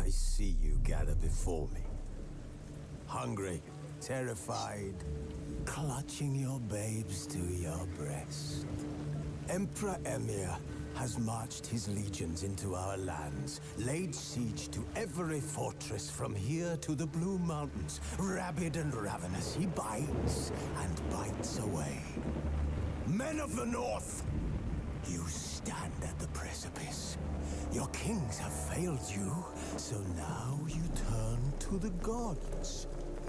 I see you gather before me. Hungry, terrified, clutching your babes to your breast. Emperor Emir has marched his legions into our lands, laid siege to every fortress from here to the Blue Mountains. Rabid and ravenous, he bites and bites away. Men of the North, you stand at the precipice. Your kings have failed you, so now you turn to the gods.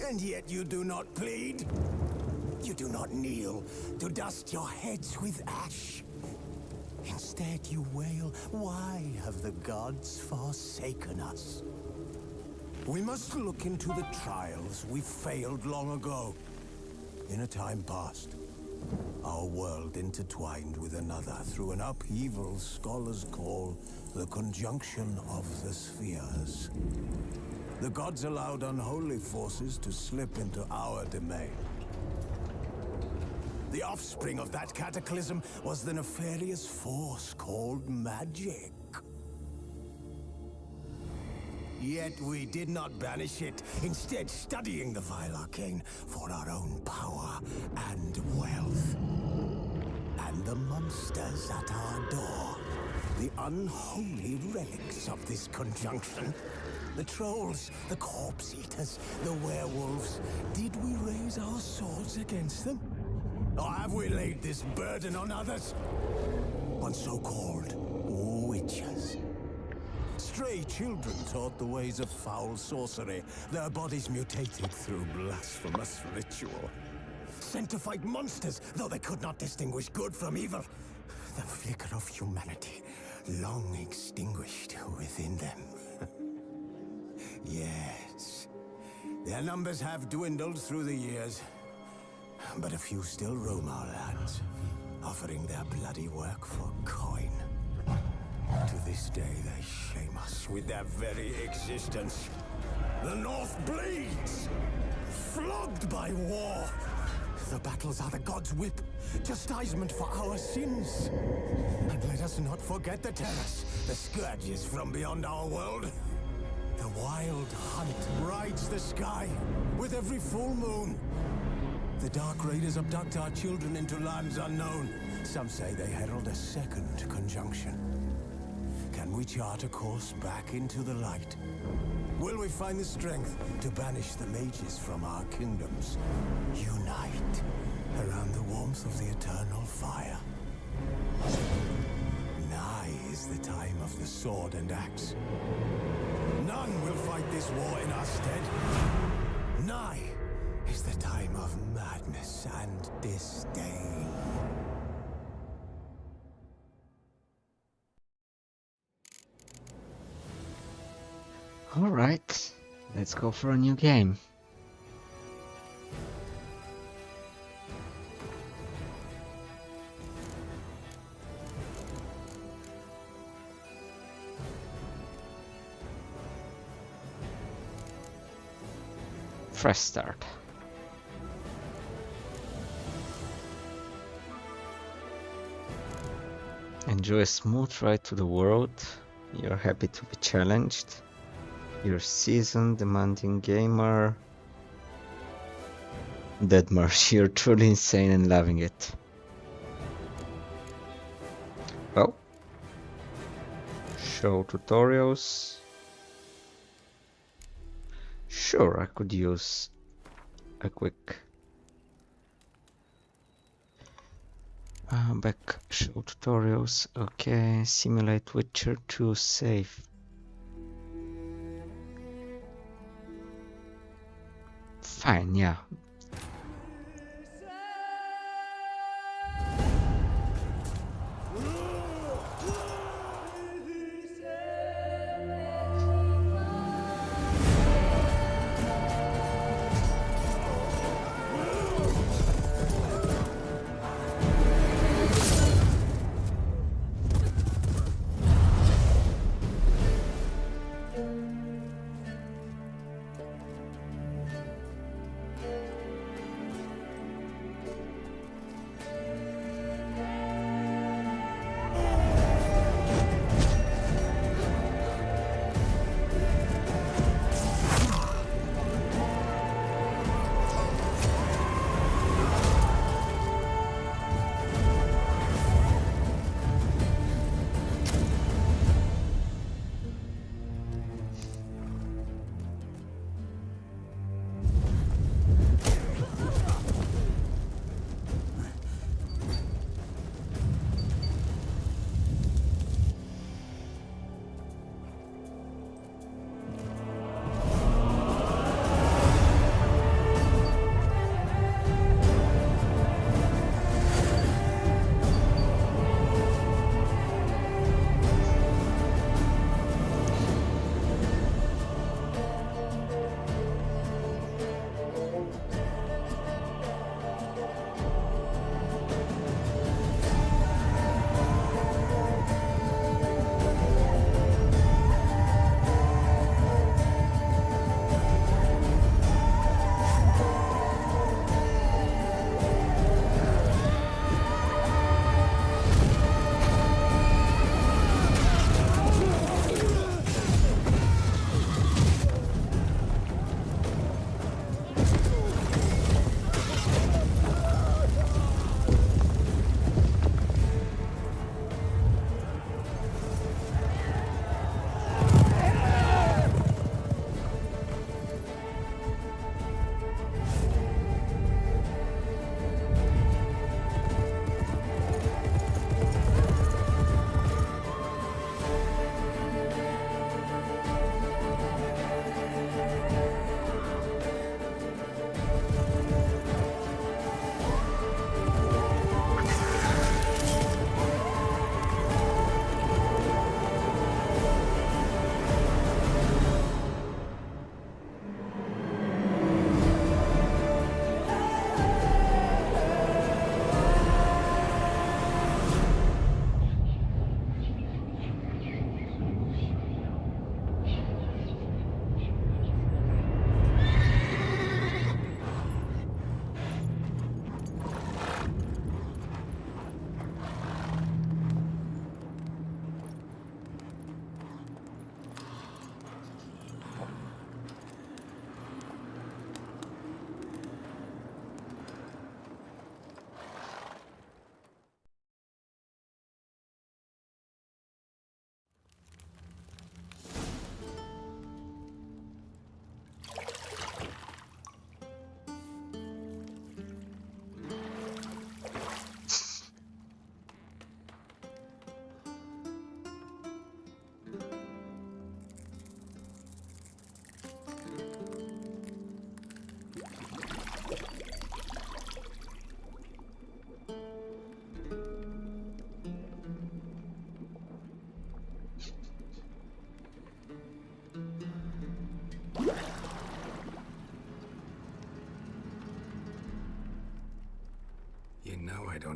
And yet you do not plead. You do not kneel to dust your heads with ash. Instead you wail, why have the gods forsaken us? We must look into the trials we failed long ago. In a time past, our world intertwined with another through an upheaval scholars call the conjunction of the spheres. The gods allowed unholy forces to slip into our domain. The offspring of that cataclysm was the nefarious force called magic. Yet we did not banish it, instead studying the vile arcane for our own power and wealth. And the monsters at our door, the unholy relics of this conjunction. The trolls, the corpse eaters, the werewolves. Did we raise our swords against them? Or have we laid this burden on others? On so-called witches. Stray children taught the ways of foul sorcery, their bodies mutated through blasphemous ritual. Sent to fight monsters, though they could not distinguish good from evil. The flicker of humanity, long extinguished within them. Yes, their numbers have dwindled through the years, but a few still roam our lands, offering their bloody work for coin. To this day, they shame us with their very existence. The North bleeds, flogged by war. The battles are the gods' whip, chastisement for our sins. And let us not forget the terrors, the scourges from beyond our world. The wild hunt rides the sky with every full moon. The Dark Raiders abduct our children into lands unknown. Some say they herald a second conjunction. Can we chart a course back into the light? Will we find the strength to banish the mages from our kingdoms? Unite around the warmth of the eternal fire. Nigh is the time of the sword and axe. None will fight this war in our stead. Nigh is the time of madness and disdain. Alright, let's go for a new game. Fresh start. Enjoy a smooth ride to the world. You're happy to be challenged. You're a seasoned, demanding gamer. Deadmarch, you're truly insane and loving it. Well, show tutorials. Sure, I could use a quick back show tutorials. Okay, simulate Witcher 2 save. Fine, yeah.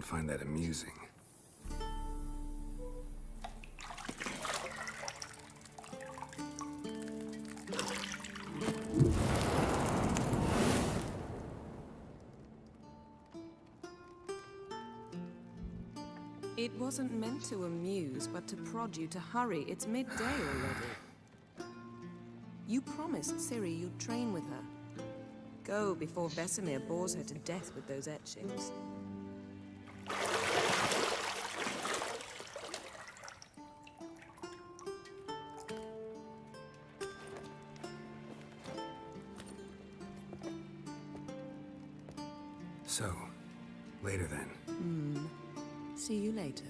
won't find that amusing. It wasn't meant to amuse, but to prod you to hurry. It's midday already. You promised Ciri you'd train with her. Go before Vesemir bores her to death with those etchings. So, later then. See you later.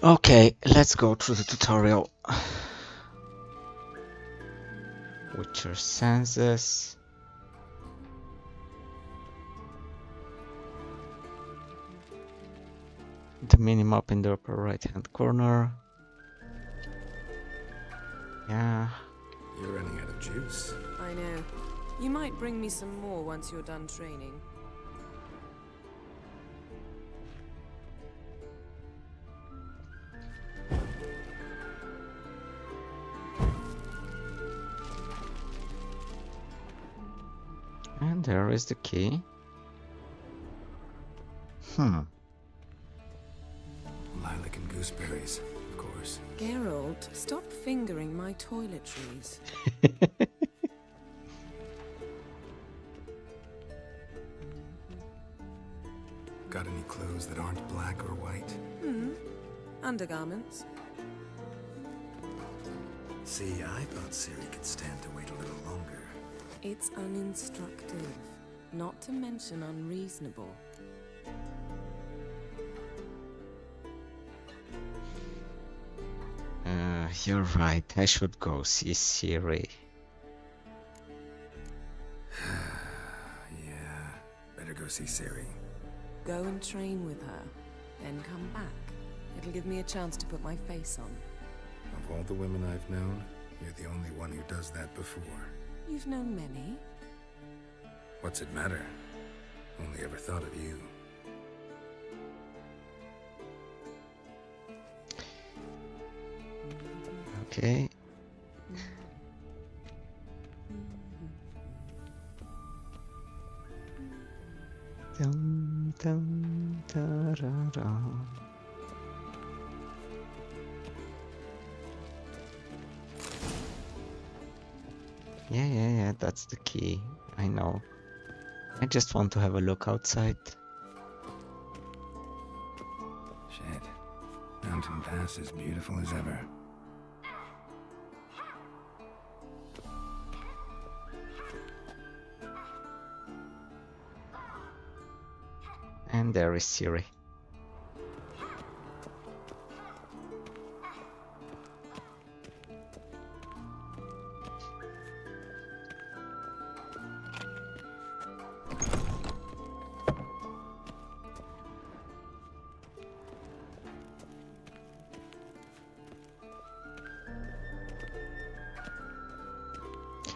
Okay, let's go through the tutorial. Witcher senses. The minimap in the upper right hand corner. Yeah. You're running out of juice. I know. You might bring me some more once you're done training. And there is the key. Lilac and gooseberries, of course. Geralt, stop fingering my toiletries. Got any clothes that aren't black or white? Undergarments. See, I thought Ciri could stand to wait a little longer. It's uninstructive, not to mention unreasonable. You're right. I should go see Ciri. Yeah, better go see Ciri. Go and train with her, then come back. It'll give me a chance to put my face on. Of all the women I've known, you're the only one who does that before. You've known many. What's it matter? Only ever thought of you. Okay. Dum, dum, da-da-da. Yeah, that's the key. I know. I just want to have a look outside. Shit. Mountain Pass is beautiful as ever. And there is Ciri.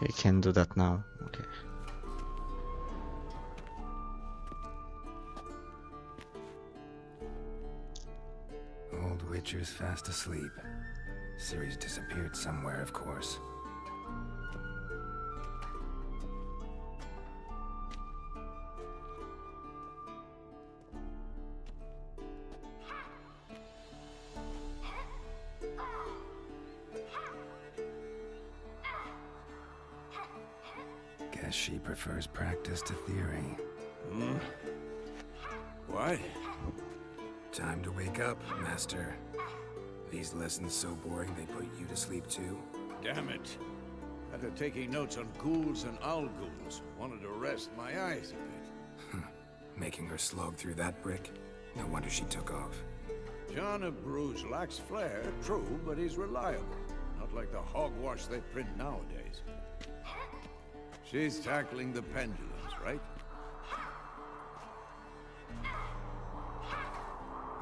Okay, can do that now. Okay. Old Witcher's fast asleep. Ciri's disappeared somewhere, of course. Guess she prefers practice to theory. What? Time to wake up, Master. These lessons so boring they put you to sleep too? Damn it. After taking notes on ghouls and ghouls, wanted to rest my eyes a bit. Making her slog through that brick? No wonder she took off. John of Bruges lacks flair, true, but he's reliable. Not like the hogwash they print nowadays. She's tackling the pendulums, right?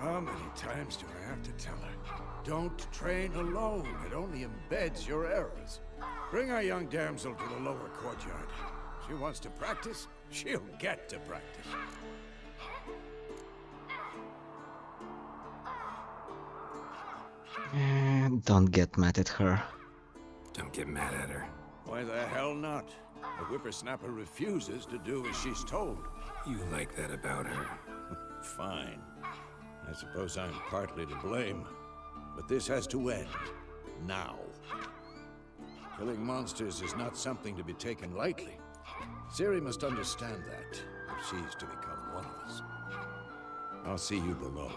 How many times do I have to tell her? Don't train alone. It only embeds your errors. Bring our young damsel to the lower courtyard. She wants to practice, she'll get to practice. And don't get mad at her. Don't get mad at her. Why the hell not? The whippersnapper refuses to do as she's told. You like that about her. Fine. I suppose I'm partly to blame. But this has to end. Now. Killing monsters is not something to be taken lightly. Ciri must understand that, if she's to become one of us. I'll see you below.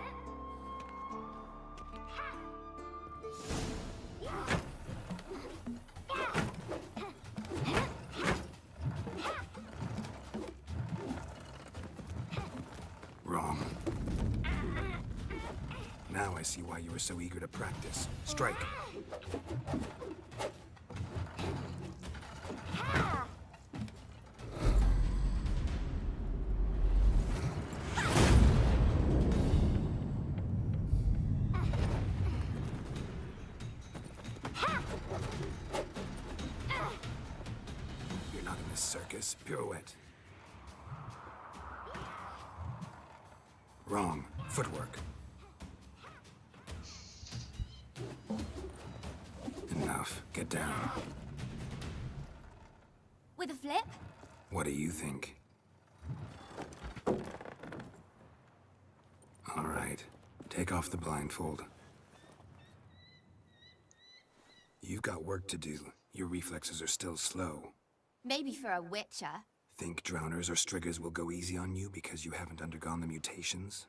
Wrong. Now I see why you were so eager to practice. Strike. You're not in this circus. Pirouette. Wrong. Footwork. Enough. Get down. With a flip? What do you think? All right. Take off the blindfold. You've got work to do. Your reflexes are still slow. Maybe for a witcher. Think drowners or striggers will go easy on you because you haven't undergone the mutations?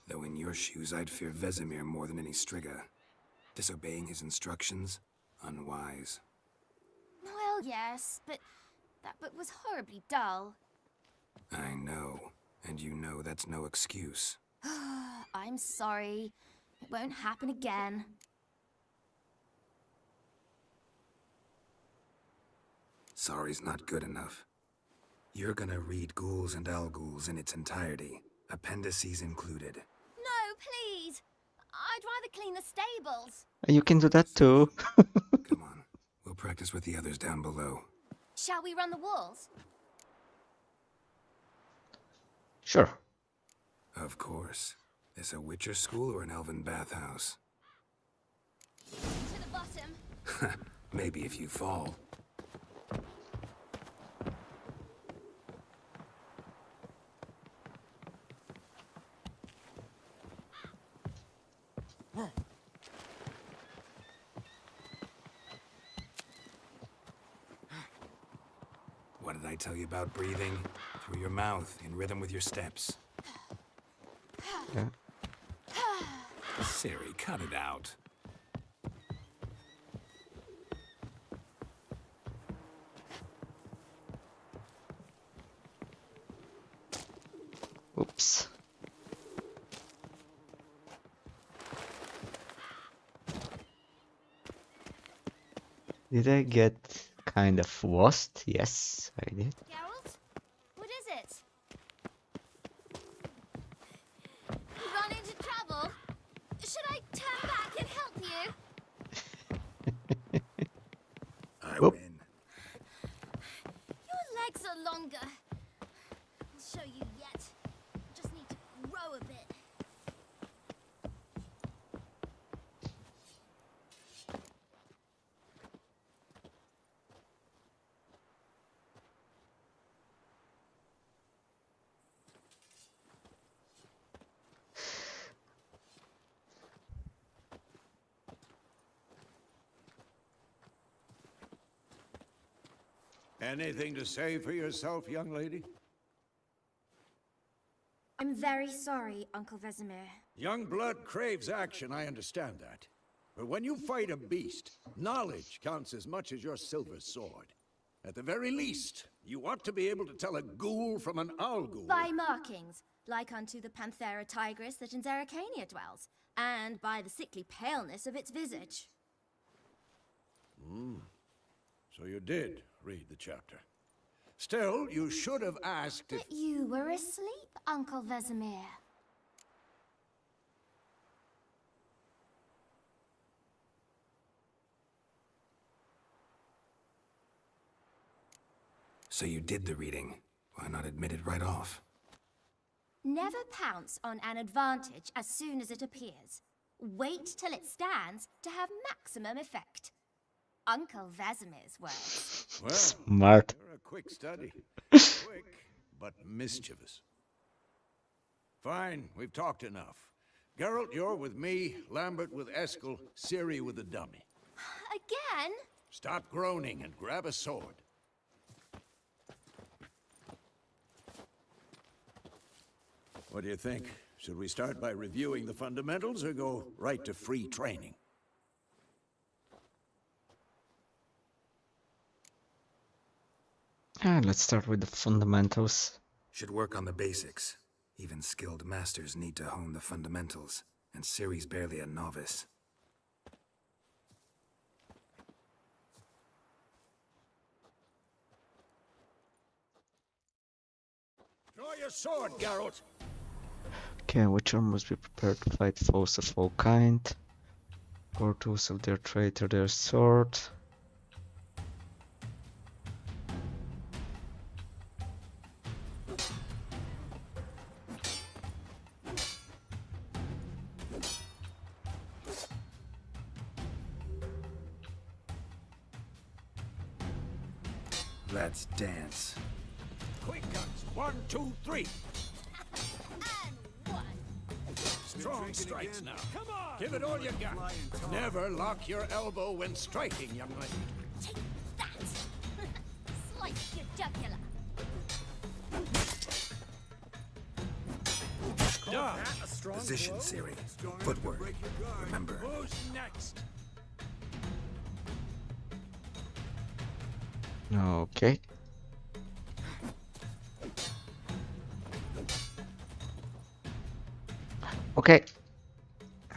Though in your shoes, I'd fear Vesemir more than any strigger. Disobeying his instructions? Unwise. Well, yes, but that book was horribly dull. I know. And you know that's no excuse. I'm sorry. It won't happen again. Sorry's not good enough. You're gonna read Ghouls and Ghouls in its entirety, appendices included. No, please! I'd rather clean the stables. You can do that too. Come on, we'll practice with the others down below. Shall we run the walls? Sure. Of course. This a Witcher school or an elven bathhouse? To the bottom. Maybe if you fall. What did I tell you about breathing? Through your mouth, in rhythm with your steps. Yeah. Ciri, cut it out. Oops. Did I get kind of lost? Yes, I did. Geralt? What is it? You run into trouble? Should I turn back and help you? I Whoop. win. Anything to say for yourself, young lady? I'm very sorry, Uncle Vesemir. Young blood craves action, I understand that. But when you fight a beast, knowledge counts as much as your silver sword. At the very least, you ought to be able to tell a ghoul from an owl ghoul. By markings, like unto the Panthera tigris that in Zerrikania dwells, and by the sickly paleness of its visage. So you did read the chapter. Still, you should have asked if... But you were asleep, Uncle Vesemir. So you did the reading. Why not admit it right off? Never pounce on an advantage as soon as it appears. Wait till it stands to have maximum effect. Uncle Vesemir's words. Well, Smart. you're a quick study. Quick, but mischievous. Fine, we've talked enough. Geralt, you're with me, Lambert with Eskel, Ciri with the dummy. Again? Stop groaning and grab a sword. What do you think? Should we start by reviewing the fundamentals or go right to free training? Let's start with the fundamentals. Should work on the basics. Even skilled masters need to hone the fundamentals, and Ciri's barely a novice. Draw your sword, Geralt! Okay, Witcher must be prepared to fight foes of all kind. Or tools of their trade or their sword. Let's dance. Quick guns! 1, 2, 3! Strong strikes now. Come on! Give it all you got. Never lock your elbow when striking, young lady. Take that! Slice your jugular. Done. Position, Ciri. Footwork. Remember. Who's next? Okay. Okay.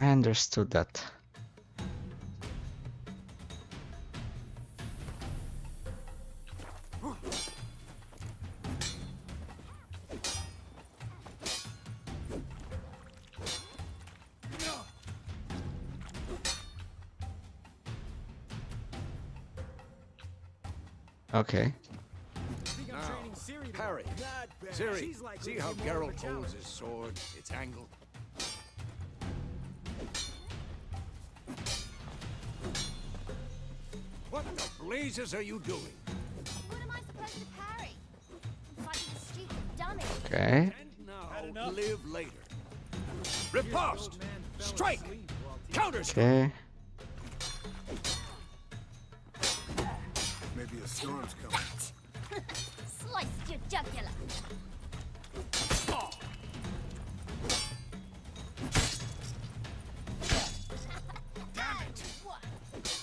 I understood that. Okay. Now, parry. Ciri, see how Geralt holds his sword, its angle? What the blazes are you doing? What am I supposed to parry? I'm fighting a stupid dummy. Okay. And now, live later. Riposte! Strike! Counter strike! Okay. Maybe a storm's coming. Slice your jugular.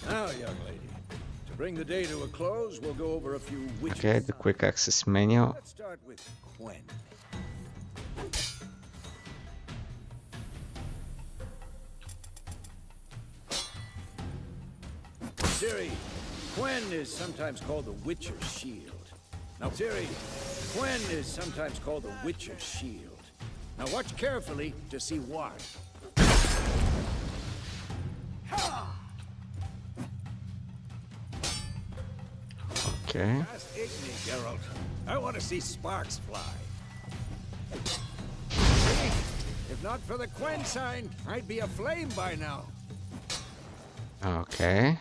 Now, young lady, to bring the day to a close, we'll go over a few witches. Okay, the quick access menu. Let's start with Quen. Ciri, Quen is sometimes called the Witcher's Shield. Now, Ciri, Quen is sometimes called the Witcher's Shield. Now, watch carefully to see why. Okay. Ask Igni, Geralt. I want to see sparks fly. If not for the Quen sign, I'd be aflame by now. Okay.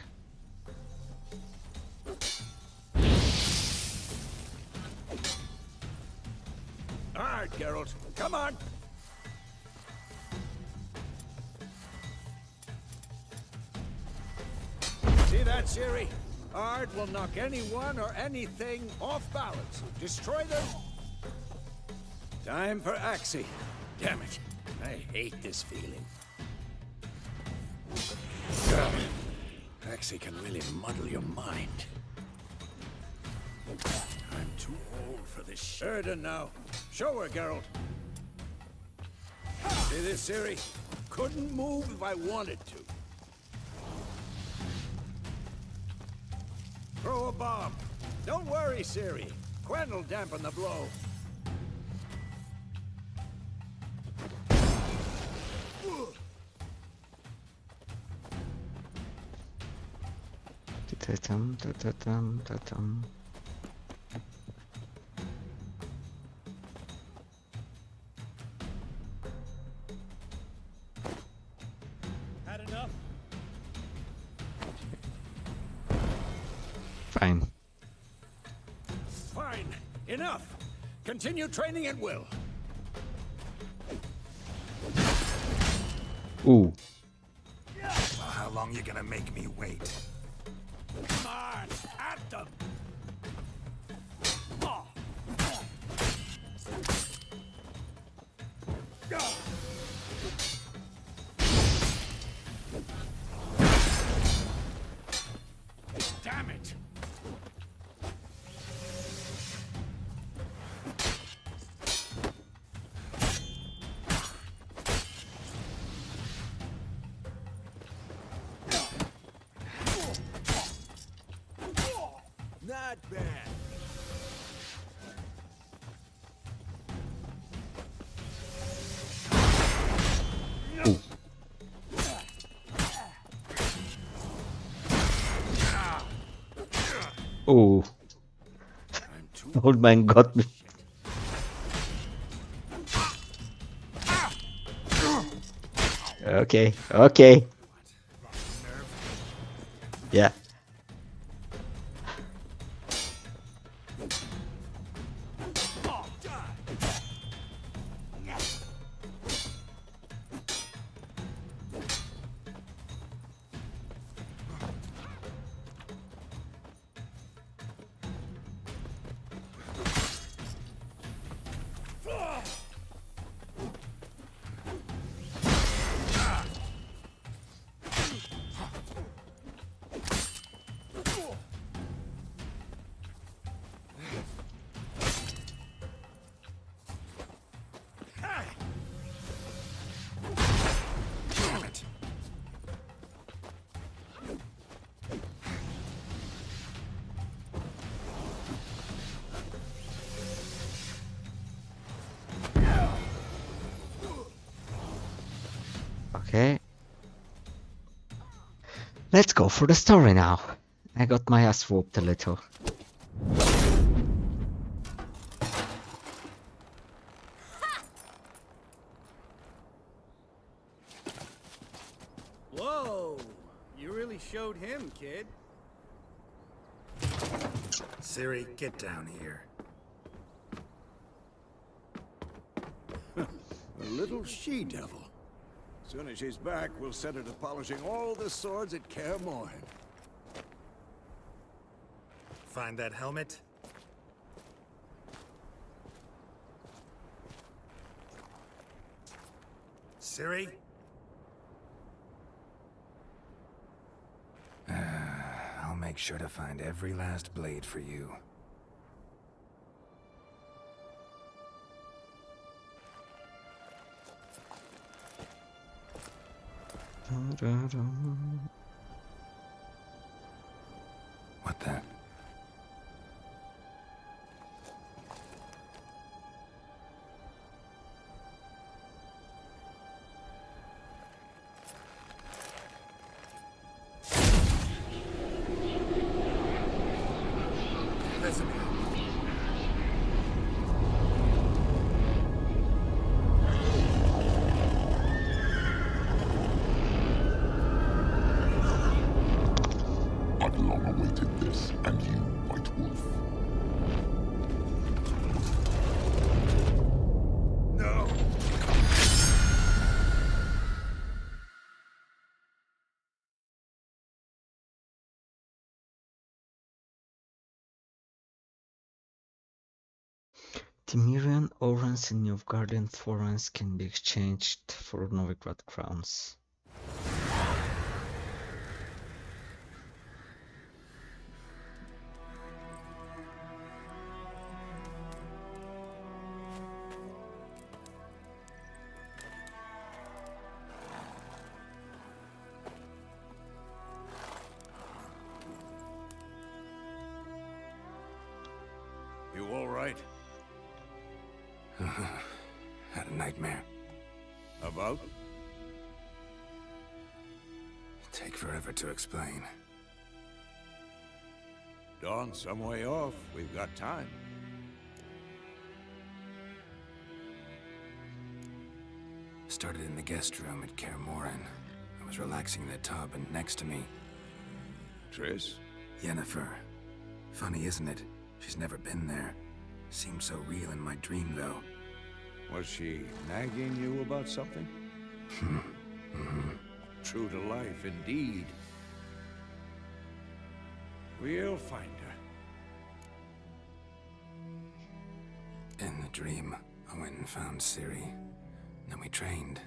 All right, Geralt. Come on. See that, Ciri? Art will knock anyone or anything off balance. Destroy them. Time for Axie. Damn it. I hate this feeling. Ugh. Axie can really muddle your mind. I'm too old for this shit. Erden now. Show her, Geralt. See this, Ciri? Couldn't move if I wanted to. Throw a bomb. Don't worry, Ciri. Quen will dampen the blow. Ta-ta-tum, ta-ta-tum, ta-tum. Had enough? Fine. Fine. Enough. Continue training at will. Ooh. Well, how long you gonna make me wait? Come on, at them! Oh. Damn it! Not bad. Ooh. Old man got me. Okay, okay. Yeah. Damn it! Okay. Let's go for the story now. I got my ass whooped a little. Whoa! You really showed him, kid. Ciri, get down here. A little she-devil. Soon as she's back, we'll set her to polishing all the swords at Kaer Morhen. Find that helmet? Ciri? I'll make sure to find every last blade for you. What the? I've long awaited this, and Temerian orans and Nilfgaardian florins can be exchanged for Novigrad crowns. You all right? Had a nightmare. About? Take forever to explain. Dawn's some way off. We've got time. Started in the guest room at Kaer Morhen. I was relaxing in the tub, and next to me, Triss? Yennefer. Funny, isn't it? She's never been there. Seemed so real in my dream, though. Was she nagging you about something? True to life, indeed. We'll find her. In the dream, I went and found Ciri. Then we trained.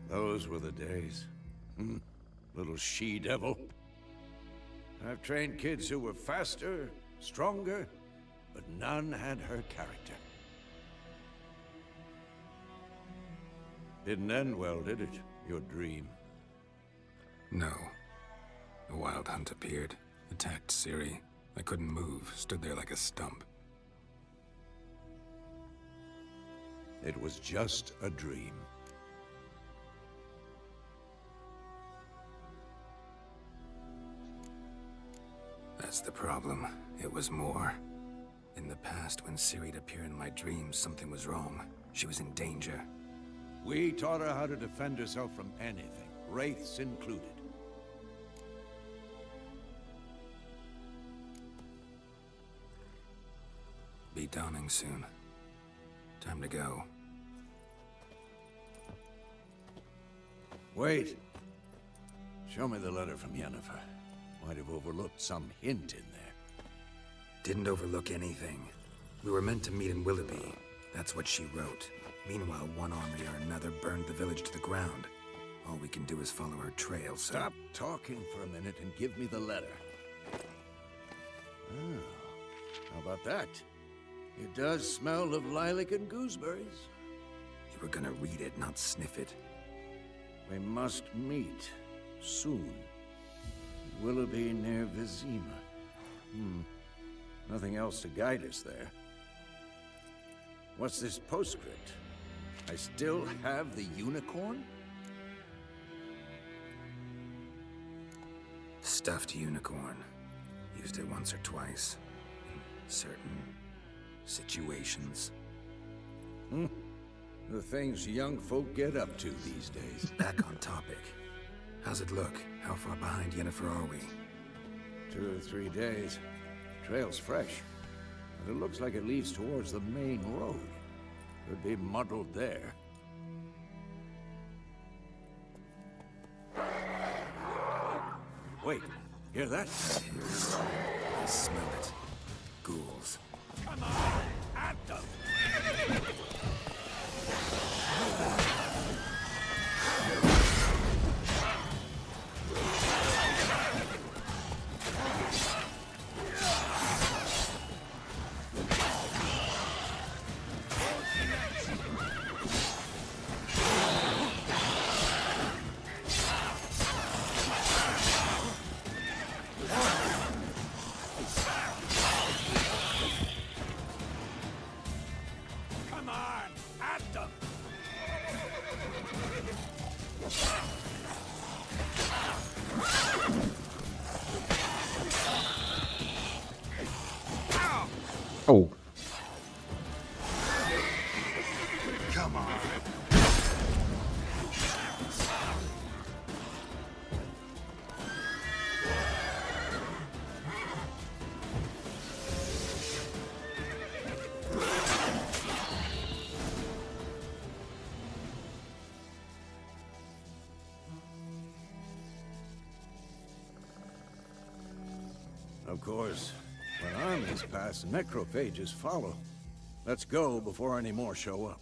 Those were the days. Little she-devil. I've trained kids who were faster, stronger, but none had her character. Didn't end well, did it? Your dream? No. A wild hunt appeared, attacked Ciri. I couldn't move, stood there like a stump. It was just a dream. That's the problem. It was more. In the past, when Ciri'd appear in my dreams, something was wrong. She was in danger. We taught her how to defend herself from anything, wraiths included. Be dawning soon. Time to go. Wait. Show me the letter from Yennefer. Might have overlooked some hint in there. Didn't overlook anything. We were meant to meet in Willoughby. That's what she wrote. Meanwhile, one army or another burned the village to the ground. All we can do is follow her trail, so... Stop talking for a minute and give me the letter. Oh, how about that? It does smell of lilac and gooseberries. You were gonna read it, not sniff it. We must meet. Soon. Willoughby near Vizima. Nothing else to guide us there. What's this postscript? I still have the unicorn? Stuffed unicorn. Used it once or twice. In certain situations. The things young folk get up to these days. Back on topic. How's it look? How far behind Yennefer are we? 2 or 3 days. Trail's fresh. But it looks like it leads towards the main road. Could be muddled there. Wait, hear that? I smell it. Ghouls. Come on, at them! Come on, at them! Oh, Come on! Of course, when armies pass, necrophages follow. Let's go before any more show up.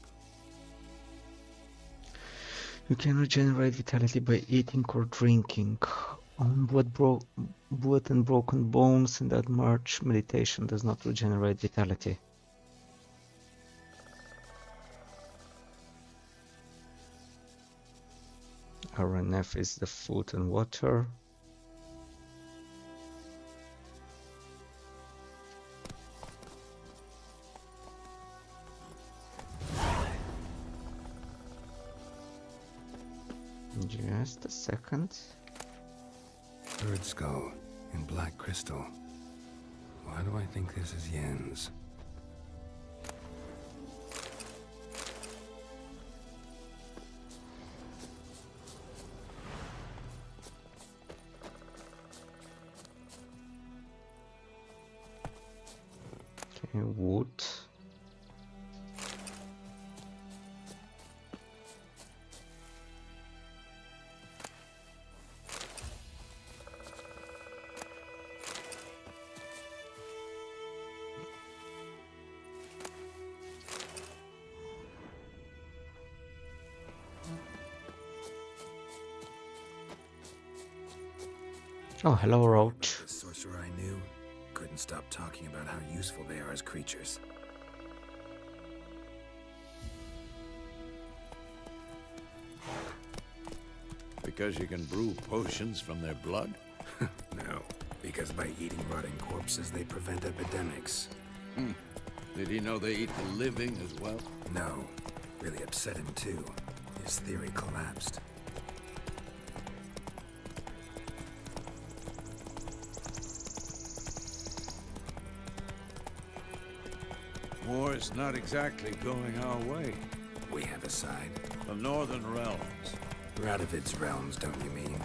You can regenerate vitality by eating or drinking. On blood and broken bones in Deadmarch, meditation does not regenerate vitality. RNF is the food and water. Just a second. Bird skull in black crystal. Why do I think this is Yen's? Okay, wood. Oh, hello, Roach. The sorcerer I knew couldn't stop talking about how useful they are as creatures. Because you can brew potions from their blood? No, because by eating rotting corpses, they prevent epidemics. Did he know they eat the living as well? No, really upset him too. His theory collapsed. War's not exactly going our way. We have a side. The Northern Realms. Radovid's realms, don't you mean?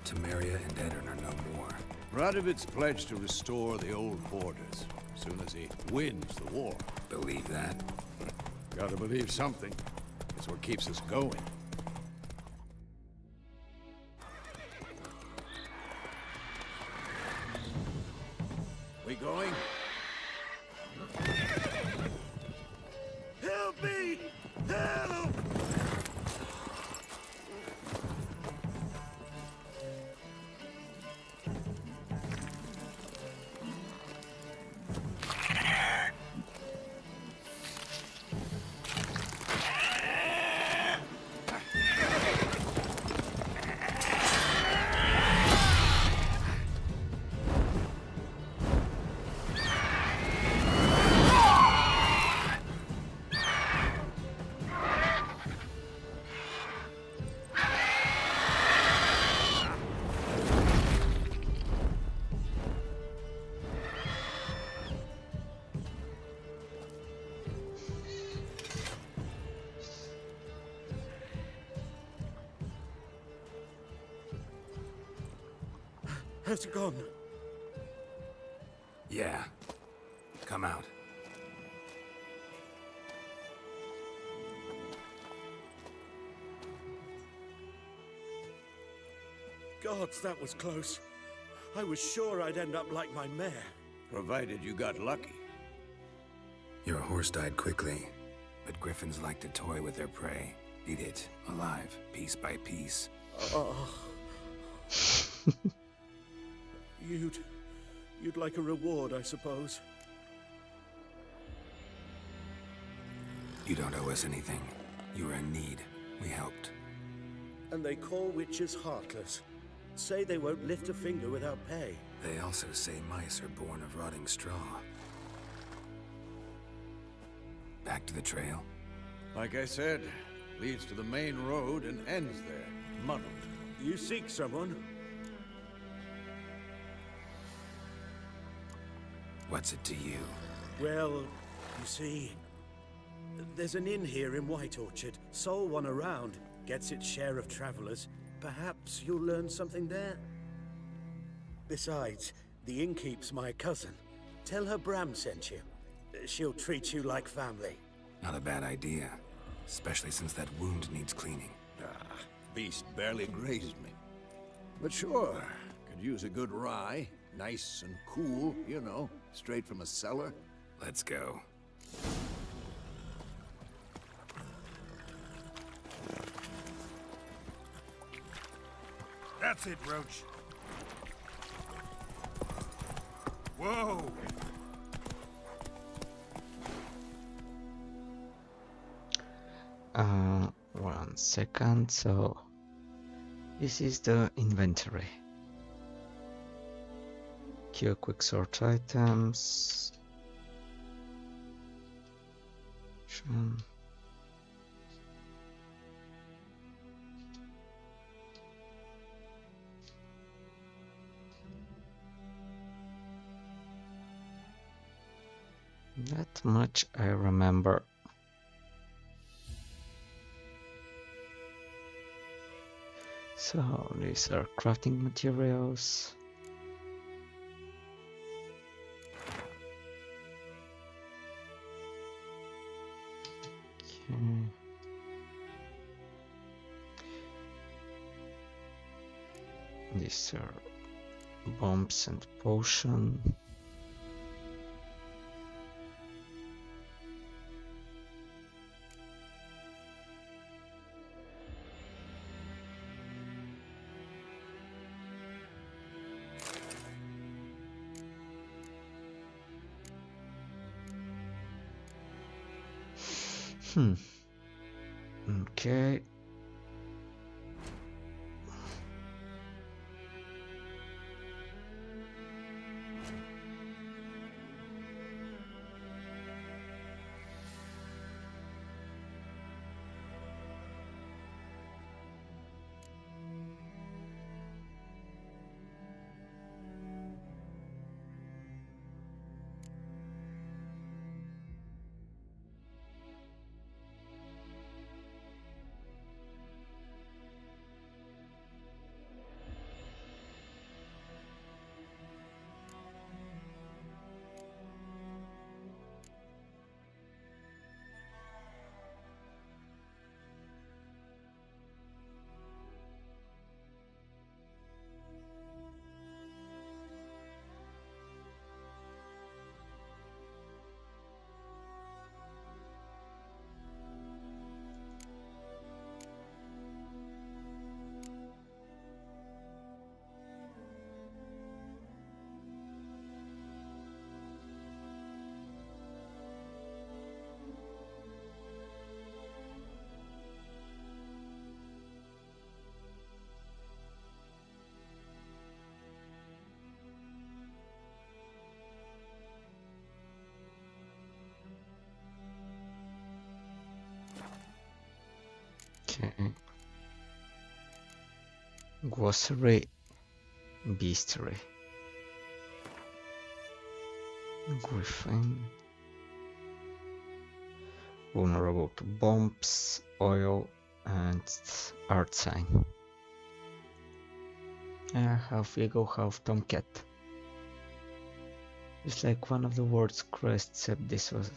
Temeria and Edirn are no more. Radovid's pledged to restore the old borders as soon as he wins the war. Believe that? Gotta believe something. It's what keeps us going. We going? Help me! Help! Has it gone? Yeah. Come out. Gods, that was close. I was sure I'd end up like my mare. Provided you got lucky. Your horse died quickly, but griffins like to toy with their prey. Eat it, alive, piece by piece. Oh. You'd like a reward, I suppose. You don't owe us anything. You were in need. We helped. And they call witches heartless. Say they won't lift a finger without pay. They also say mice are born of rotting straw. Back to the trail? Like I said, leads to the main road and ends there, muddled. You seek someone? What's it to you? Well, you see, there's an inn here in White Orchard. Sole one around, gets its share of travelers. Perhaps you'll learn something there? Besides, the innkeep's my cousin. Tell her Bram sent you. She'll treat you like family. Not a bad idea. Especially since that wound needs cleaning. Beast barely grazed me. But sure, could use a good rye. Nice and cool, you know, straight from a cellar. Let's go. That's it, Roach. Whoa! One second. So this is the inventory. Queue quick sort items. That much I remember. So these are crafting materials. Okay. These are bombs and potion. Okay. Okay. Glossary, bestiary. Griffin. Vulnerable to bombs, oil, and art sign. Half eagle, half tomcat. It's like one of the world's crest, except this was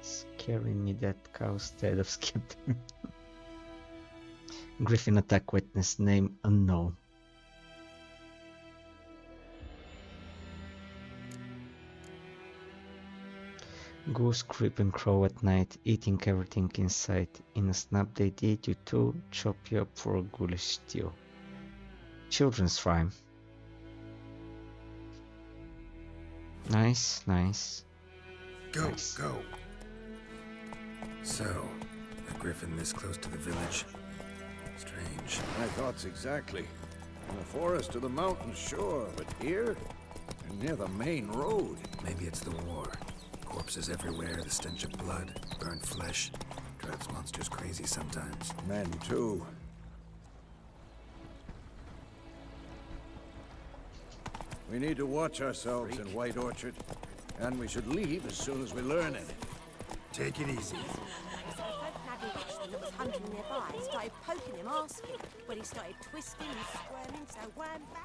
scaring me that cow instead of skip. Griffin attack witness, name unknown. Goose creep and crow at night, eating everything in sight. In a snap they eat you too, chop you up for a ghoulish stew. Children's rhyme. Nice, nice. Go, Nice. go. So, a griffin this close to the village. Strange. My thoughts exactly. In the forest or the mountains, sure, but here? You're near the main road. Maybe it's the war. Corpses everywhere, the stench of blood, burnt flesh. Drives monsters crazy sometimes. Men, too. We need to watch ourselves in White Orchard, and we should leave as soon as we learn anything. Take it easy. So that was hunting nearby started poking him, asking. When he started twisting and squirming, so wham bam.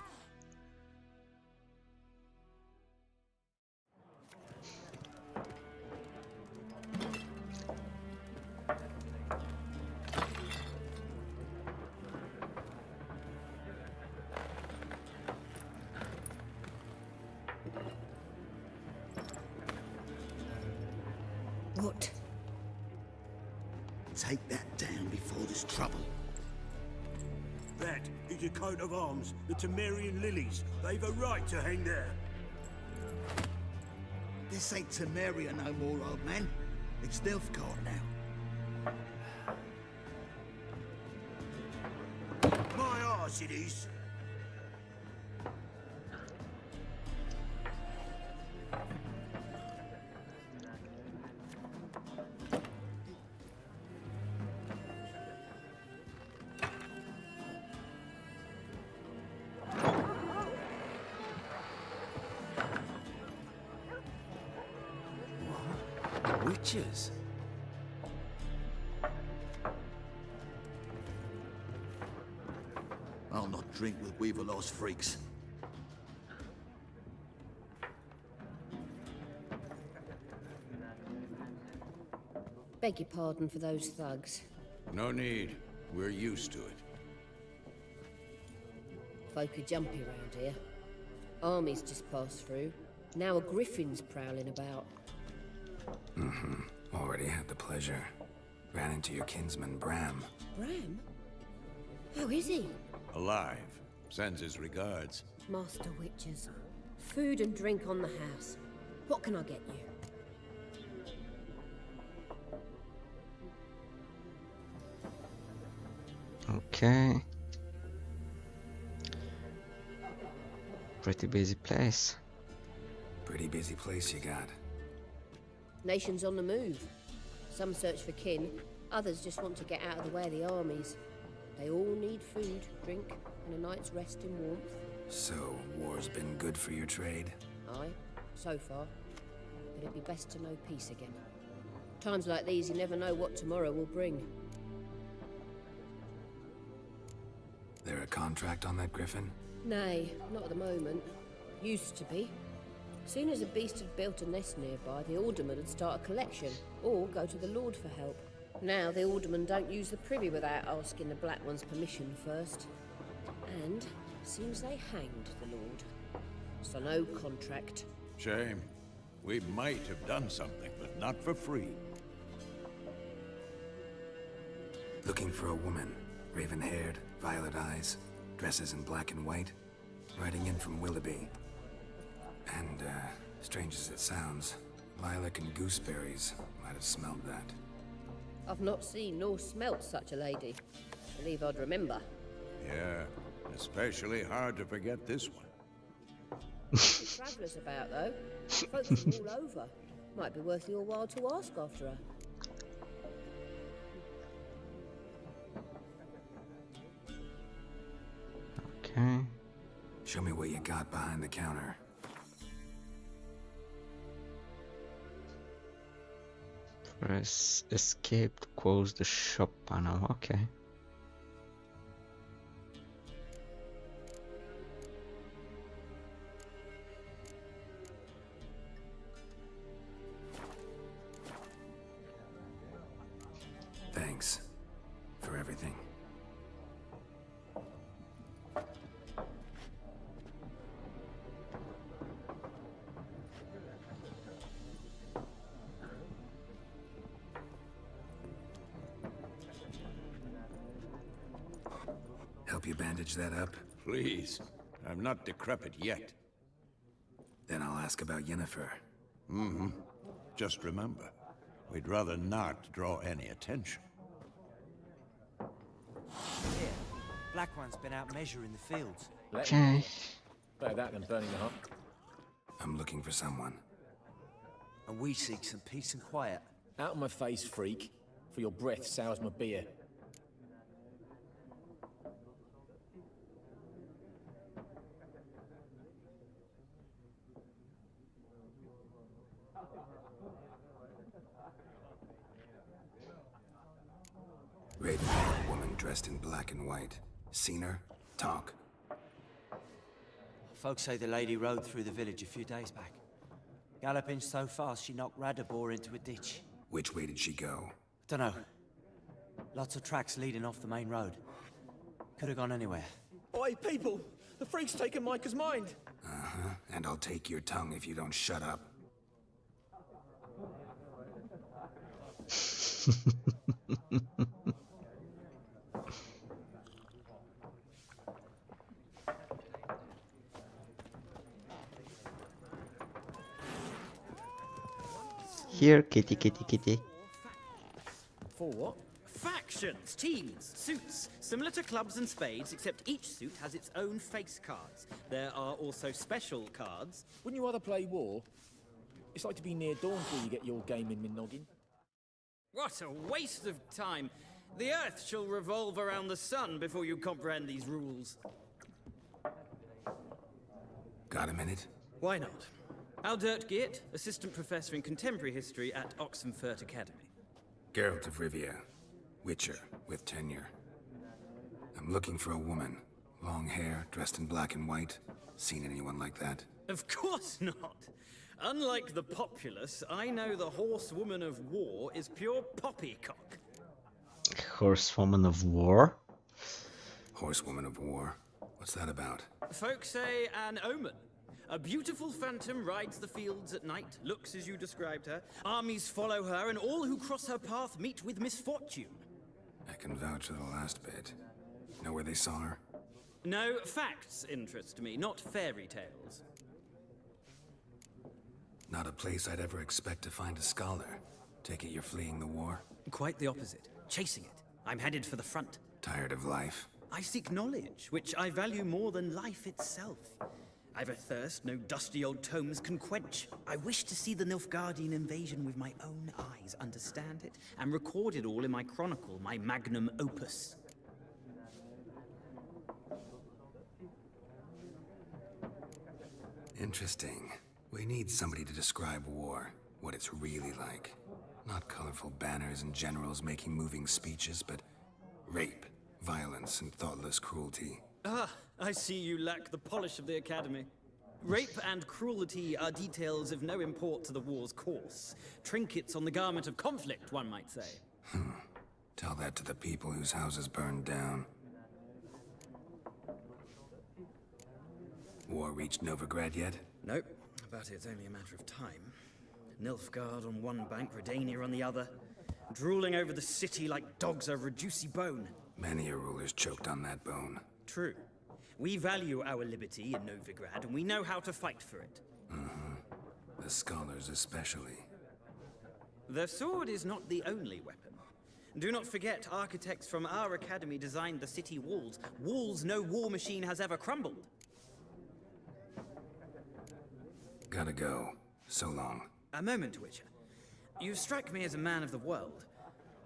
What? Take that down before there's trouble. That is your coat of arms, the Temerian lilies. They've a right to hang there. This ain't Temeria no more, old man. It's Nilfgaard now. My arse it is. Witches? I'll not drink with Weaverlaw's freaks. Beg your pardon for those thugs. No need. We're used to it. Folk are jumpy round here. Armies just passed through. Now a griffin's prowling about. Already had the pleasure. Ran into your kinsman, Bram. Bram? How is he? Alive. Sends his regards. Master Witches. Food and drink on the house. What can I get you? Okay. Pretty busy place. Pretty busy place you got. Nations on the move. Some search for kin, others just want to get out of the way of the armies. They all need food, drink, and a night's rest in warmth. So, war's been good for your trade? Aye, so far. But it'd be best to know peace again. Times like these, you never know what tomorrow will bring. There a contract on that griffin? Nay, not at the moment. Used to be. Soon as a beast had built a nest nearby, the alderman would start a collection, or go to the Lord for help. Now the aldermen don't use the privy without asking the Black One's permission first. And seems they hanged the Lord. So no contract. Shame. We might have done something, but not for free. Looking for a woman. Raven-haired, violet eyes, dresses in black and white. Riding in from Willoughby. And, strange as it sounds, lilac and gooseberries might have smelled that. I've not seen nor smelt such a lady. Believe I'd remember. Yeah, especially hard to forget this one. The travellers about, though. Folks from all over. Might be worth your while to ask after her. Okay. Show me what you got behind the counter. Press escape to close the shop panel. Okay. Thanks for everything. Help you bandage that up? Please. I'm not decrepit yet. Then I'll ask about Yennefer. Just remember, we'd rather not draw any attention. Here, Black One's been out measuring the fields. Okay. Better that than burning the hut. I'm looking for someone. And we seek some peace and quiet. Out of my face, freak. For your breath sours my beer. Raven-haired woman dressed in black and white. Seen her? Talk. Folks say the lady rode through the village a few days back. Galloping so fast she knocked Radabor into a ditch. Which way did she go? Dunno. Lots of tracks leading off the main road. Could have gone anywhere. Oi, people! The freak's taken Micah's mind! Uh-huh. And I'll take your tongue if you don't shut up. Here, kitty, kitty, kitty. For what? Factions, teams, suits. Similar to clubs and spades, except each suit has its own face cards. There are also special cards. Wouldn't you rather play war? It's like to be near dawn before you get your game in noggin. What a waste of time. The Earth shall revolve around the sun before you comprehend these rules. Got a minute? Why not? Aldert Geert, Assistant Professor in Contemporary History at Oxenfurt Academy. Geralt of Rivia. Witcher, with tenure. I'm looking for a woman. Long hair, dressed in black and white. Seen anyone like that? Of course not. Unlike the populace, I know the horsewoman of war is pure poppycock. Horsewoman of War? Horsewoman of War? What's that about? Folk say an omen. A beautiful phantom rides the fields at night, looks as you described her. Armies follow her, and all who cross her path meet with misfortune. I can vouch for the last bit. Know where they saw her? No, facts interest me, not fairy tales. Not a place I'd ever expect to find a scholar. Take it you're fleeing the war? Quite the opposite. Chasing it. I'm headed for the front. Tired of life? I seek knowledge, which I value more than life itself. I've a thirst no dusty old tomes can quench. I wish to see the Nilfgaardian invasion with my own eyes, understand it, and record it all in my chronicle, my magnum opus. Interesting. We need somebody to describe war, what it's really like. Not colorful banners and generals making moving speeches, but rape, violence, and thoughtless cruelty. Ah, I see you lack the polish of the Academy. Rape and cruelty are details of no import to the war's course. Trinkets on the garment of conflict, one might say. Tell that to the people whose houses burned down. War reached Novigrad yet? Nope, but it's only a matter of time. Nilfgaard on one bank, Redania on the other. Drooling over the city like dogs over a juicy bone. Many a ruler's choked on that bone. True. We value our liberty in Novigrad, and we know how to fight for it. The scholars especially. The sword is not the only weapon. Do not forget, architects from our academy designed the city walls. Walls no war machine has ever crumbled. Gotta go. So long. A moment, Witcher. You strike me as a man of the world.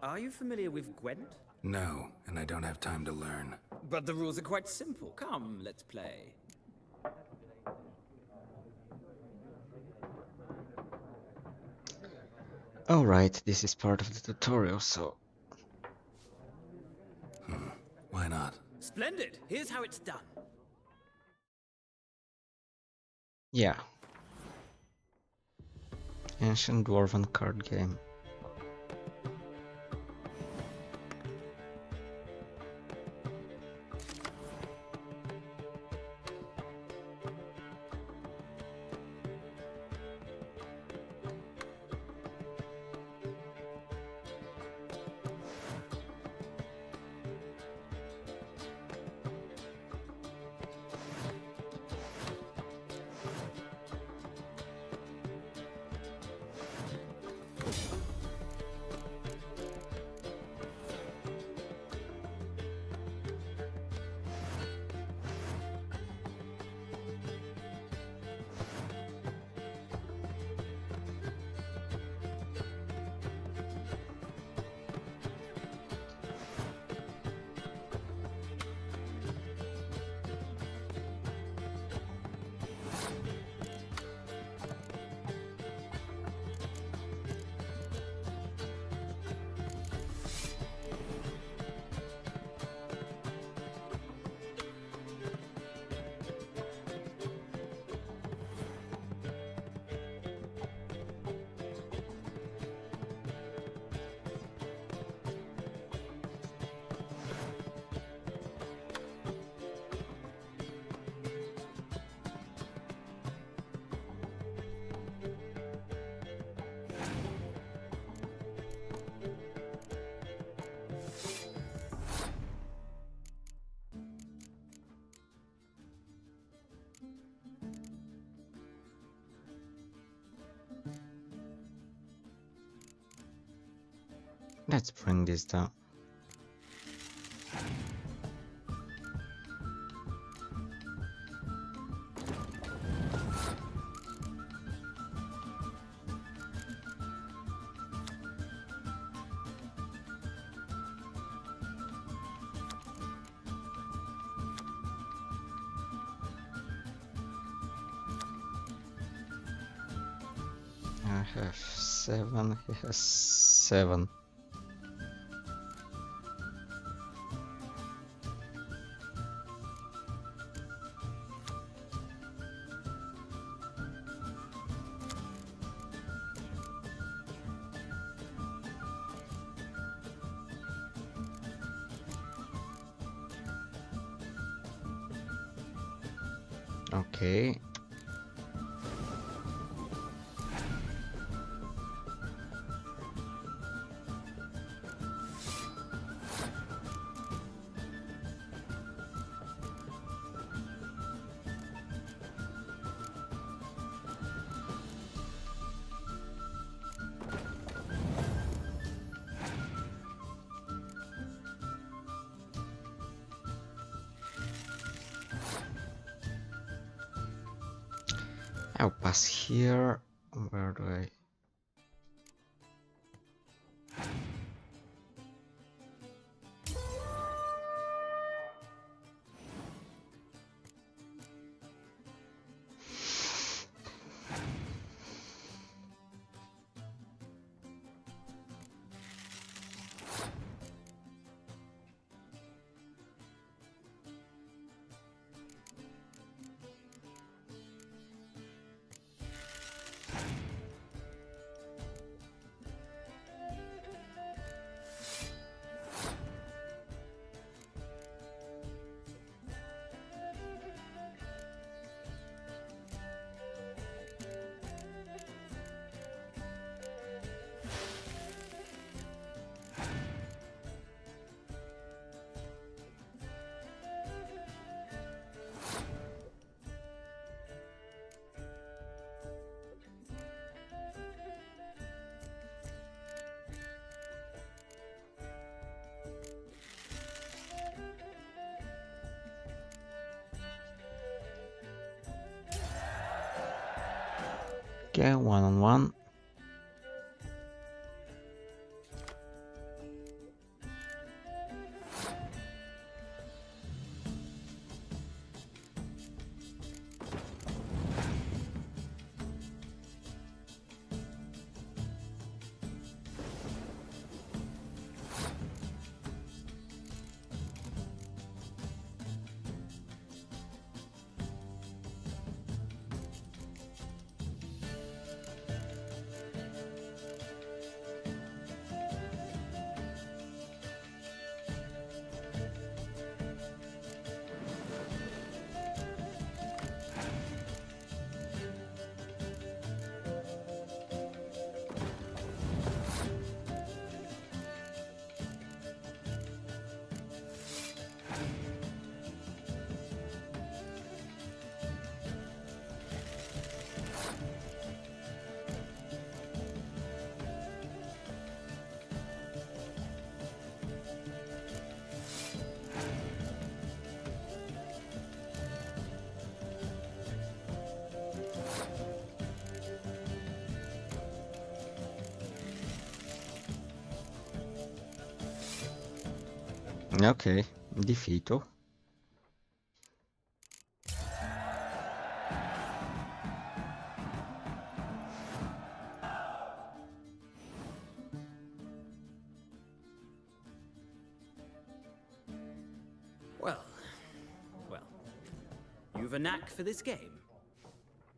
Are you familiar with Gwent? No, and I don't have time to learn. But the rules are quite simple. Come, let's play. Alright, this is part of the tutorial, so... Why not? Splendid! Here's how it's done. Yeah. Ancient Dwarven card game. Let's bring this down. I have 7, he has 7. Okay. I'll pass here. Where do I? Okay, 1-on-1. Ok, defeato. Well, you've a knack for this game.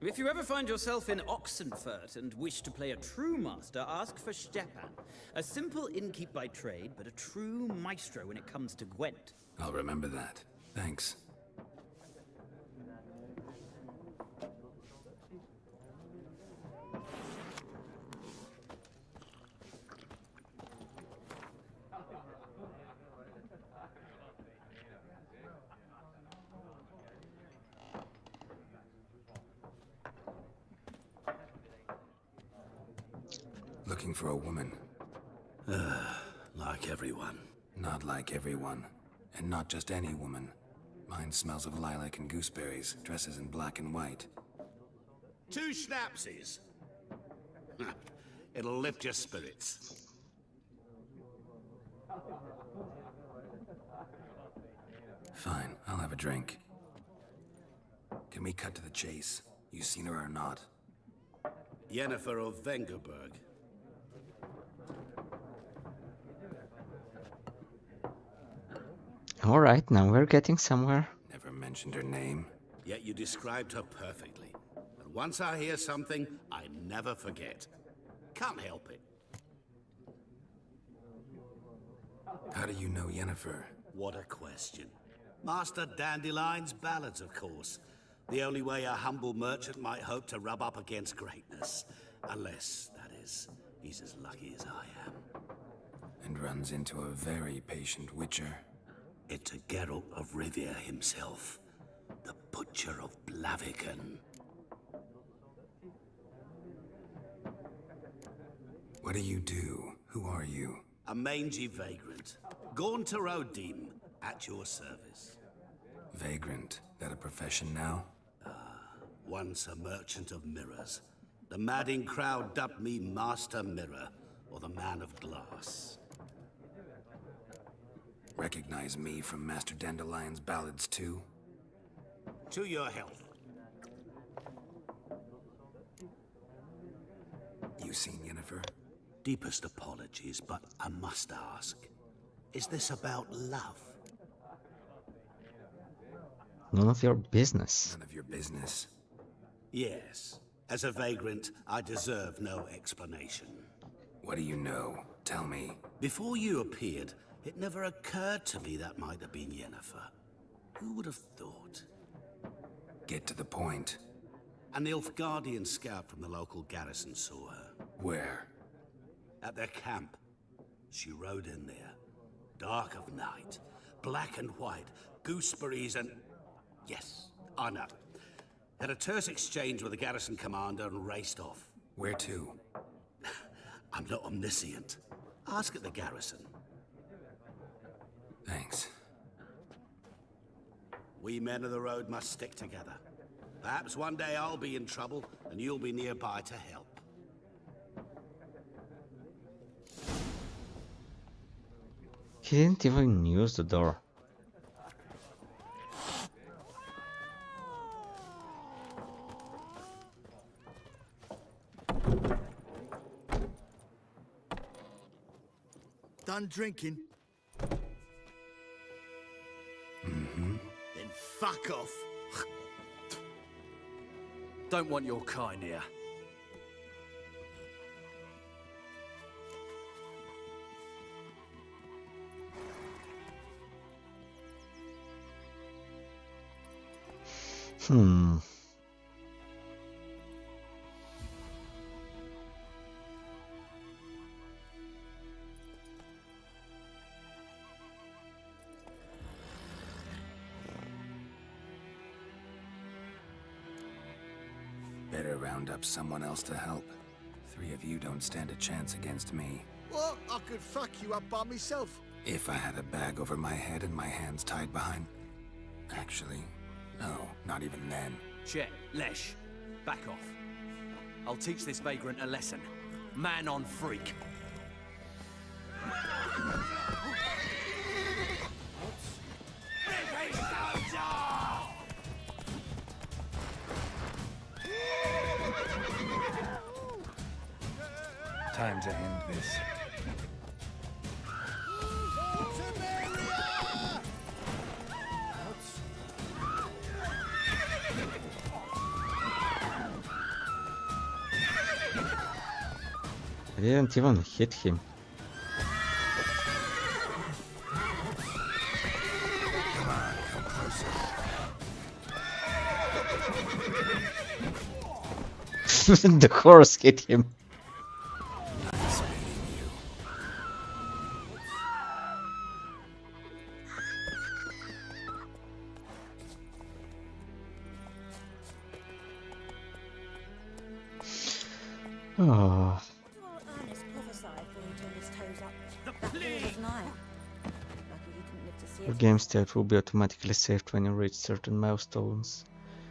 If you ever find yourself in Oxenfurt and wish to play a true master, ask for Stepan. A simple innkeep by trade, but a true maestro when it comes to Gwent. I'll remember that. Thanks. Looking for a woman. like everyone. Not like everyone. And not just any woman. Mine smells of lilac and gooseberries, dresses in black and white. 2 schnapsies. It'll lift your spirits. Fine, I'll have a drink. Can we cut to the chase? You seen her or not? Yennefer of Vengerberg. Alright, now we're getting somewhere. Never mentioned her name. Yet you described her perfectly. And once I hear something, I never forget. Can't help it. How do you know Yennefer? What a question. Master Dandelion's ballads, of course. The only way a humble merchant might hope to rub up against greatness. Unless, that is, he's as lucky as I am. And runs into a very patient witcher. It's a Geralt of Rivia himself. The Butcher of Blaviken. What do you do? Who are you? A mangy vagrant. Gaunter O'Dim, at your service. Vagrant. That a profession now? Once a merchant of mirrors. The madding crowd dubbed me Master Mirror, or the Man of Glass. Recognize me from Master Dandelion's ballads too? To your health. You seen Yennefer? Deepest apologies, but I must ask. Is this about love? None of your business. None of your business. Yes. As a vagrant, I deserve no explanation. What do you know? Tell me. Before you appeared, it never occurred to me that might have been Yennefer. Who would have thought? Get to the point. A Nilfgaardian scout from the local garrison saw her. Where? At their camp. She rode in there. Dark of night. Black and white. Gooseberries and... Yes, I know. Had a terse exchange with the garrison commander and raced off. Where to? I'm not omniscient. Ask at the garrison. Thanks. We men of the road must stick together. Perhaps one day I'll be in trouble and you'll be nearby to help. He didn't even use the door. Done drinking? Mm-hmm. Then fuck off. Don't want your kind here. Better round up someone else to help. 3 of you don't stand a chance against me. What? I could fuck you up by myself. If I had a bag over my head and my hands tied behind... Actually, no, not even then. Chet, Lesh, back off. I'll teach this vagrant a lesson. Man on freak. Time to end this. I didn't even hit him. Come on, come closer. The horse hit him. Nice meeting you. Oh. Ernest prophesied when he turned his toes up. The plague tonight. Lucky you didn't live to see Your it. game state will be automatically saved when you reach certain milestones.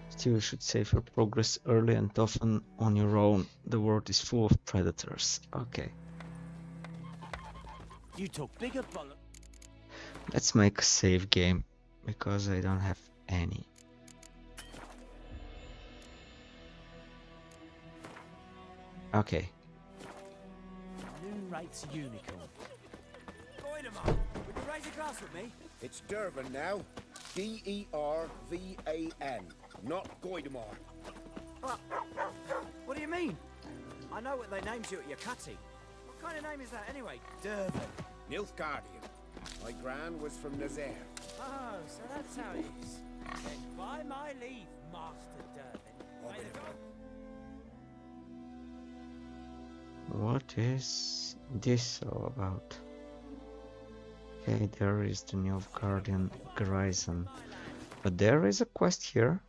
Still, you should save your progress early and often on your own. The world is full of predators. Okay. You talk bigger bollocks. Let's make a save game, because I don't have any. Okay. New rates unicorn. Goidaman, would you raise a glass with me? It's Dervan now. D-E-R-V-A-N, not Goidamar. What do you mean? I know what they named you at your cutty. What kind of name is that anyway? Dervan. Nilfgaardian. My gran was from Nazaire. Oh, so that's how it is. Then by my leave, Master Dervan. What is this all about? Okay, there is the Nilfgaardian garrison. But there is a quest here.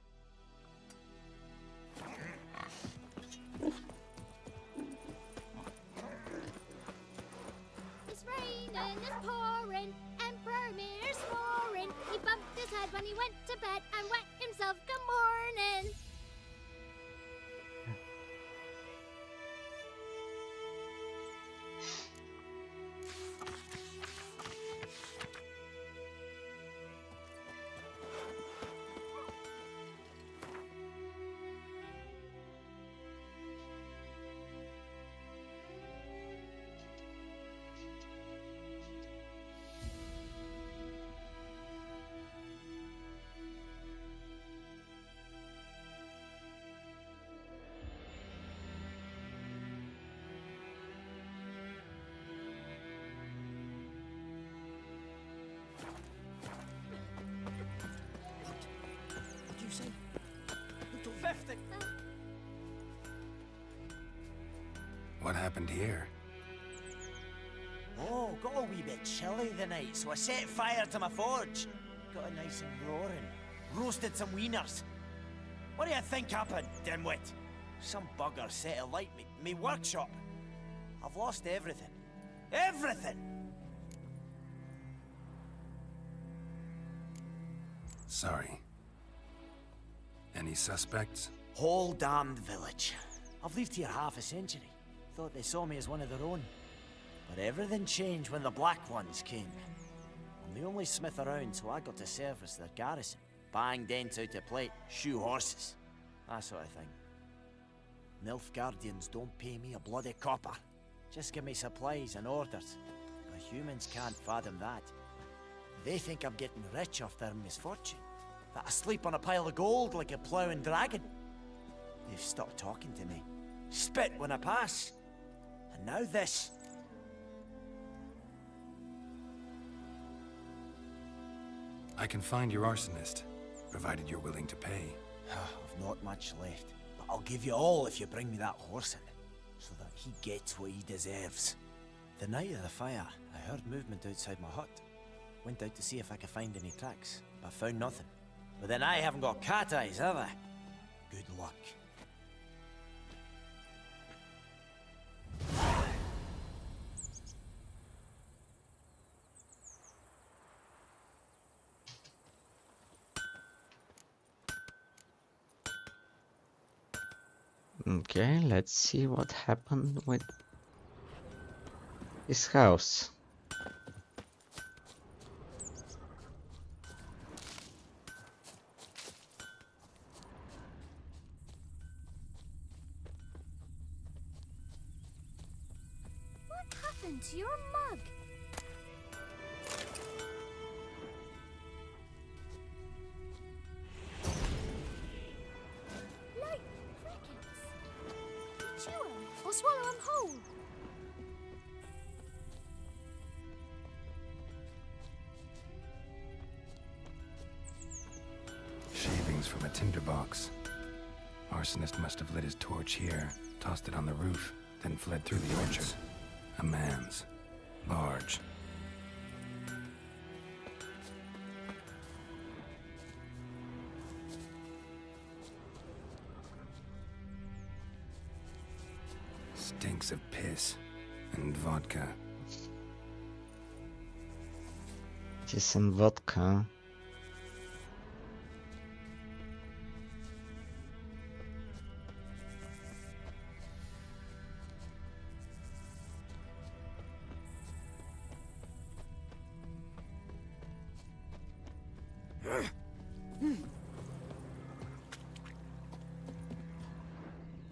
It's raining, it's pouring, Emperor Mir's snoring. He bumped his head when he went to bed and wet himself good morning. What do you say? 50. What happened here? Oh, got a wee bit chilly the night, so I set fire to my forge. Got it nice and roaring. Roasted some wieners. What do you think happened, dimwit? Some bugger set alight me workshop. I've lost everything. Everything! Sorry. Any suspects? Whole damned village. I've lived here half a century. Thought they saw me as one of their own. But everything changed when the Black Ones came. I'm the only smith around, so I got to service their garrison. Bang dents out of plate, shoe horses. That sort of thing. Nilfgaardians don't pay me a bloody copper. Just give me supplies and orders. But humans can't fathom that. They think I'm getting rich off their misfortune. That I sleep on a pile of gold like a ploughing dragon. They've stopped talking to me. Spit when I pass. And now this. I can find your arsonist, provided you're willing to pay. I've not much left, but I'll give you all if you bring me that horse in, so that he gets what he deserves. The night of the fire, I heard movement outside my hut. Went out to see if I could find any tracks, but found nothing. But then I haven't got cat eyes, have I? Good luck. Okay, let's see what happened with this house. What happened to your mug? Like crickets. Chew 'em or swallow 'em whole. Shavings from a tinderbox. Arsonist must have lit his torch here, tossed it on the roof, then fled through the orchard. A man's. Large. Stinks of piss and vodka. Lettuce and vodka.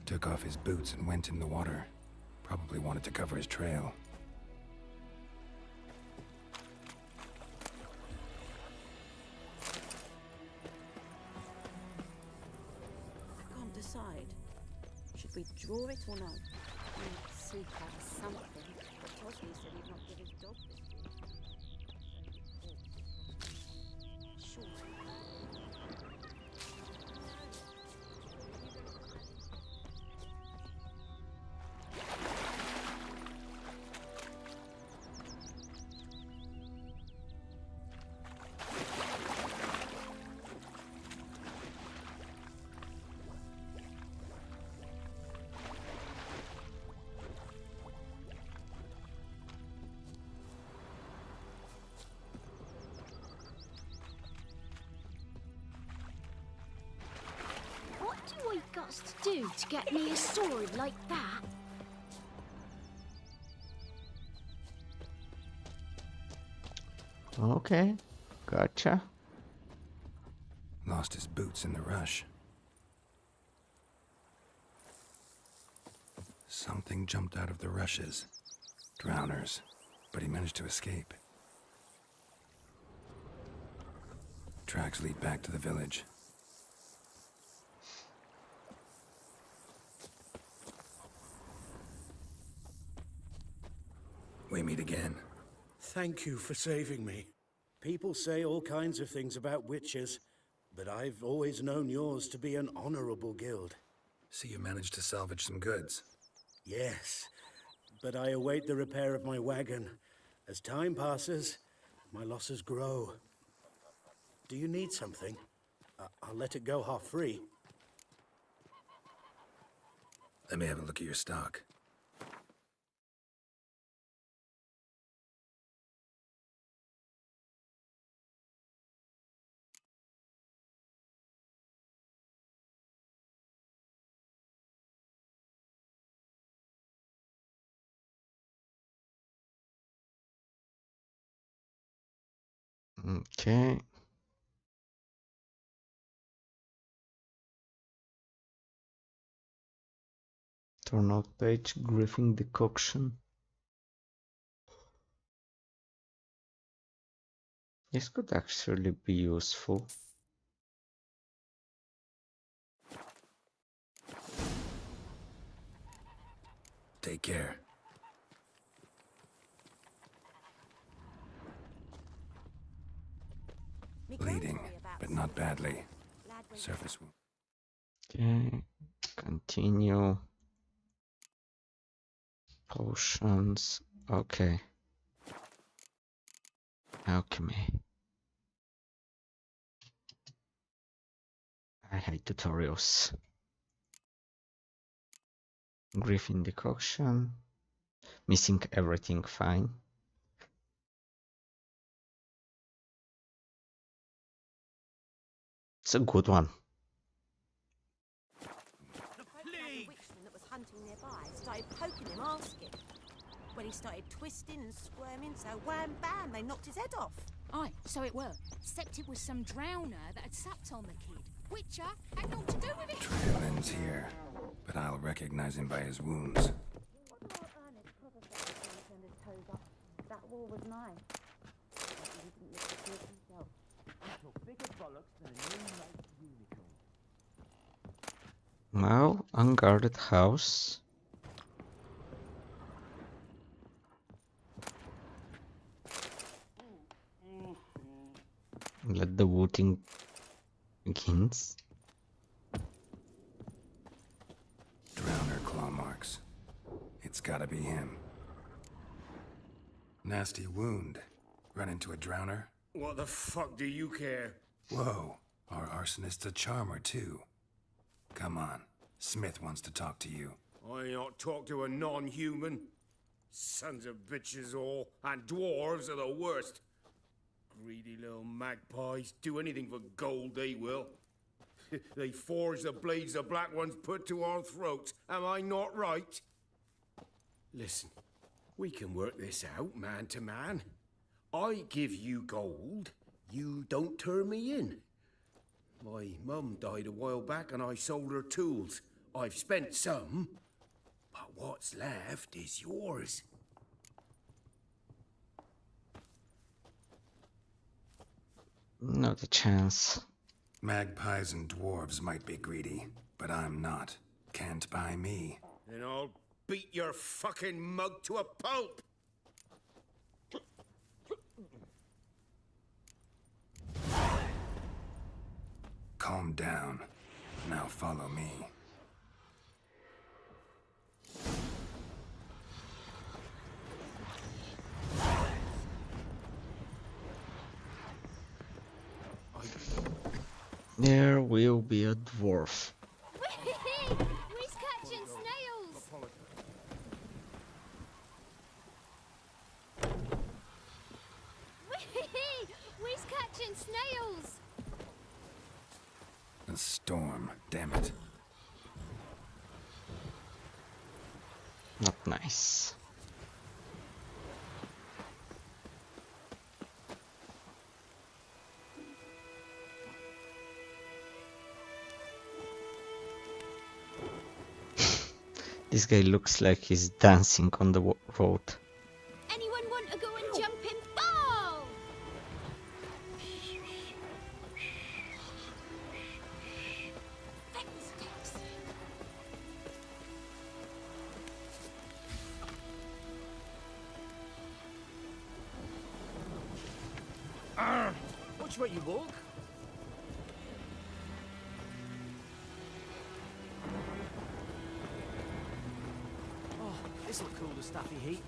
Took off his boots and went in the water. Probably wanted to cover his trail. I can't decide. Should we draw it or no? Seek out something. Tosby said he'd not give his dog this week. Sure. What do I got to do to get me a sword like that? Okay, gotcha. Lost his boots in the rush. Something jumped out of the rushes. Drowners. But he managed to escape. Tracks lead back to the village. We meet again. Thank you for saving me. People say all kinds of things about witches, but I've always known yours to be an honorable guild. So you managed to salvage some goods? Yes, but I await the repair of my wagon. As time passes, my losses grow. Do you need something? I'll let it go half-free. Let me have a look at your stock. Okay. Turnout page, Griffin decoction. This could actually be useful. Take care. Bleeding, but not badly. Surface wound. Okay, continue. Potions. Okay. Alchemy. I hate tutorials. Griffin decoction. Missing everything, fine. It's a good one. The witchman that was hunting nearby started poking him, asking. When he started twisting and squirming, so wham bam, they knocked his head off. Aye, so it were. Except it was some drowner that had sapped on the kid. Witcher had naught to do with it. Trail ends here, but I'll recognize him by his wounds. That wall was mine. He didn't look to see it himself. Until bigger bollocks than a new light unicorn. Well, unguarded house. Let the voting begins. Drowner claw marks. It's gotta be him. Nasty wound. Run into a drowner? What the fuck do you care? Whoa, our arsonist's a charmer too. Come on, Smith wants to talk to you. I ain't not talk to a non-human. Sons of bitches all, and dwarves are the worst. Greedy little magpies. Do anything for gold, they will. They forge the blades the Black Ones put to our throats. Am I not right? Listen, we can work this out, man to man. I give you gold, you don't turn me in. My mum died a while back and I sold her tools. I've spent some, but what's left is yours. Not a chance. Magpies and dwarves might be greedy, but I'm not. Can't buy me. Then I'll beat your fucking mug to a pulp! Calm down. Now follow me. There will be a dwarf. We's catching snails! We's catching snails! A storm, damn it. Not nice. This guy looks like he's dancing on the road. Anyone want to go and jump in? Oh! Which way you walk? Oh, this'll cool the stuffy heat.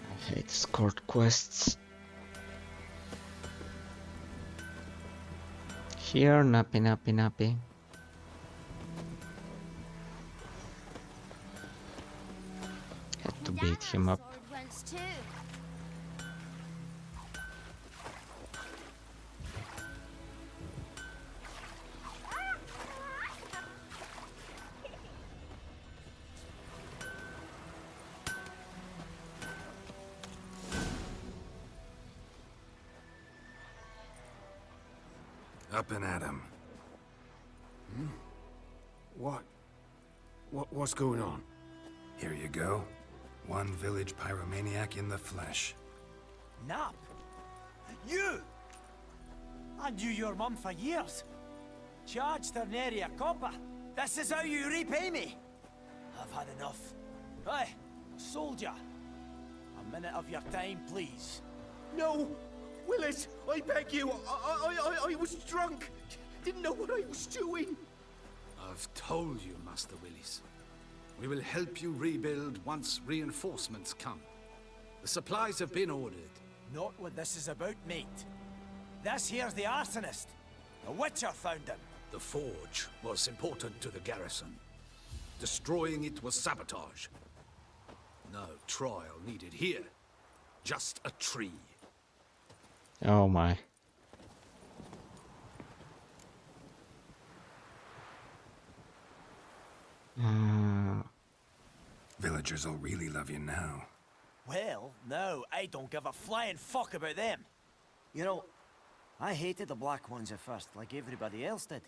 I hate escort quests. Here, nappy, nappy, nappy. Had to beat him up. Once too. Up and at 'em. What's going on? Here you go. One village pyromaniac in the flesh. Nap? You? I knew your mum for years. Charged her nary a copper. This is how you repay me. I've had enough. Hey, soldier. A minute of your time, please. No! Willis, I beg you! I was drunk! Didn't know what I was doing! I've told you, Master Willis. We will help you rebuild once reinforcements come. The supplies have been ordered. Not what this is about, mate. This here's the arsonist. The Witcher found him. The forge was important to the garrison. Destroying it was sabotage. No trial needed here. Just a tree. Oh my. Villagers will really love you now. Well, no, I don't give a flying fuck about them. You know, I hated the Black Ones at first, like everybody else did.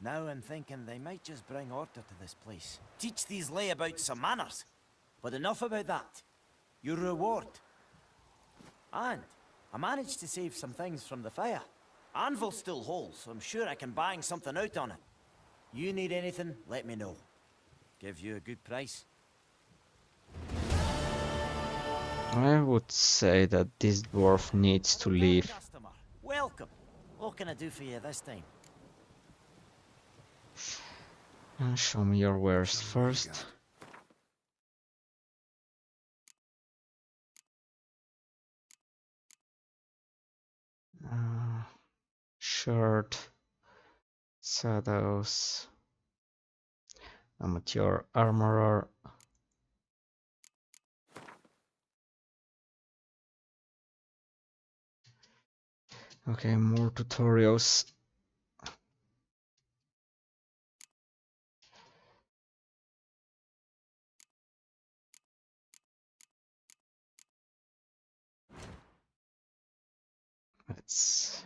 Now I'm thinking they might just bring order to this place. Teach these layabouts some manners. But enough about that. Your reward. And I managed to save some things from the fire. Anvil still holds, so I'm sure I can bang something out on it. You need anything, let me know. Give you a good price. I would say that this dwarf needs to leave. Customer, welcome. What can I do for you this time? Show me your wares first. shirt, shadows, amateur armorer. Okay, more tutorials. Let's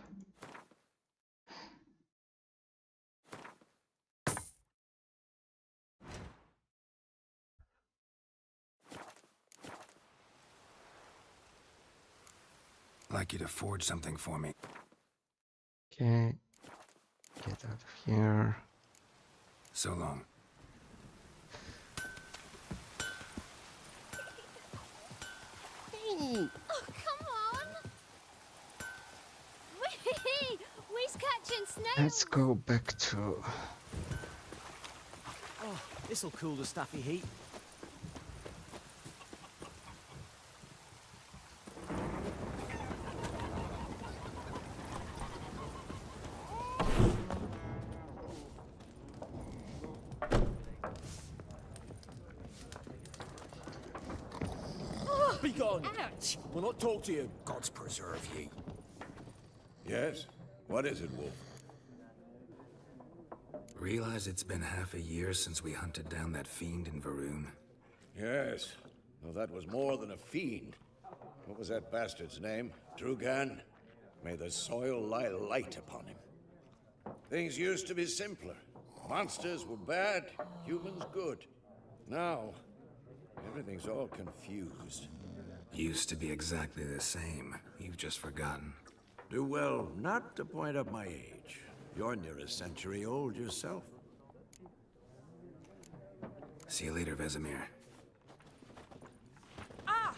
I'd like you to forge something for me. okay, get out of here. So long. Oh, come on! We's catching snails! Let's go back to... Oh, this'll cool the stuffy heat. Be gone! Ouch! We'll not talk to you. Gods preserve ye. Yes? What is it, Wolf? Realize it's been half a year since we hunted down that fiend in Varun? Yes. Though that was more than a fiend. What was that bastard's name? Drugan? May the soil lie light upon him. Things used to be simpler. Monsters were bad, humans good. Now, everything's all confused. Used to be exactly the same. You've just forgotten. Do well not to point up my age. You're near a century old yourself. See you later, Vesemir. Ah!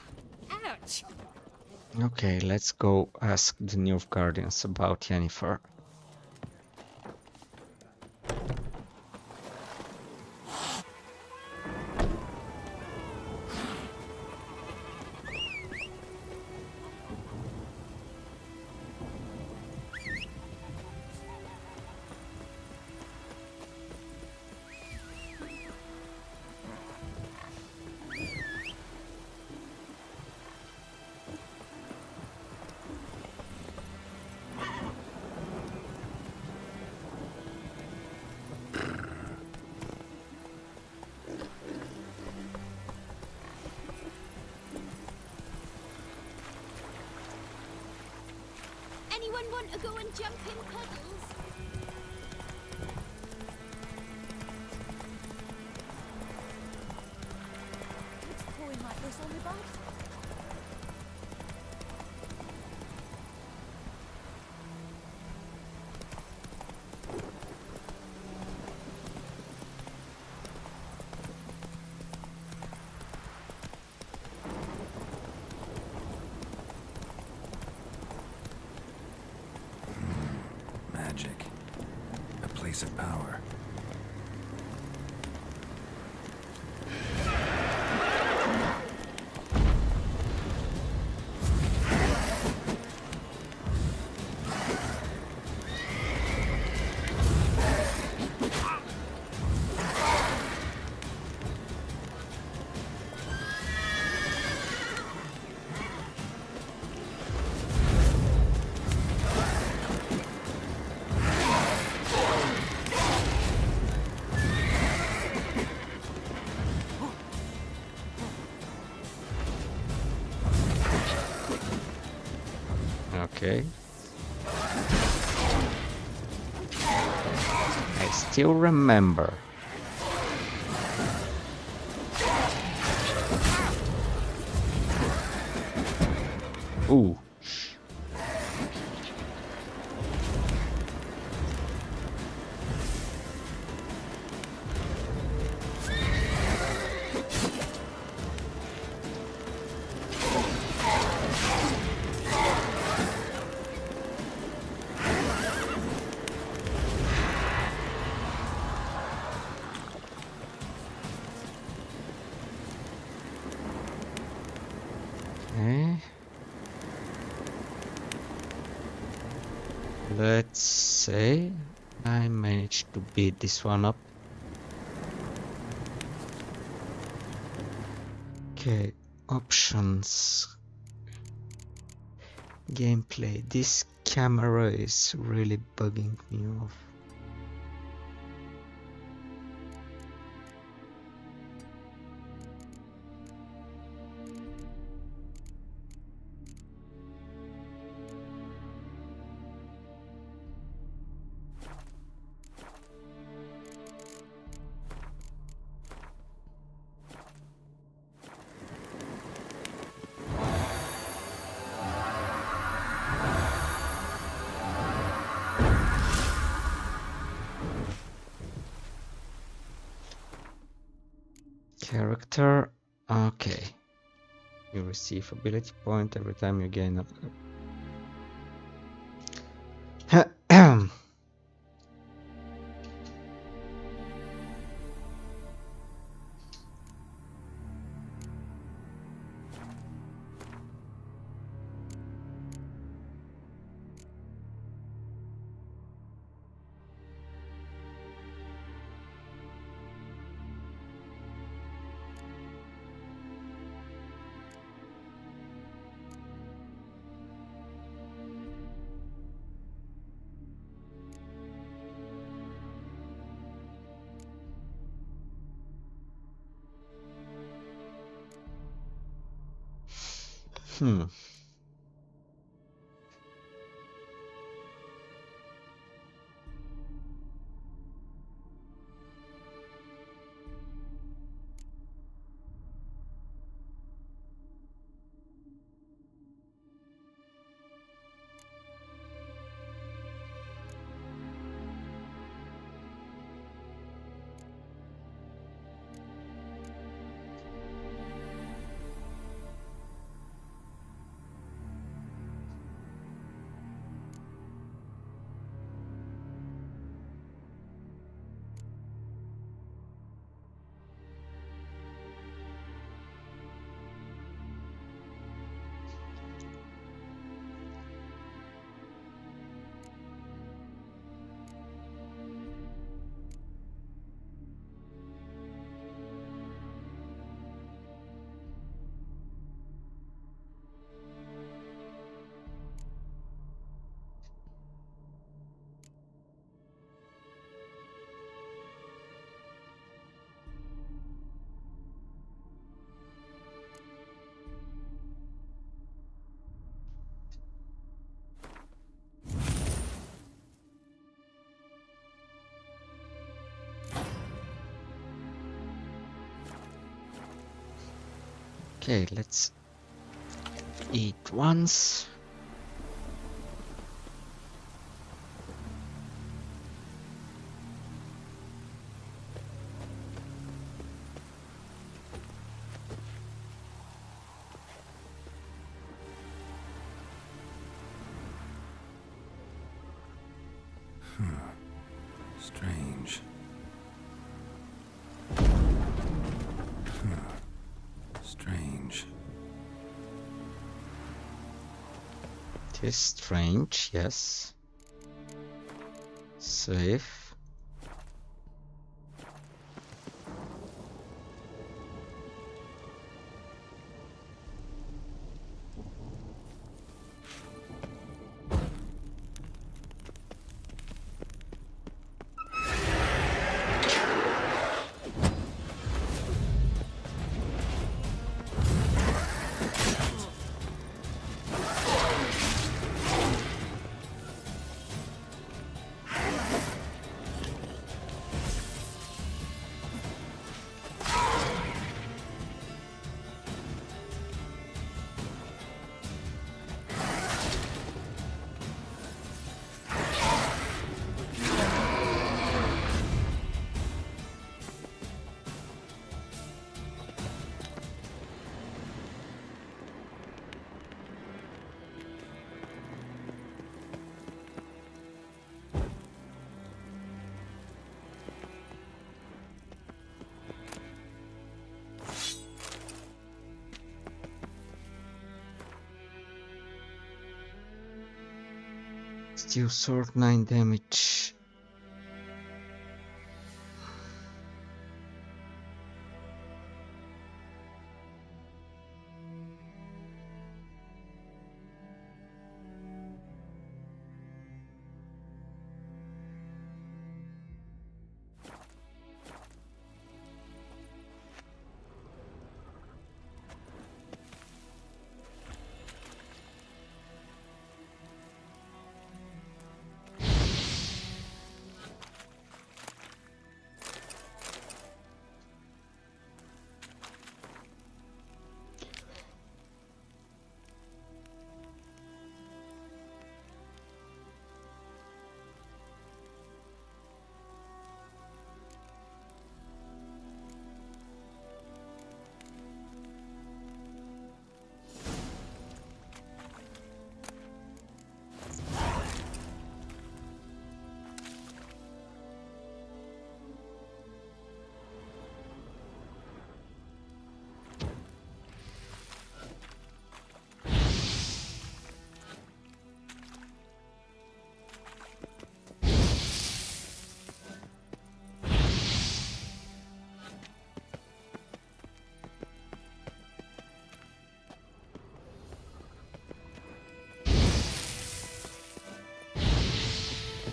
Ouch! Okay, let's go ask the Nilfgaardians about Yennefer. Anyone want to go and jump in puddles? It's pouring like this on the boat. Magic. A place of power. Okay. I still remember. Ooh. Okay. Let's say I managed to beat this one up. Okay, options. Gameplay. This camera is really bugging me off. Character. Okay. You receive ability point every time you gain a... Hmm. Okay, let's eat once. Strange. Strange. It is strange, yes. Safe. Steel sword, 9 damage.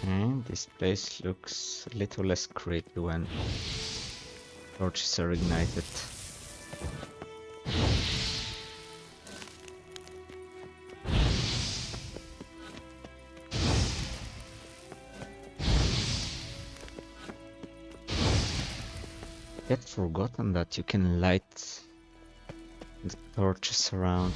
And this place looks a little less creepy when torches are ignited. I'd forgotten that you can light the torches around.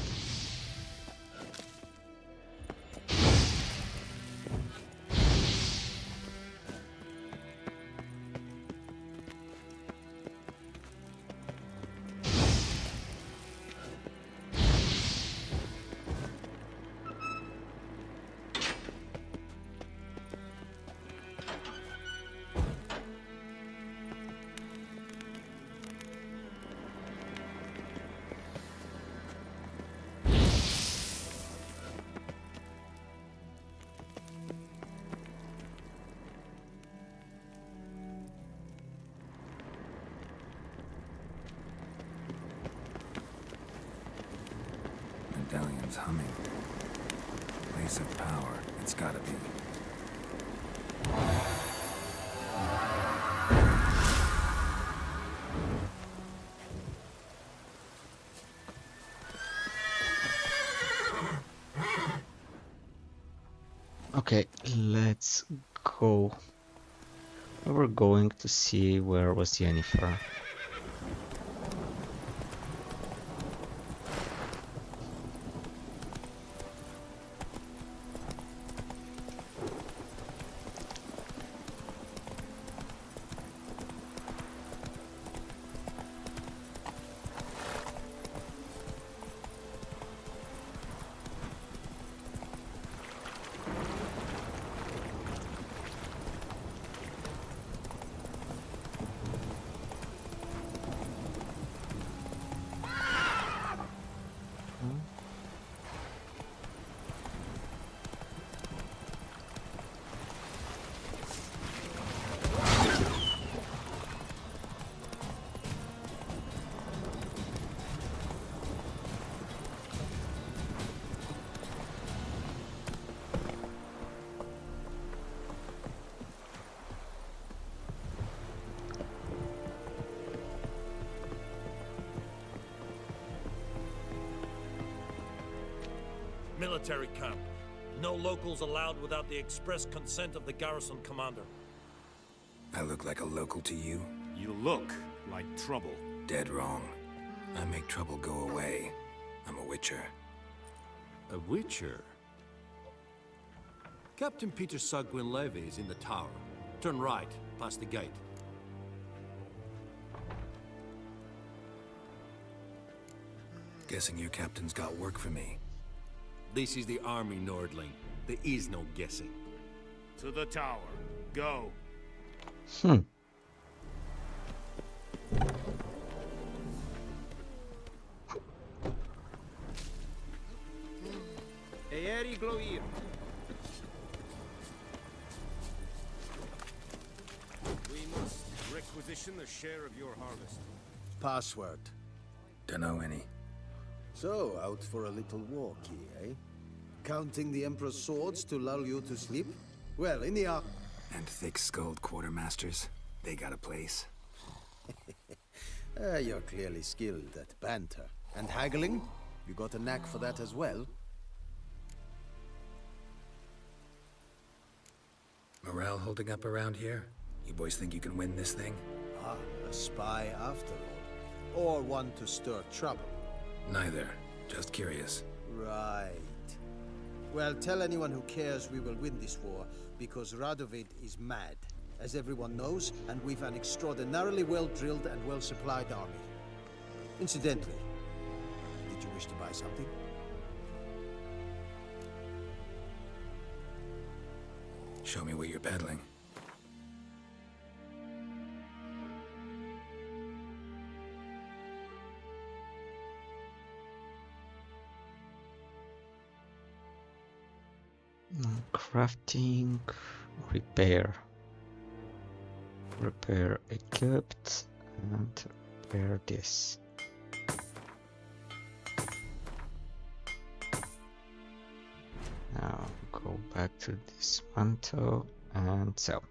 Medallion's humming. Place of power. It's gotta be. Okay, let's go. We're going to see where was Yennefer. Military camp. No locals allowed without the express consent of the garrison commander. I look like a local to you? You look like trouble. Dead wrong. I make trouble go away. I'm a witcher. A witcher? Captain Peter Sagwin Levy is in the tower. Turn right, past the gate. Guessing your captain's got work for me. This is the army, Nordling. There is no guessing. To the tower. Go. Eeri Gloir. requisition a share of your harvest. Password. Dunno any. So, out for a little walkie, eh? Counting the Emperor's swords to lull you to sleep? Well, in the And thick-skulled quartermasters, they got a place. You're clearly skilled at banter. And haggling? You got a knack for that as well? Morale holding up around here? You boys think you can win this thing? Ah, a spy after all. Or one to stir trouble. Neither. Just curious. Right. Well, tell anyone who cares we will win this war, because Radovid is mad, as everyone knows, and we've an extraordinarily well-drilled and well-supplied army. Incidentally, did you wish to buy something? Show me what you're peddling. Crafting, repair. Repair equipped and repair this. Now go back to dismantle and sell.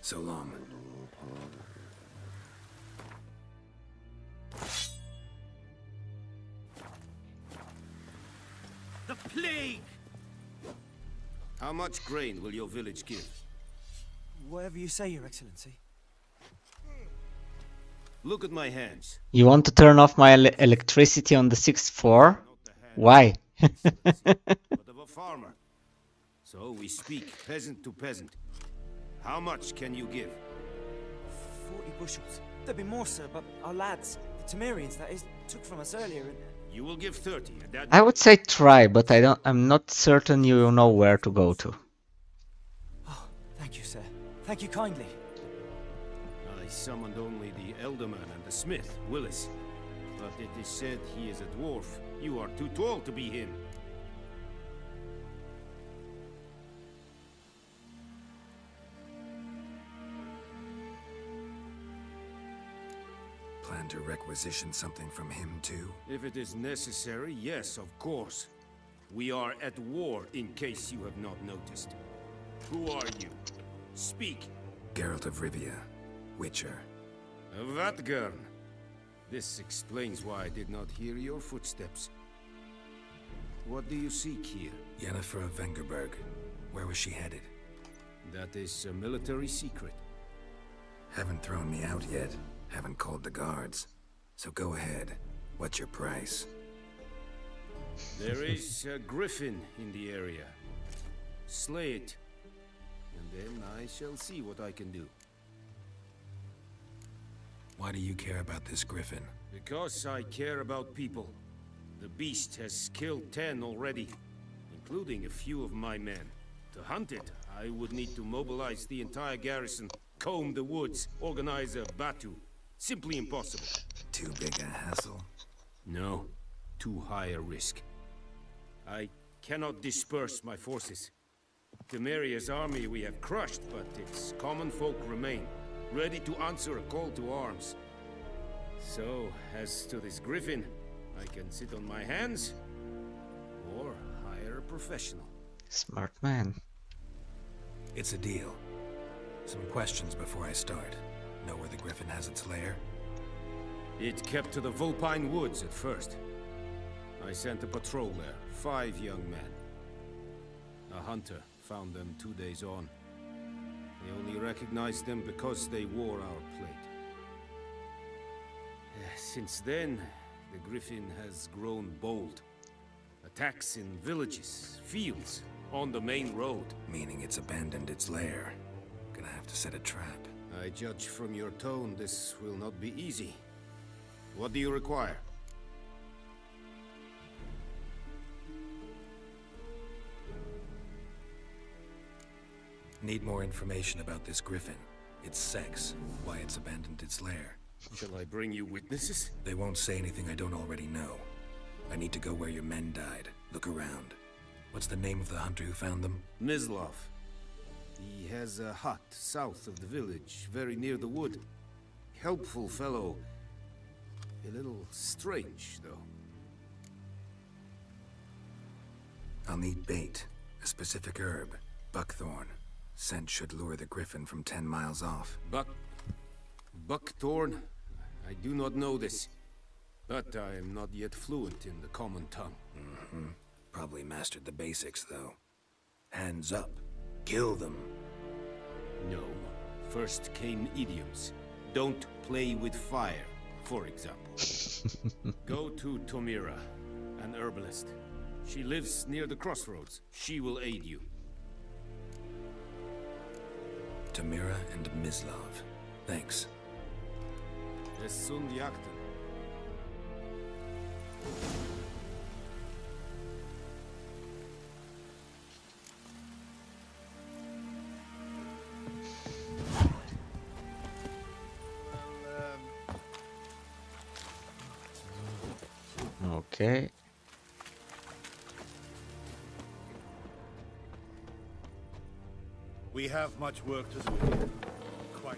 So long. The plague! How much grain will your village give? Whatever you say, Your Excellency. Look at my hands. You want to turn off my electricity on the 6th floor? Why? But of a farmer. So we speak peasant to peasant. How much can you give? 40 bushels. There'd be more, sir, but our lads, the Temerians, that is, took from us earlier and... You will give 30, and that... I would say try, but I'm not certain you know where to go to. Oh, thank you, sir. Thank you kindly. I summoned only the Elderman and the smith, Willis. But it is said he is a dwarf. You are too tall to be him. Plan to requisition something from him, too? If it is necessary, yes, of course. We are at war, in case you have not noticed. Who are you? Speak. Geralt of Rivia, Witcher. Vatgern. This explains why I did not hear your footsteps. What do you seek here? Yennefer of Vengerberg. Where was she headed? That is a military secret. Haven't thrown me out yet. Haven't called the guards. So go ahead. What's your price? There is a griffin in the area. Slay it. And then I shall see what I can do. Why do you care about this griffin? Because I care about people. The beast has killed 10 already, including a few of my men. To hunt it, I would need to mobilize the entire garrison, comb the woods, organize a batu. Simply impossible. Too big a hassle? No, too high a risk. I cannot disperse my forces. Temeria's army we have crushed, but its common folk remain, ready to answer a call to arms. So, as to this griffin, I can sit on my hands, or hire a professional. Smart man. It's a deal. Some questions before I start. Know where the griffin has its lair? It kept to the Vulpine Woods at first. I sent a patrol there, 5 young men. A hunter found them 2 days on. They only recognized them because they wore our plate. Since then, the griffin has grown bold. Attacks in villages, fields, on the main road. Meaning it's abandoned its lair. Gonna have to set a trap. I judge from your tone this will not be easy. What do you require? Need more information about this griffin. It's sex, why it's abandoned its lair. Shall I bring you witnesses? They won't say anything I don't already know. I need to go where your men died. Look around. What's the name of the hunter who found them? Mislov. He has a hut south of the village, very near the wood. Helpful fellow. A little strange, though. I'll need bait. A specific herb. Buckthorn. Scent should lure the griffin from 10 miles off. Buckthorn? I do not know this. But I am not yet fluent in the common tongue. Probably mastered the basics, though. Hands up. Kill them. No. First came idioms. Don't play with fire, for example. Go to Tomira, an herbalist. She lives near the crossroads. She will aid you. Tamira and Mislov. Thanks. Es sunt jagten. Okay. We have much work to do here. Quite.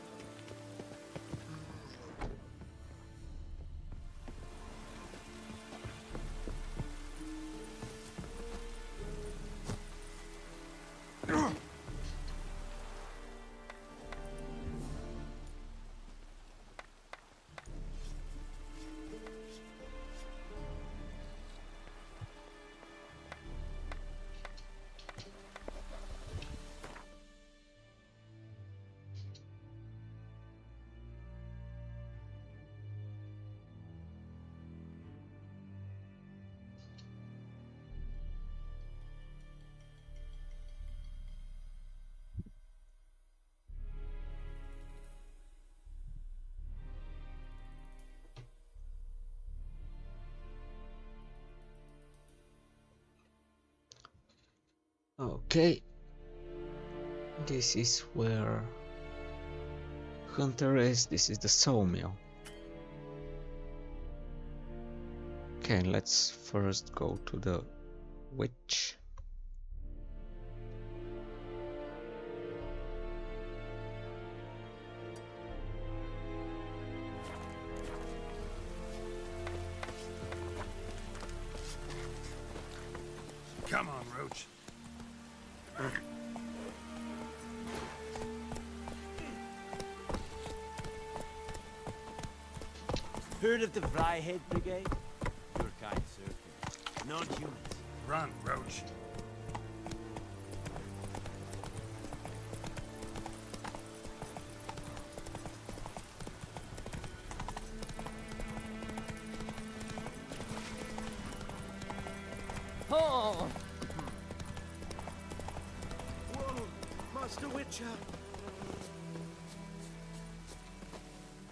Okay. This is where Hunter is. This is the sawmill. Okay, let's first go to the witch. Come on, Roach. Heard of the Vryhead Brigade? Your kind, sir. Non-humans. Run, Roach. Oh! Whoa! Master Witcher!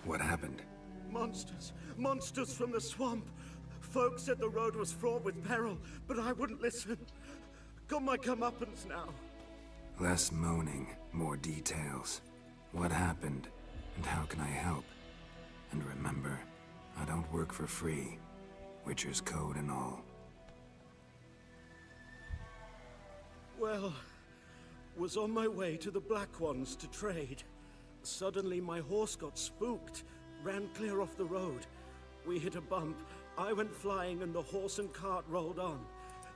What happened? Monsters! Monsters from the swamp! Folks said the road was fraught with peril, but I wouldn't listen. Got my comeuppance now. Less moaning, more details. What happened, and how can I help? And remember, I don't work for free. Witcher's code and all. Well, was on my way to the Black Ones to trade. Suddenly my horse got spooked, ran clear off the road. We hit a bump, I went flying and the horse and cart rolled on.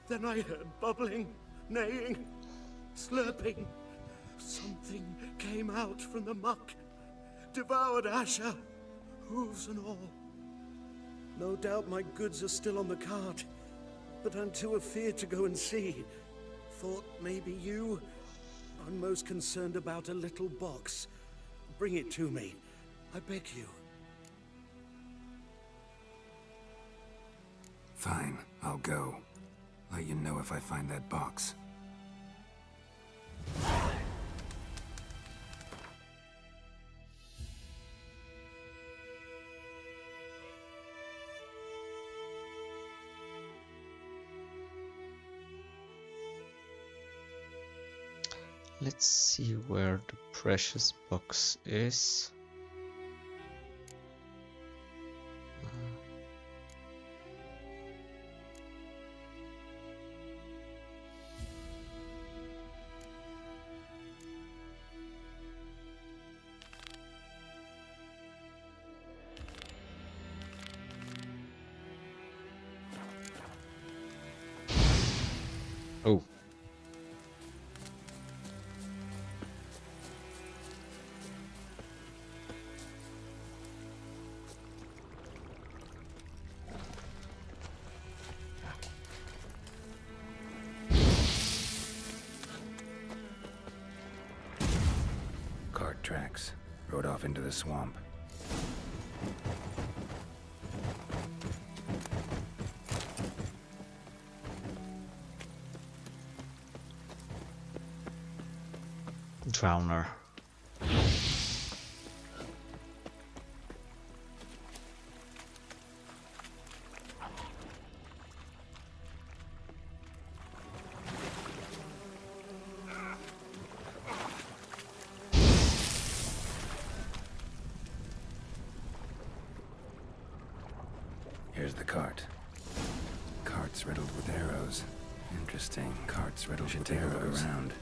Then I heard bubbling, neighing, slurping. Something came out from the muck, devoured Asher, hooves and all. No doubt my goods are still on the cart, but I'm too afeard to go and see. Thought maybe you. I'm most concerned about a little box. Bring it to me. I beg you. Fine, I'll go. Let you know if I find that box. Let's see where the precious box is. Oh. Cart tracks. Rode off into the swamp. Drowner. Here's the cart. Cart's riddled with arrows. Interesting. Cart's riddled with arrows. Should take a look around.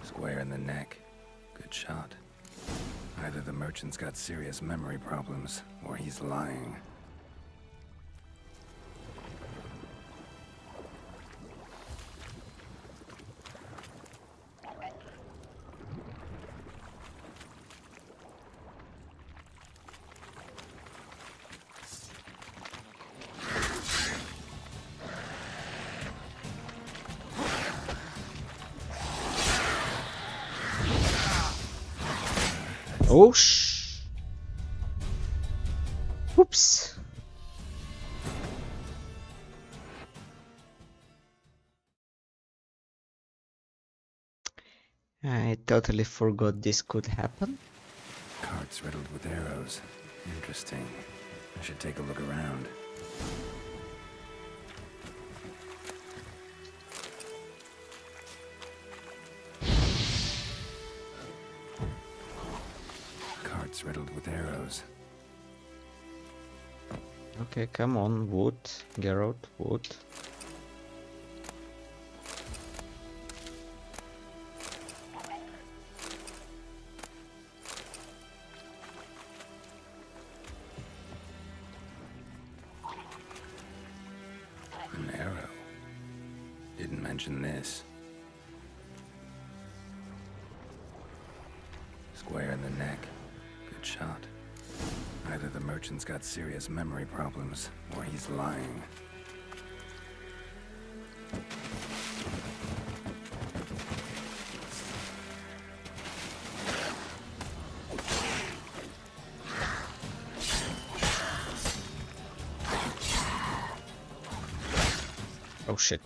Square in the neck. Good shot. Either the merchant's got serious memory problems, or he's lying. Oh Oops. I totally forgot this could happen. Cart's riddled with arrows. Interesting. I should take a look around. Cart's riddled with arrows. Okay, come on, wood. Geralt, wood. An arrow. Didn't mention this. Square in the neck. Good shot. Either the merchant's got serious memory problems, or he's lying. Oh shit.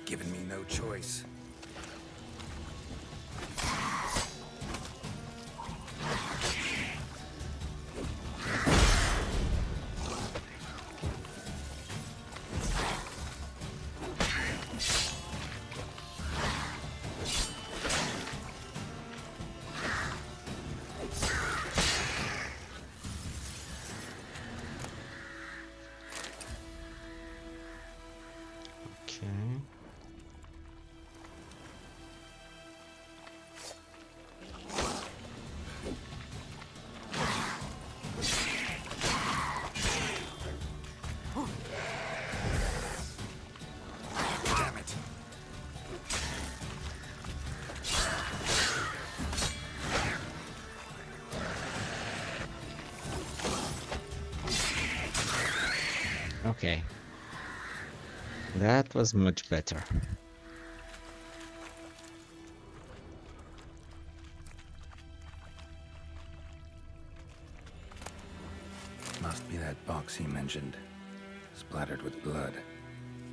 Giving me no choice. Okay. Okay. That was much better. Must be that box he mentioned. Splattered with blood.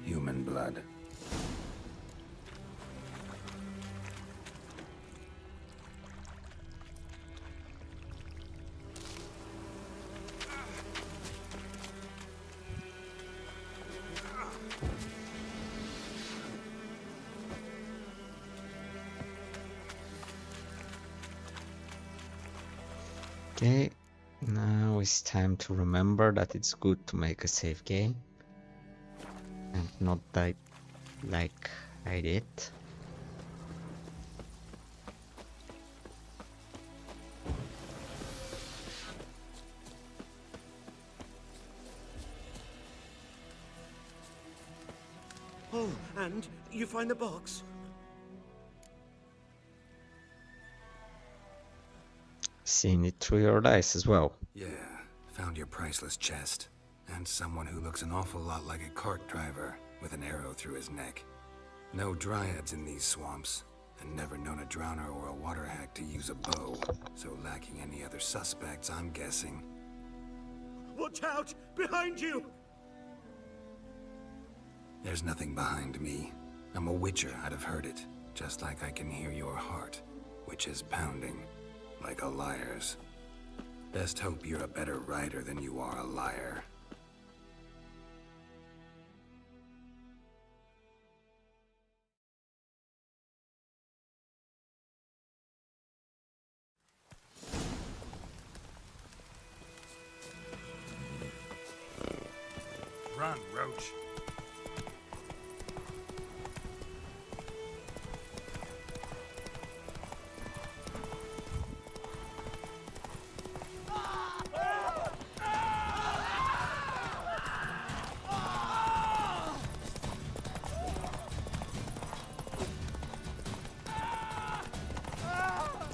Human blood. Okay, now it's time to remember that it's good to make a save game and not die like I did. Oh, and you find the box? Seeing it through your eyes as well. Yeah, found your priceless chest. And someone who looks an awful lot like a cart driver with an arrow through his neck. No dryads in these swamps, and never known a drowner or a water hack to use a bow. So lacking any other suspects, I'm guessing. Watch out! Behind you! There's nothing behind me. I'm a witcher, I'd have heard it. Just like I can hear your heart, which is pounding, like a liar's. Best hope you're a better rider than you are a liar. Run, Roach.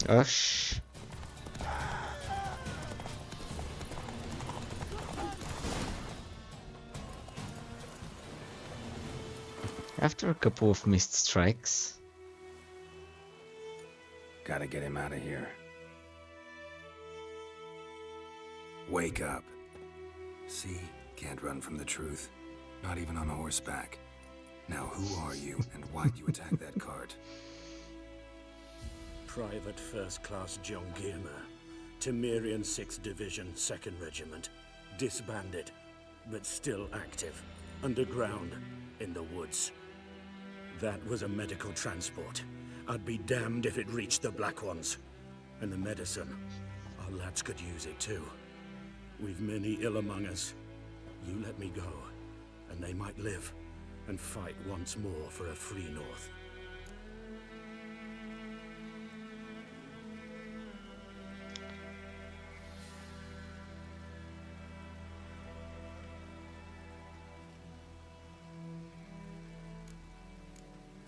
Gosh. After a couple of missed strikes. Gotta get him out of here. Wake up. See? Can't run from the truth. Not even on horseback. Now who are you, and why'd you attack that cart? Private First Class John Giermer, Temerian 6th Division, 2nd Regiment. Disbanded, but still active. Underground, in the woods. That was a medical transport. I'd be damned if it reached the Black Ones. And the medicine, our lads could use it too. We've many ill among us. You let me go, and they might live, and fight once more for a free North.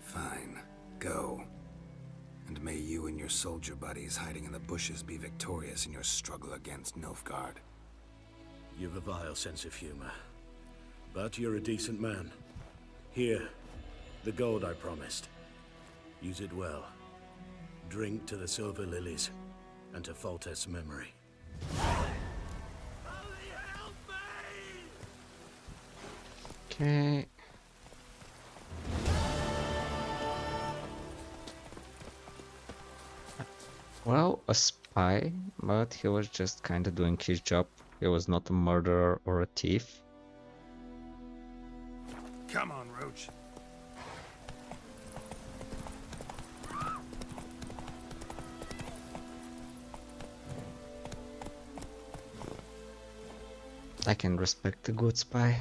Fine. Go. And may you and your soldier buddies hiding in the bushes be victorious in your struggle against Nilfgaard. You've a vile sense of humor. But you're a decent man. Here, the gold I promised. Use it well. Drink to the silver lilies, and to Foltest's memory. Okay. Well, a spy, but he was just kinda doing his job. He was not a murderer or a thief. Come on, Roach. I can respect a good spy.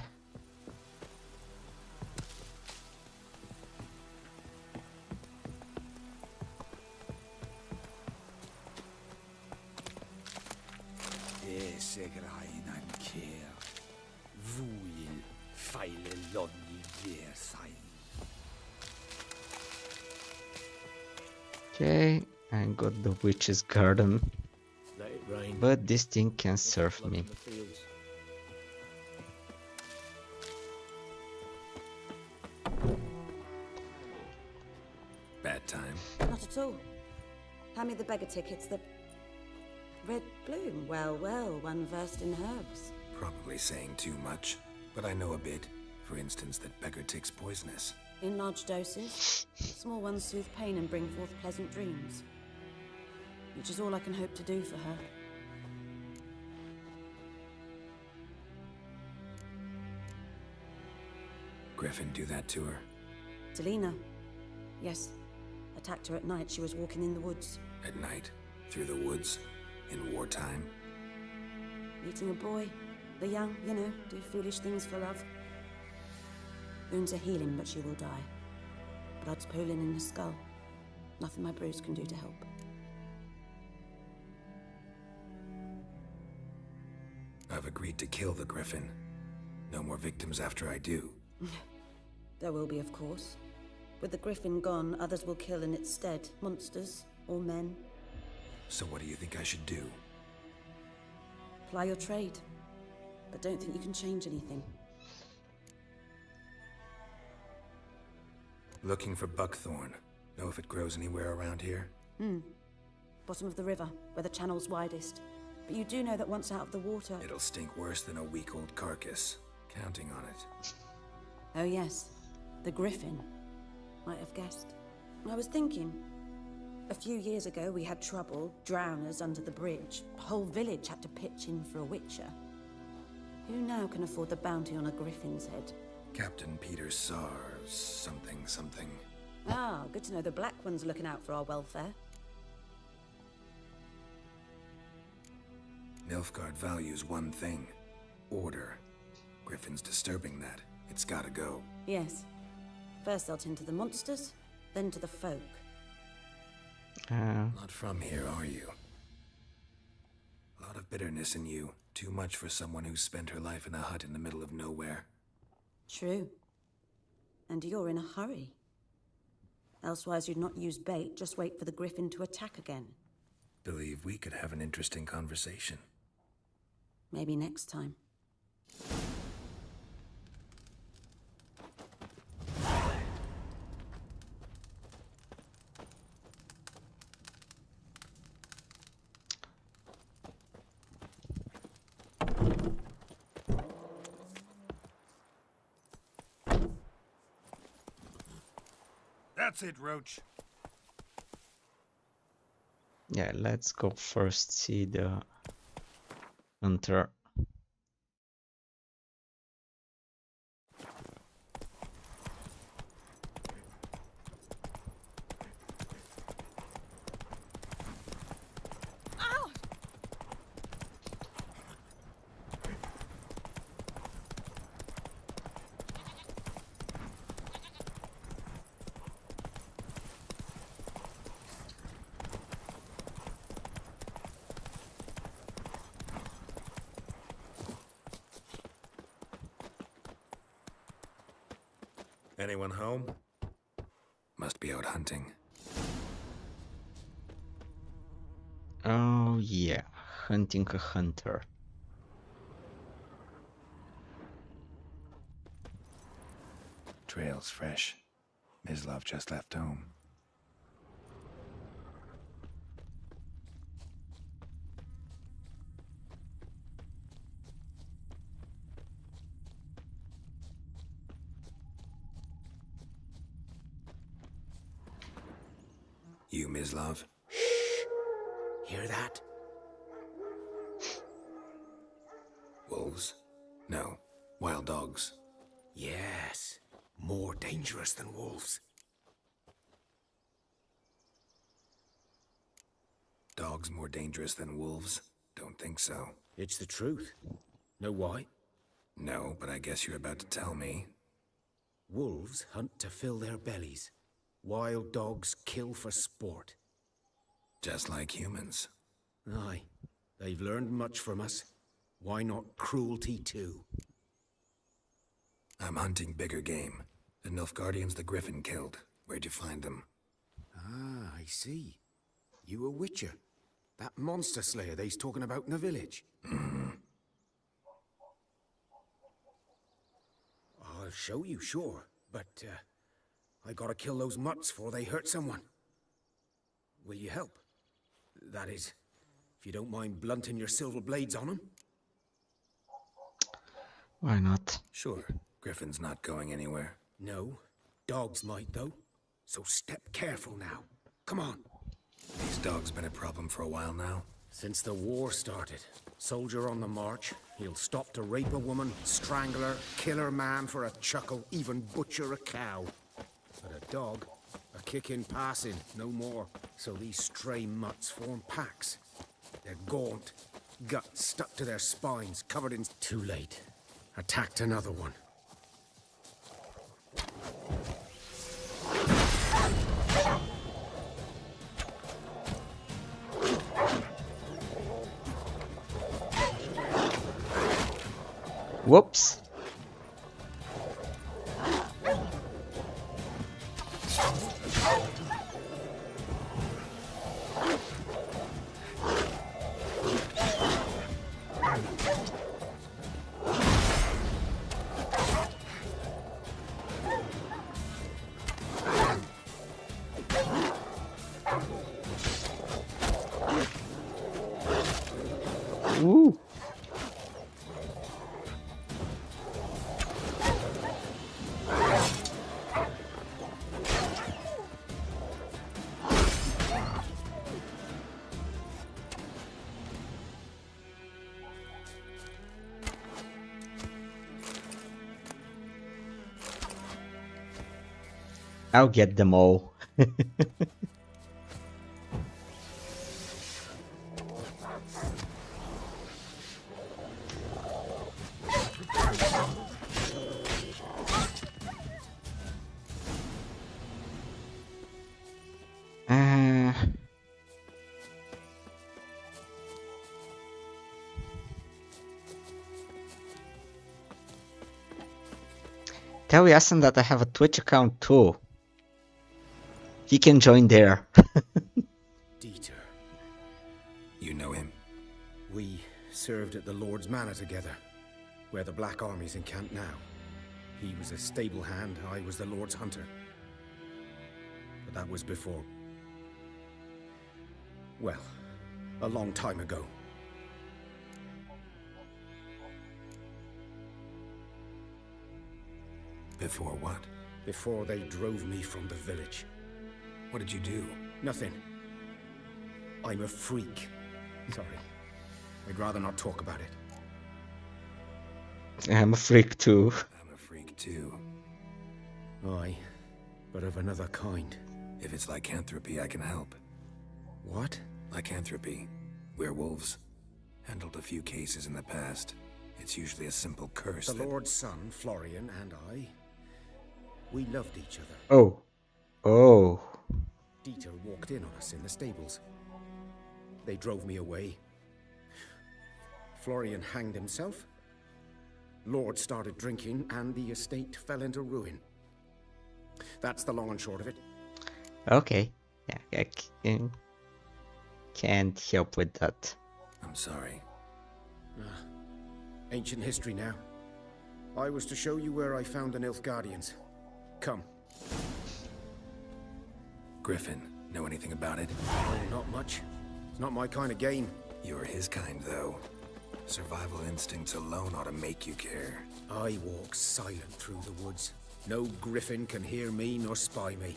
Okay, I got the witch's garden, Let it rain. but this thing can serve me. Bad time? Not at all. Hand me the beggar tickets, the red bloom. Well, well, one versed in herbs. Probably saying too much, but I know a bit. For instance, that beggar tick's poisonous. In large doses, small ones soothe pain and bring forth pleasant dreams. Which is all I can hope to do for her. Griffin do that to her? Delina. Yes. Attacked her at night. She was walking in the woods. At night? Through the woods? In wartime? Meeting a boy. The young, you know, do foolish things for love. Wounds are healing, but she will die. Blood's pooling in her skull. Nothing my bruise can do to help. I've agreed to kill the Griffin. No more victims after I do. There will be, of course. With the Griffin gone, others will kill in its stead. Monsters, or men. So what do you think I should do? Ply your trade. But don't think you can change anything. Looking for buckthorn. Know if it grows anywhere around here? Bottom of the river, where the channel's widest. But you do know that once out of the water... It'll stink worse than a week-old carcass. Counting on it. Oh yes, the Griffin. Might have guessed. I was thinking, a few years ago we had trouble, drowners under the bridge. The whole village had to pitch in for a witcher. Who now can afford the bounty on a Griffin's head? Captain Peter Sars, something. Ah, good to know the Black One's looking out for our welfare. Nilfgaard values one thing. Order. Griffin's disturbing that. It's gotta go. Yes. First they'll tend to the monsters, then to the folk. Not from here, are you? A lot of bitterness in you. Too much for someone who's spent her life in a hut in the middle of nowhere. True. And you're in a hurry. Elsewise you'd not use bait, just wait for the Griffin to attack again. Believe we could have an interesting conversation. Maybe next time. That's it, Roach. Yeah, let's go first see the hunter. Anyone home? Must be out hunting. Oh yeah, hunting a hunter. Trail's fresh. Mislav just left home. You, Mislav? Hear that? Wolves? No. Wild dogs. Yes. More dangerous than wolves. Dogs more dangerous than wolves? Don't think so. It's the truth. Know why? No, but I guess you're about to tell me. Wolves hunt to fill their bellies. Wild dogs kill for sport. Just like humans. Aye. They've learned much from us. Why not cruelty too? I'm hunting bigger game. The Nilfgaardians the Griffin killed. Where'd you find them? Ah, I see. You a witcher. That monster slayer they's talking about in the village. I'll show you, sure. But, I gotta kill those mutts before they hurt someone. Will you help? That is, if you don't mind blunting your silver blades on them. Why not? Sure. Griffin's not going anywhere. No. Dogs might, though. So step careful now. Come on. These dogs been a problem for a while now. Since the war started. Soldier on the march. He'll stop to rape a woman, strangle her, kill her man for a chuckle, even butcher a cow. But a dog, a kick in passing, no more. So these stray mutts form packs. They're gaunt, guts stuck to their spines, covered in... Too late. Attacked another one. Whoops. Ooh. I'll get them all. Tell Yasin that I have a Twitch account too. He can join there. Dieter. You know him? We served at the Lord's Manor together, where the Black Army's encamped now. He was a stable hand, I was the Lord's hunter. But that was before... well, a long time ago. Before what? Before they drove me from the village. What did you do? Nothing. I'm a freak. Sorry. I'd rather not talk about it. I'm a freak too. I'm a freak too. Aye, but of another kind. If it's lycanthropy, I can help. What? Lycanthropy. Werewolves. Handled a few cases in the past. It's usually a simple curse. The Lord's son, Florian, and I, we loved each other. Oh. Oh. Dieter walked in on us in the stables. They drove me away. Florian hanged himself. Lord started drinking, and the estate fell into ruin. That's the long and short of it. Okay. Yeah, I can't help with that. I'm sorry. Ancient history now. I was to show you where I found the Nilfgaardians. Come. Griffin, know anything about it? Oh, not much. It's not my kind of game. You're his kind, though. Survival instincts alone ought to make you care. I walk silent through the woods. No griffin can hear me nor spy me.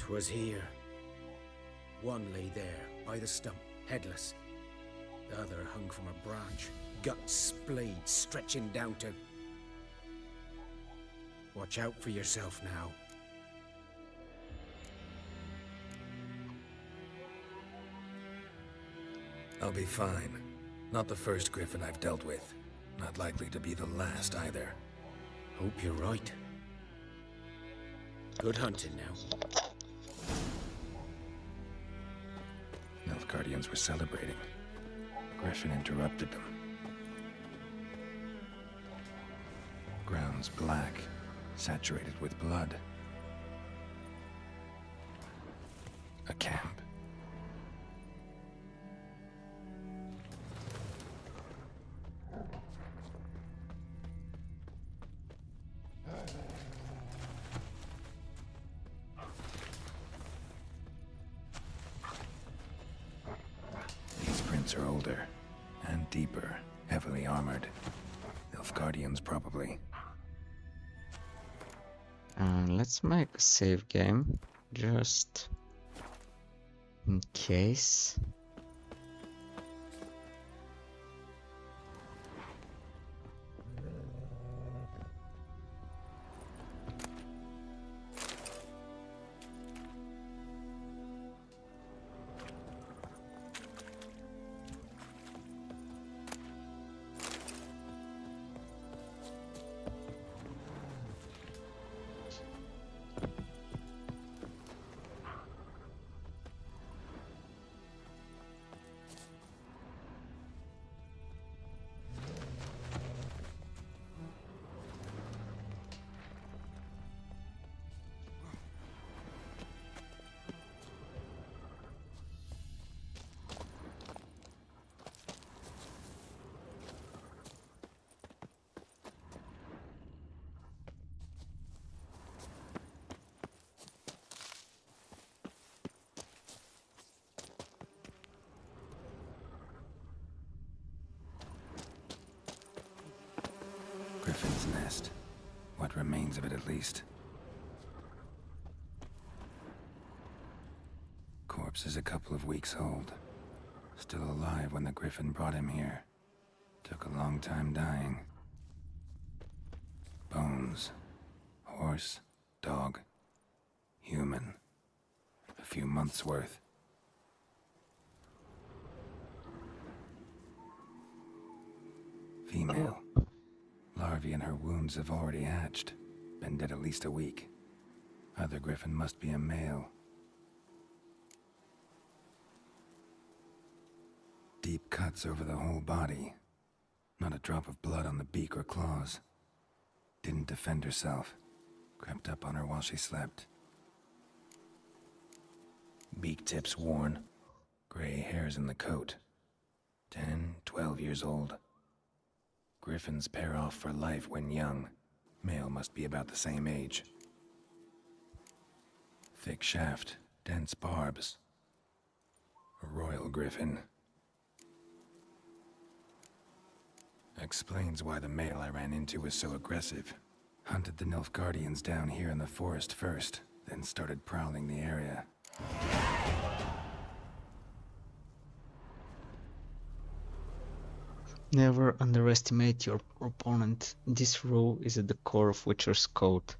Was here. One lay there, by the stump, headless. The other hung from a branch, guts splayed, stretching down to... Watch out for yourself now. I'll be fine. Not the first griffin I've dealt with. Not likely to be the last either. Hope you're right. Good hunting now. Nilfgaardians were celebrating. Griffin interrupted them. Grounds black, saturated with blood. A camp. These prints are older and deeper, heavily armored. Nilfgaardians, probably. Let's make a save game, just in case. Griffin's nest. What remains of it, at least. Corpse is a couple of weeks old. Still alive when the Griffin brought him here. Took a long time dying. Bones. Horse. Dog. Human. A few months' worth. Female. Larvae in her wounds have already hatched. Been dead at least a week. Other Griffin must be a male. Deep cuts over the whole body. Not a drop of blood on the beak or claws. Didn't defend herself. Crept up on her while she slept. Beak tips worn. Gray hairs in the coat. 10, 12 years old. Griffins pair off for life when young. Male must be about the same age. Thick shaft, dense barbs. A royal griffin. Explains why the male I ran into was so aggressive. Hunted the Nilfgaardians down here in the forest first, then started prowling the area. Never underestimate your opponent. This rule is at the core of Witcher's code.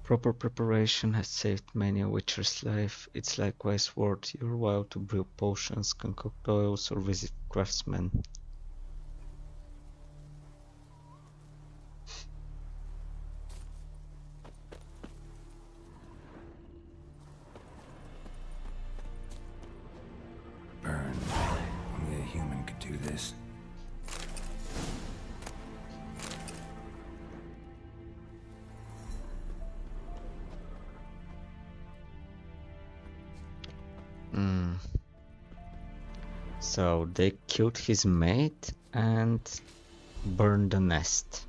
Proper preparation has saved many a Witcher's life. It's likewise worth your while to brew potions, concoct oils, or visit craftsmen. Burn. Only a human could do this. So they killed his mate and burned the nest.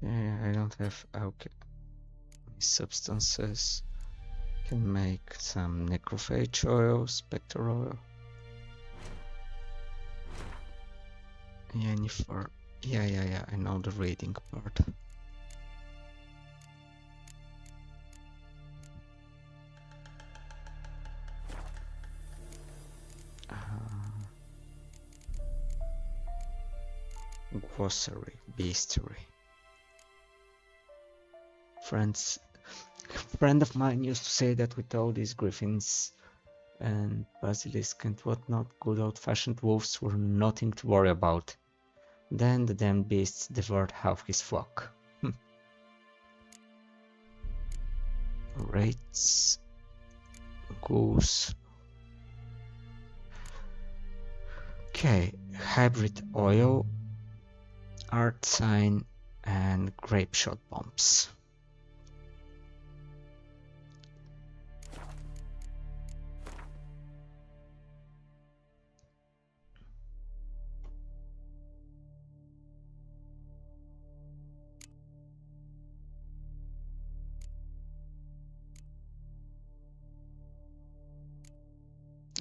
Okay, I don't have alchemy substances. Can make some necrophage oil, spectre oil. Yennefer. Yeah, I know the reading part. Glossary, bestiary. Friend of mine used to say that with all these griffins and basilisk and whatnot, good old-fashioned wolves were nothing to worry about. Then the damned beasts devoured half his flock. Wraiths, goose. Okay, hybrid oil, art sign, and grape shot bombs.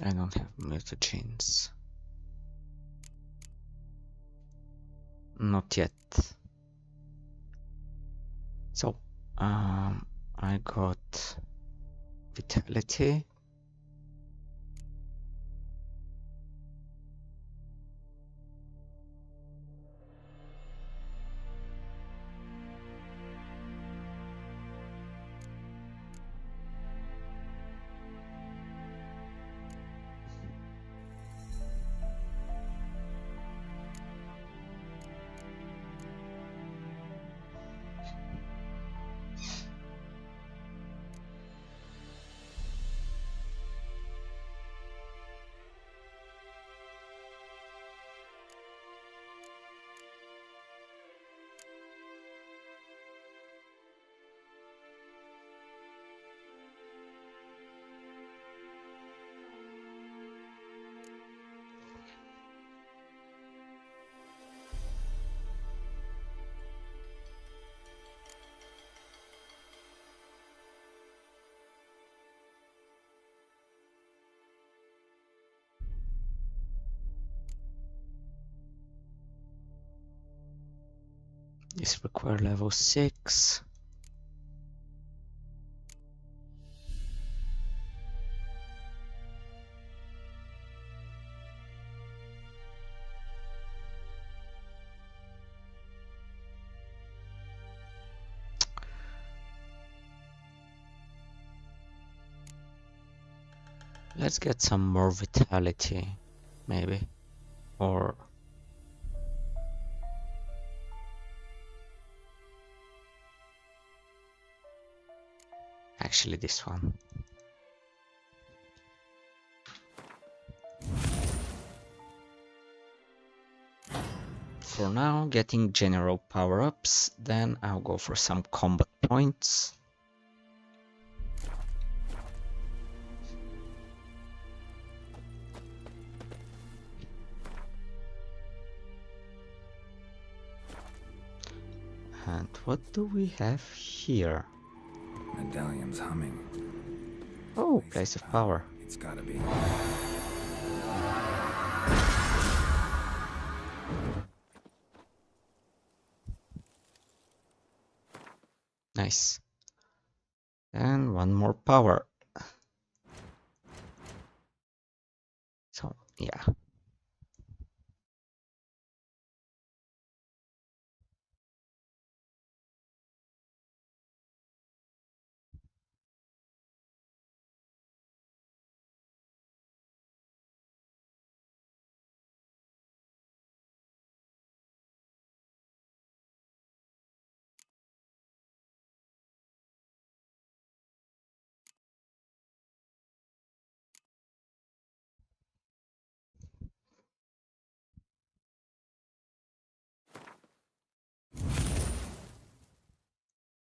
I don't have mutagens. Not yet. So, I got vitality. This require level 6. Let's get some more vitality, maybe. Or actually this one. For now, getting general power-ups, then I'll go for some combat points. And what do we have here? Medallion's humming. Oh, place of power. It's gotta be. Nice. And one more power. So, yeah.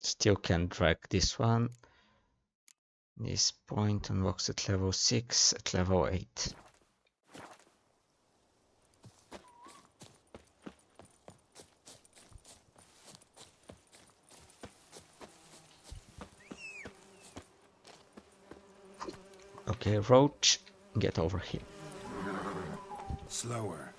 Still can drag this one. This point unlocks at level 6, at level 8. Okay, Roach, get over here. Slower.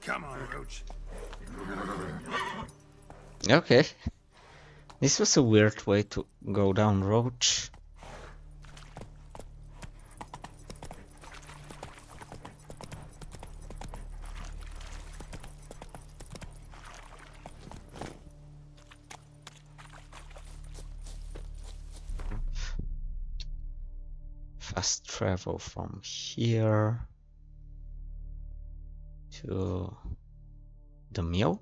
Come on, Roach. Okay. This was a weird way to go down, Roach. Fast travel from here to the mill.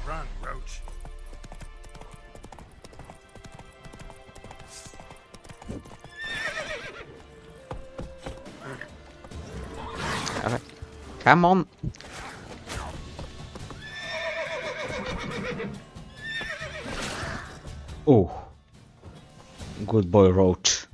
Run, Roach. Alright. Come on. Oh. Good boy, Roach.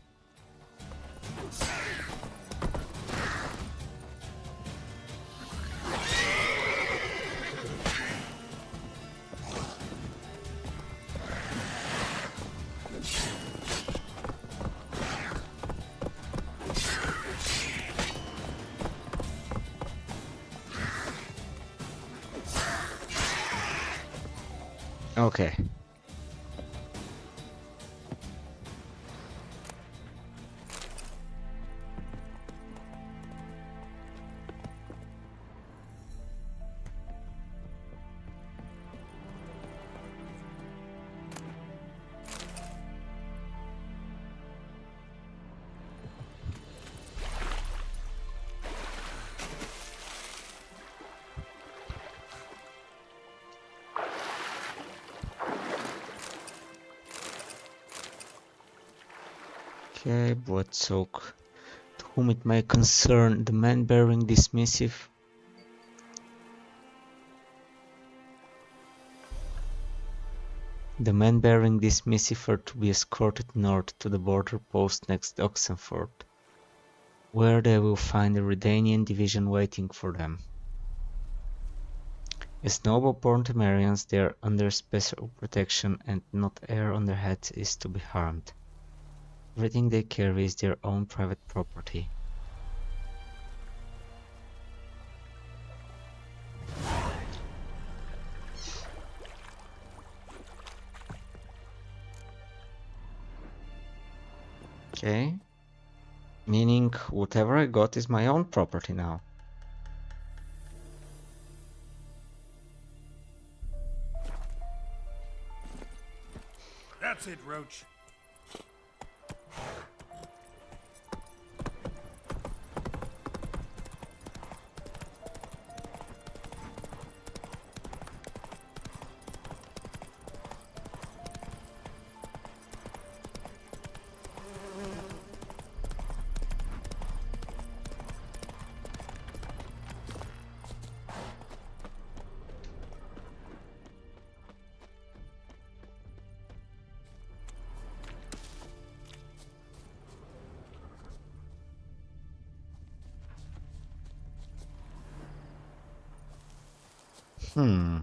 Okay. Okay, blood soak. To whom it may concern, the man bearing this missive. The men bearing this missive are to be escorted north to the border post next Oxenford, where they will find a Redanian division waiting for them. As noble-born Temerians, they are under special protection, and not a hair on their heads is to be harmed. Everything they carry is their own private property. Okay. Meaning whatever I got is my own property now. That's it, Roach. Hmm.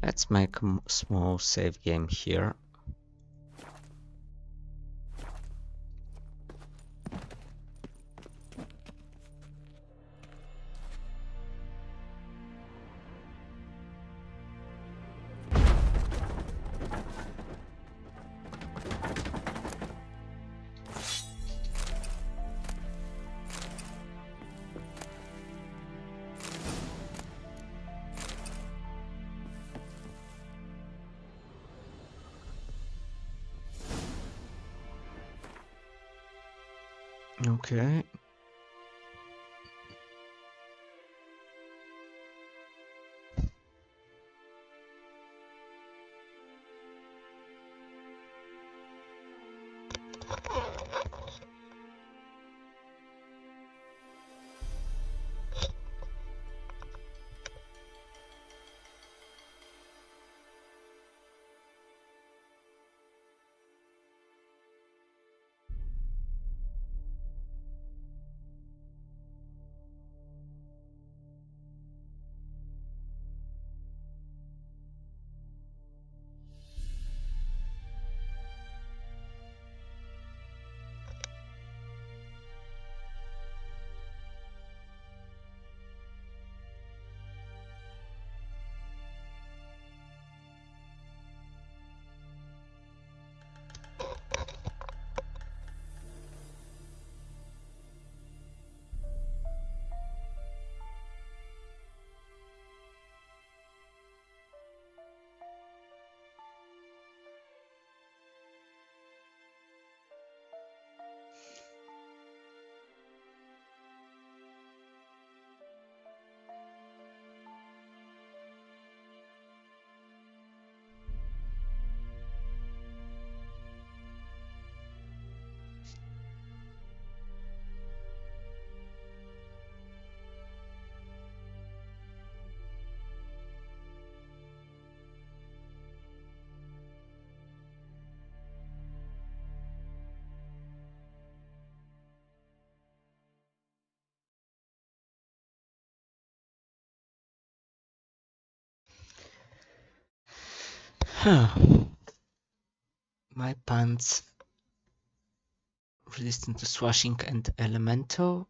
Let's make a small save game here. Okay. My pants resistant to swashing and elemental.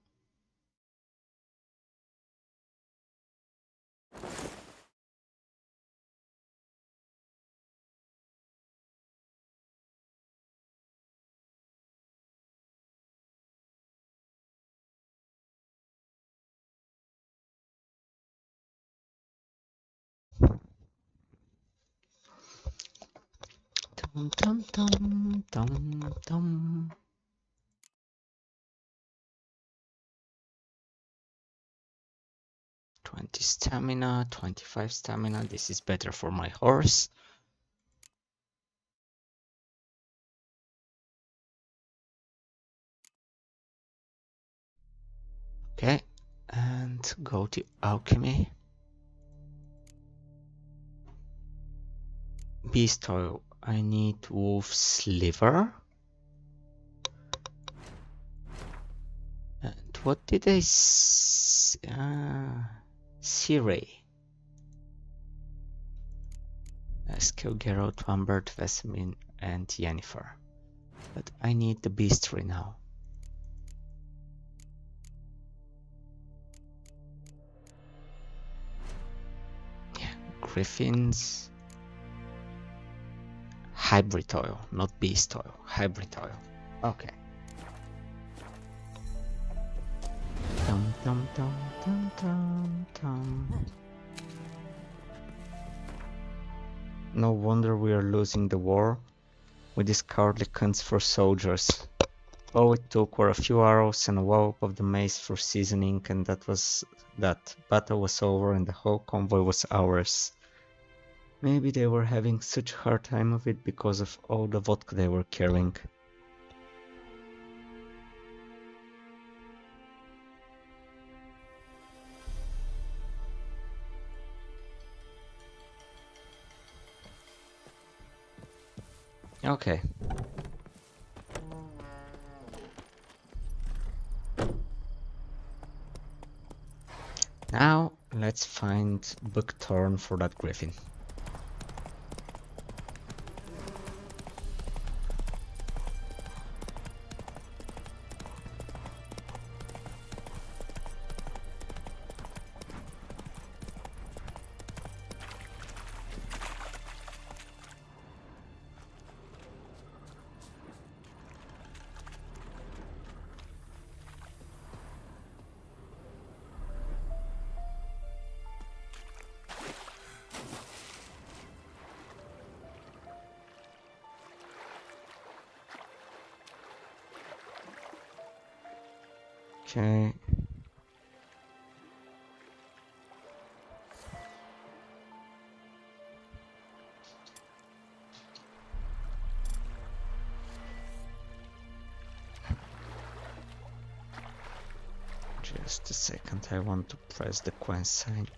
Dum dum dum dum dum. 20 stamina, 25 stamina. This is better for my horse. Okay, and go to alchemy. Beast oil. I need wolf's liver. And what did I Sirey. Skill Geralt, Lambert, Vesemir, and Yennefer. But I need the beastry now. Yeah, griffins. Hybrid oil, not beast oil. Hybrid oil. Okay. Dum dum dum dum dum dum. No wonder we are losing the war. We discard lichens for soldiers. All it took were a few arrows and a wallop of the mace for seasoning, and that was that. Battle was over and the whole convoy was ours. Maybe they were having such a hard time of it because of all the vodka they were carrying. Okay. Now let's find Buckthorn for that griffin. Okay. Just a second, I want to press the quench sign.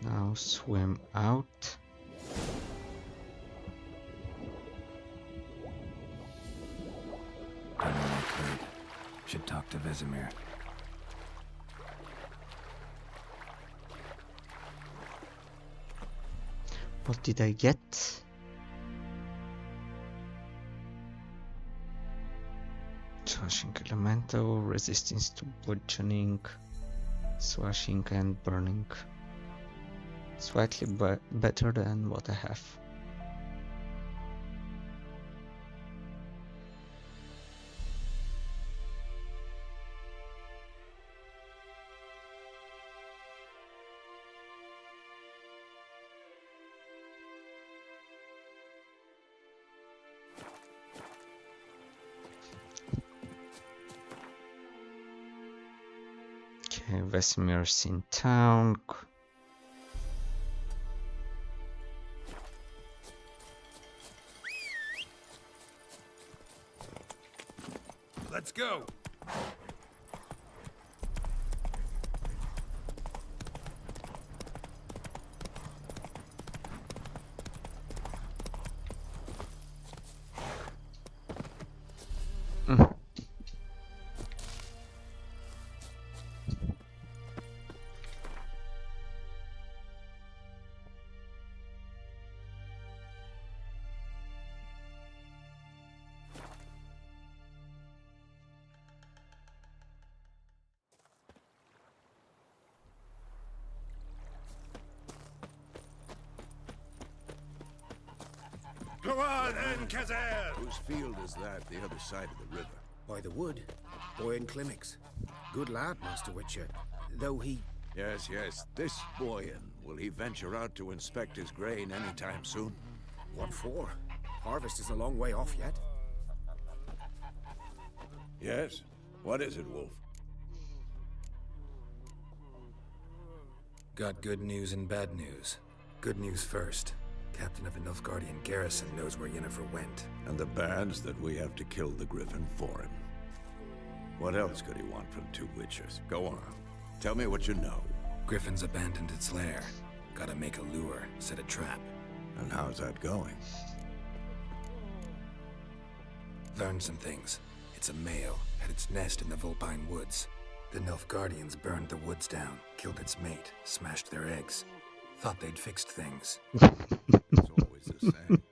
Now swim out. Done what I could. Should talk to Vesemir. What did I get? Swashing elemental, resistance to bludgeoning, swashing and burning. Slightly better than what I have. Okay, Vesemir's in town. Let's go. Go on then, Kazar! Whose field is that, the other side of the river? By the wood. Boyan Klimmix. Good lad, Master Witcher. Though he... Yes, yes. This Boyan, will he venture out to inspect his grain anytime soon? What for? Harvest is a long way off yet. Yes? What is it, Wolf? Got good news and bad news. Good news first. Captain of the Nilfgaardian garrison knows where Yennefer went. And the bad's that we have to kill the Griffin for him. What else could he want from two Witchers? Go on. Tell me what you know. Griffin's abandoned its lair. Gotta make a lure, set a trap. And how's that going? Learned some things. It's a male, had its nest in the Vulpine Woods. The Nilfgaardians burned the woods down, killed its mate, smashed their eggs. Thought they'd fixed things. It's always the same.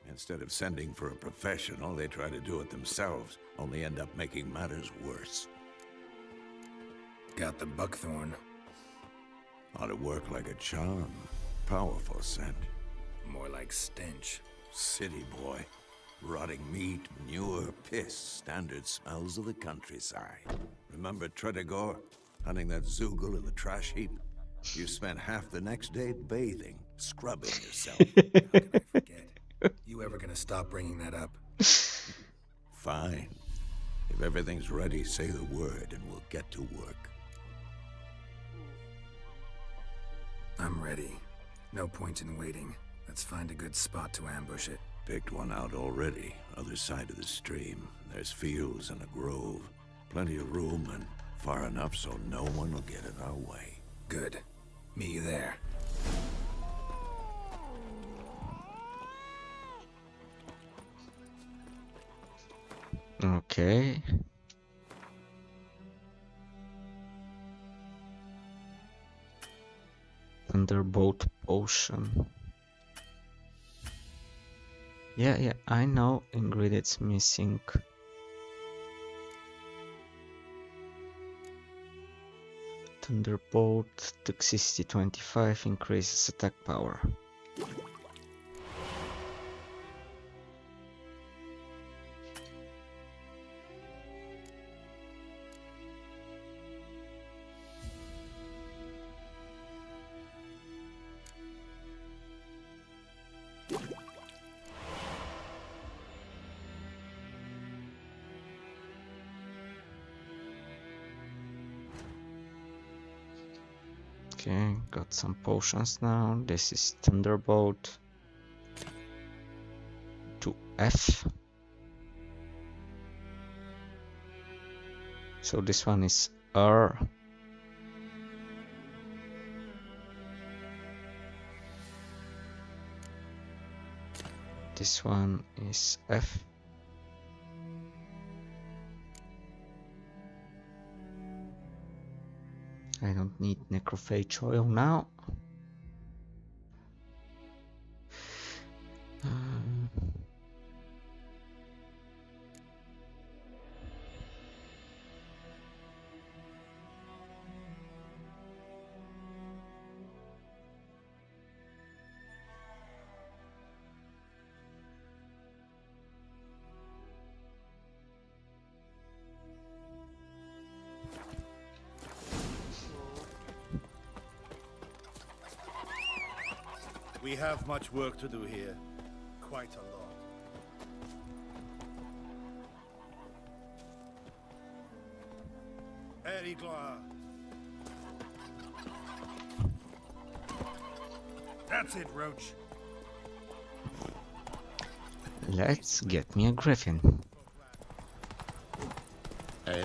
Instead of sending for a professional, they try to do it themselves, only end up making matters worse. Got the buckthorn. Ought to work like a charm. Powerful scent. More like stench. City boy. Rotting meat, manure, piss, standard smells of the countryside. Remember Tredegor? Hunting that Zoogle in the trash heap? You spent half the next day bathing, scrubbing yourself. How can I forget? You ever gonna stop bringing that up? Fine. If everything's ready, say the word and we'll get to work. I'm ready. No point in waiting. Let's find a good spot to ambush it. Picked one out already. Other side of the stream. There's fields and a grove. Plenty of room and far enough so no one will get in our way. Good. Meet you there. Okay. Thunderbolt potion. Yeah, I know ingredients missing. Thunderbolt, toxicity 25, increases attack power. Okay, got some potions now. This is Thunderbolt to F. So this one is R. This one is F. I don't need necrophage oil now. We have much work to do here. Quite a lot. Erigla. That's it, Roach. Let's get me a griffin. A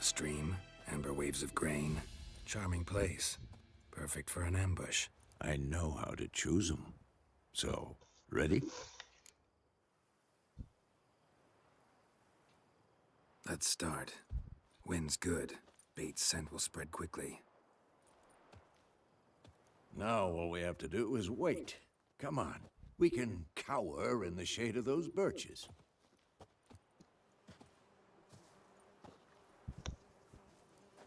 stream, amber waves of grain. Charming place. Perfect for an ambush. I know how to choose them. So, ready? Let's start. Wind's good. Bait's scent will spread quickly. Now all we have to do is wait. Come on. We can cower in the shade of those birches.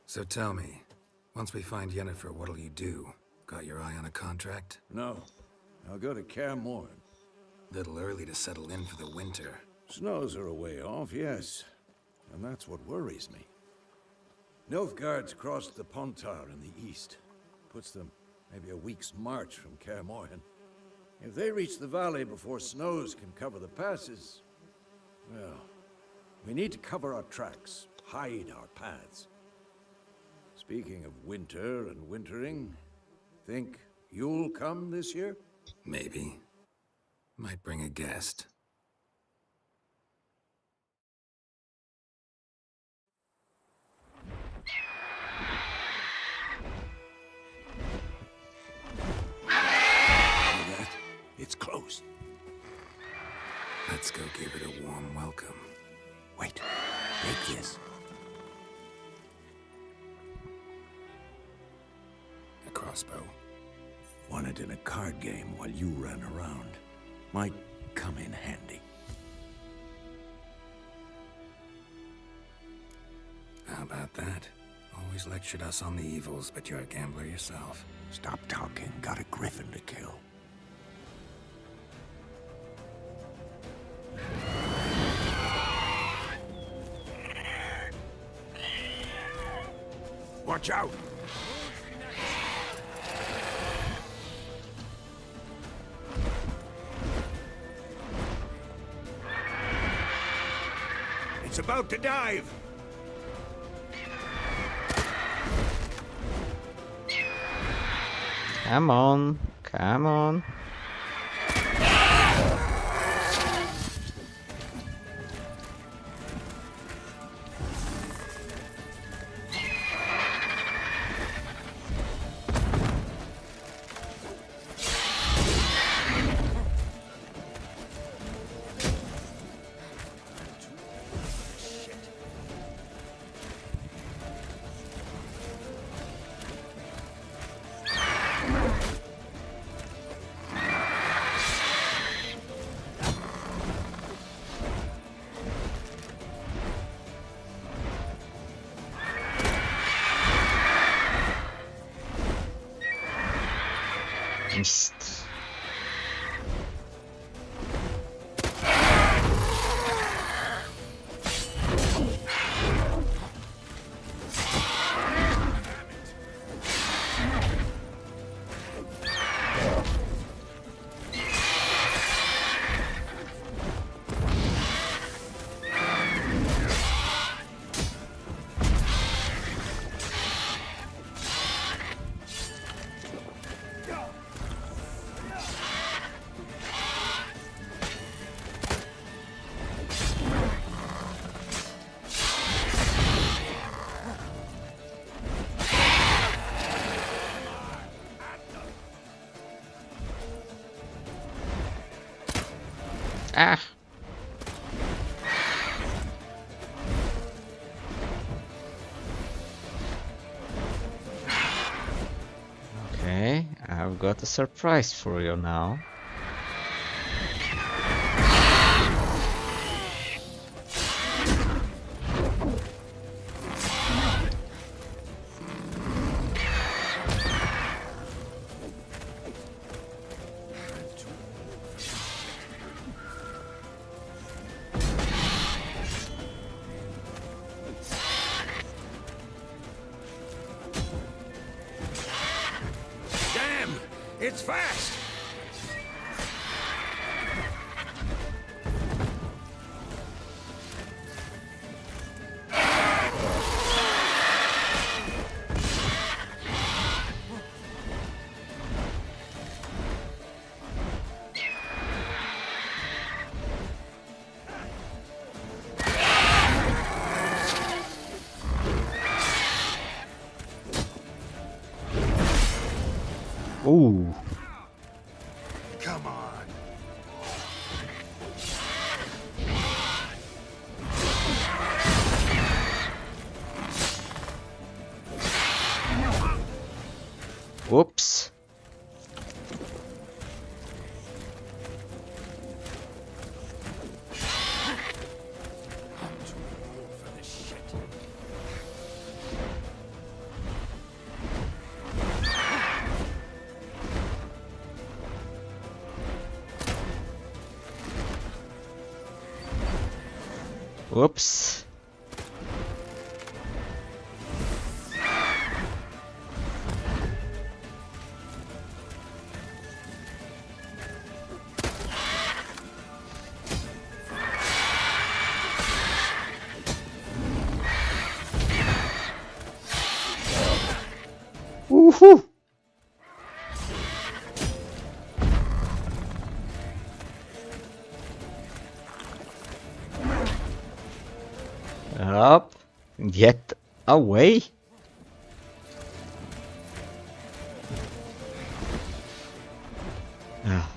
So tell me, once we find Yennefer, what'll you do? Got your eye on a contract? No. I'll go to Kaer Morhen. Little early to settle in for the winter. Snows are a way off, yes. And that's what worries me. Nilfgaard's crossed the Pontar in the east. Puts them maybe a week's march from Kaer Morhen. If they reach the valley before snows can cover the passes, well, we need to cover our tracks, hide our paths. Speaking of winter and wintering, think you'll come this year? Maybe. Might bring a guest. It's close. Let's go give it a warm welcome. Wait. Take this. A crossbow. Won it in a card game while you ran around. Might come in handy. How about that? Always lectured us on the evils, but you're a gambler yourself. Stop talking. Got a griffin to kill. Watch out! It's about to dive! Come on, come on. Missed. Ah. Okay, I've got a surprise for you now. It's fast! Ooh. Come on. Whoops. Whoops. Woohoo! Up, get away. Ah.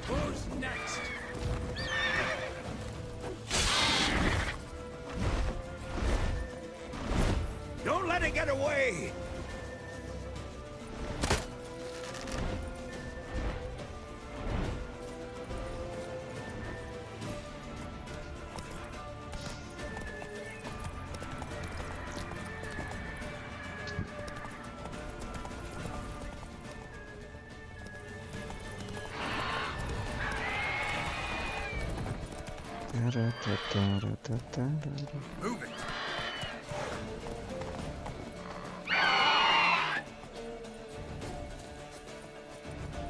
Who's next? Don't let it get away! Move it!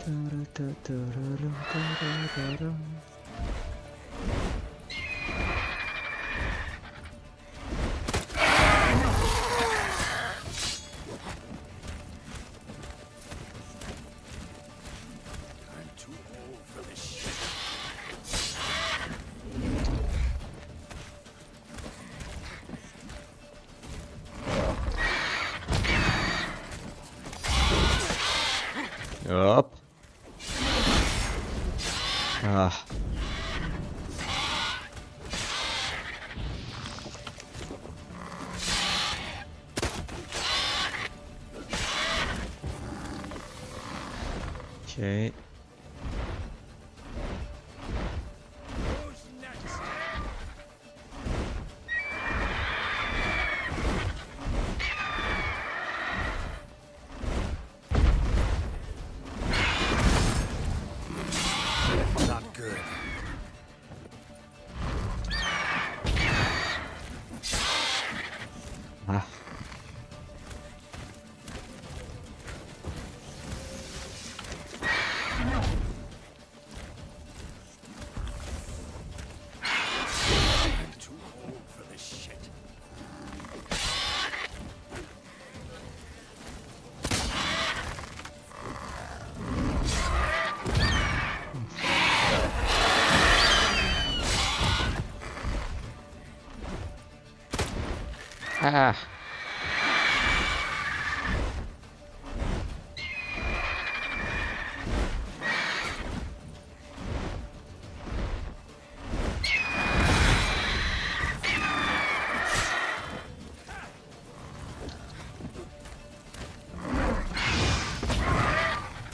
I'm too old for this shit. Up. Ah. Okay. Who's next? Not good. Ah. I'm too old for this shit. Ah.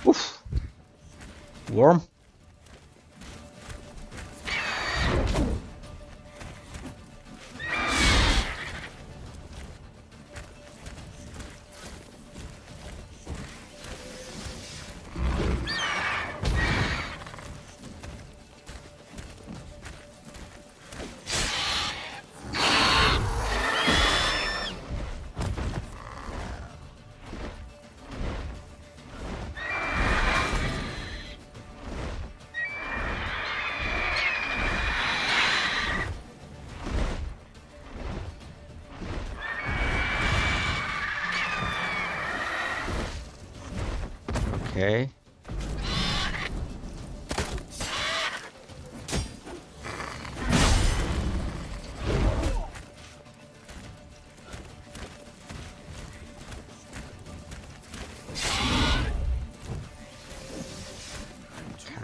Oof. Worm. Okay.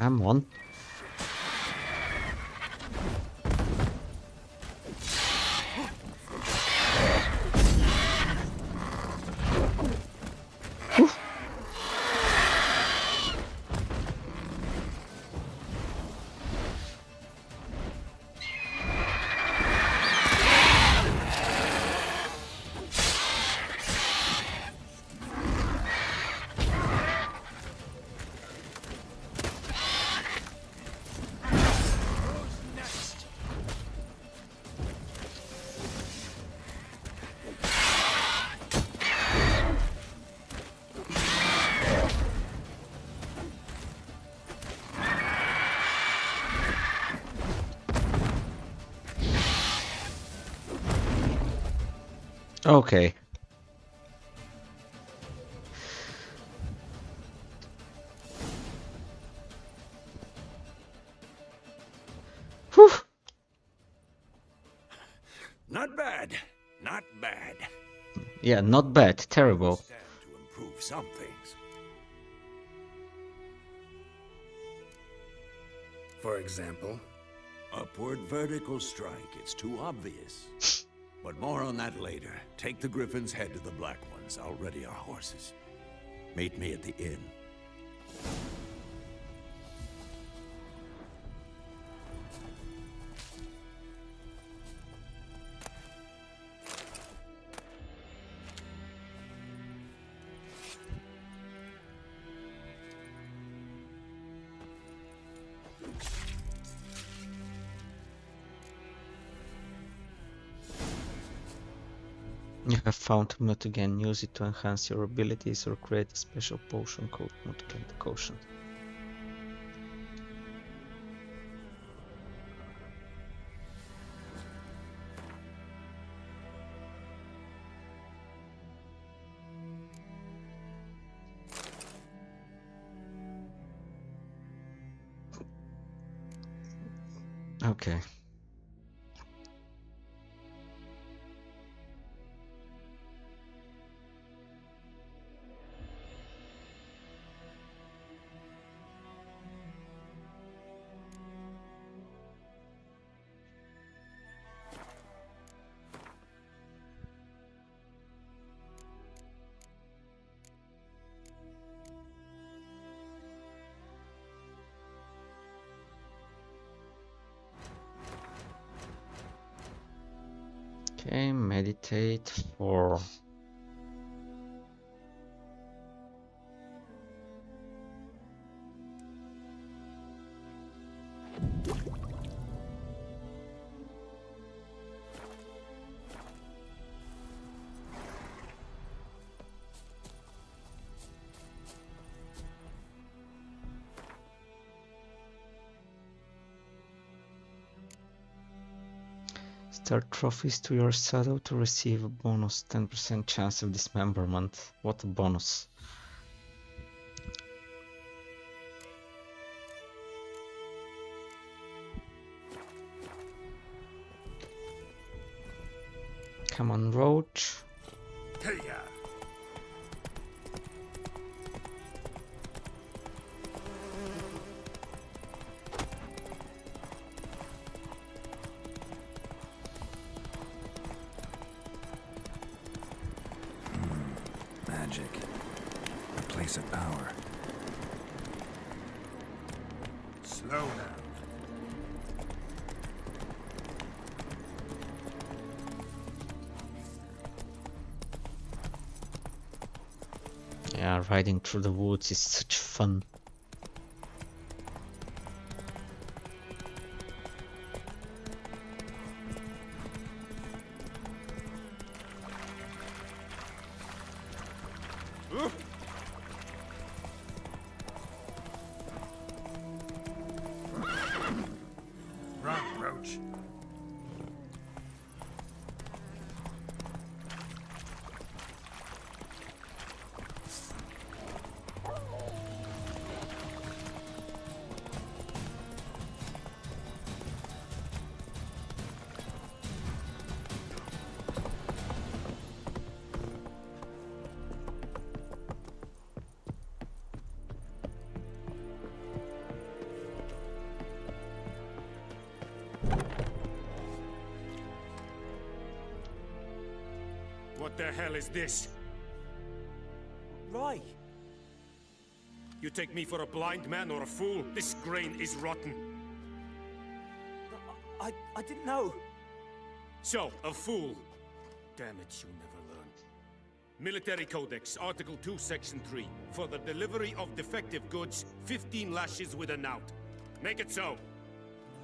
Come on. Okay. Whew. Not bad. Not bad. Yeah, not bad. Terrible. Stand to improve some things. For example? Upward vertical strike. It's too obvious. But more on that later. Take the Griffin's head to the Black Ones. I'll ready our horses. Meet me at the inn. You have found Mutagen. Use it to enhance your abilities or create a special potion called Mutagen Decoction. Okay. Okay, meditate for start trophies to your saddle to receive a bonus 10% chance of dismemberment. What a bonus. Come on, Roach. Hey-ya. Magic. A place of power. Slow now. Yeah, riding through the woods is such fun. Run, Roach. What the hell is this? Roy! You take me for a blind man or a fool? This grain is rotten. I didn't know. So, a fool. Damn it, you never learn. Military Codex, Article 2, Section 3. For the delivery of defective goods, 15 lashes with a knout. Make it so.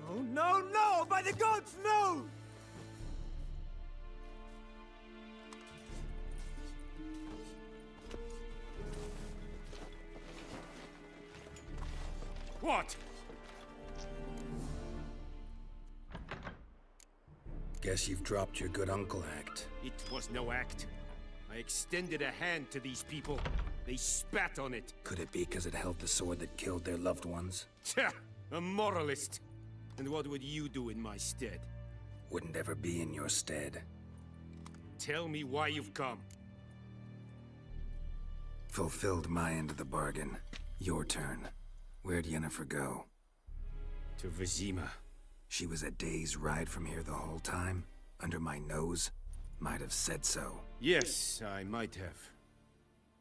No, no, no! By the gods, no! What? Guess you've dropped your good uncle act. It was no act. I extended a hand to these people. They spat on it. Could it be because it held the sword that killed their loved ones? Tja, a moralist. And what would you do in my stead? Wouldn't ever be in your stead. Tell me why you've come. Fulfilled my end of the bargain. Your turn. Where'd Yennefer go? To Vizima. She was a day's ride from here the whole time? Under my nose? Might have said so. Yes, I might have.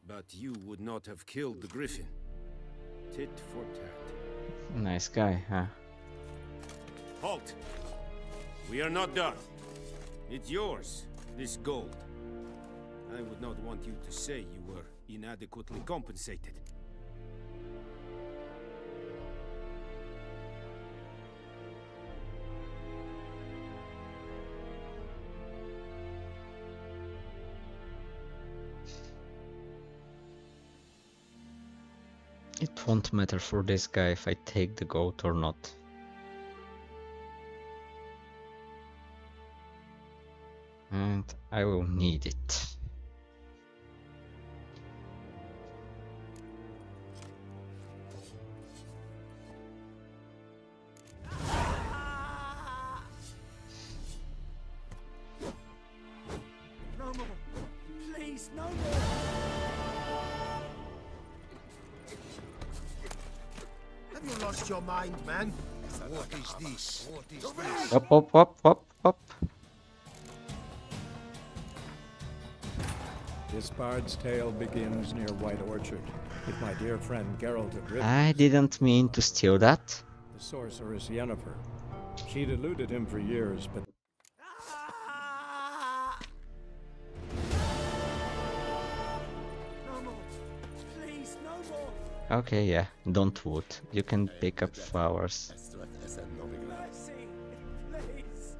But you would not have killed the griffin. Tit for tat. Nice guy, huh? Halt! We are not done. It's yours, this gold. I would not want you to say you were inadequately compensated. It won't matter for this guy if I take the goat or not. And I will need it. No more! Please, no more! Have you lost your mind, man? What is this? What is this? Up, up, up, up, up. This bard's tale begins near White Orchard, with my dear friend Geralt of Rivia. I didn't mean to steal that. The sorceress Yennefer. She'd eluded him for years, but No more! Please, no more! Okay, yeah, don't wood. You can pick up flowers. Mercy! Please!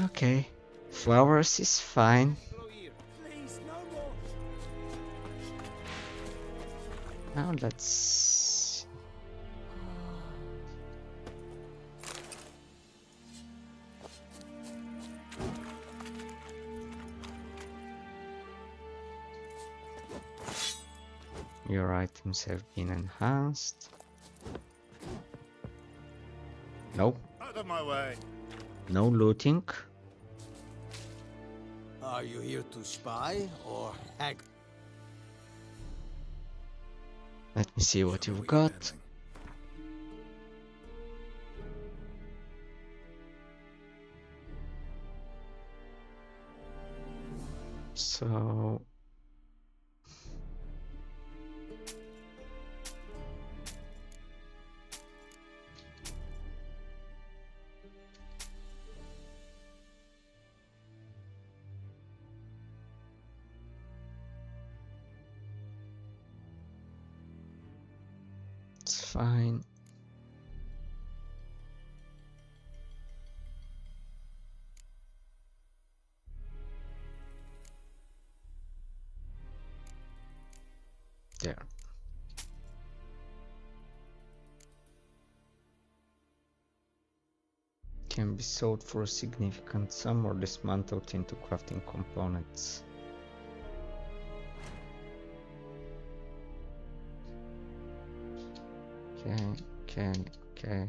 Okay, flowers is fine. Please, no more! Now let's... Your items have been enhanced. No. Out of my way. No looting. Are you here to spy or hag? Let me see what you've got. So... It's fine. There. Can be sold for a significant sum or dismantled into crafting components. Okay.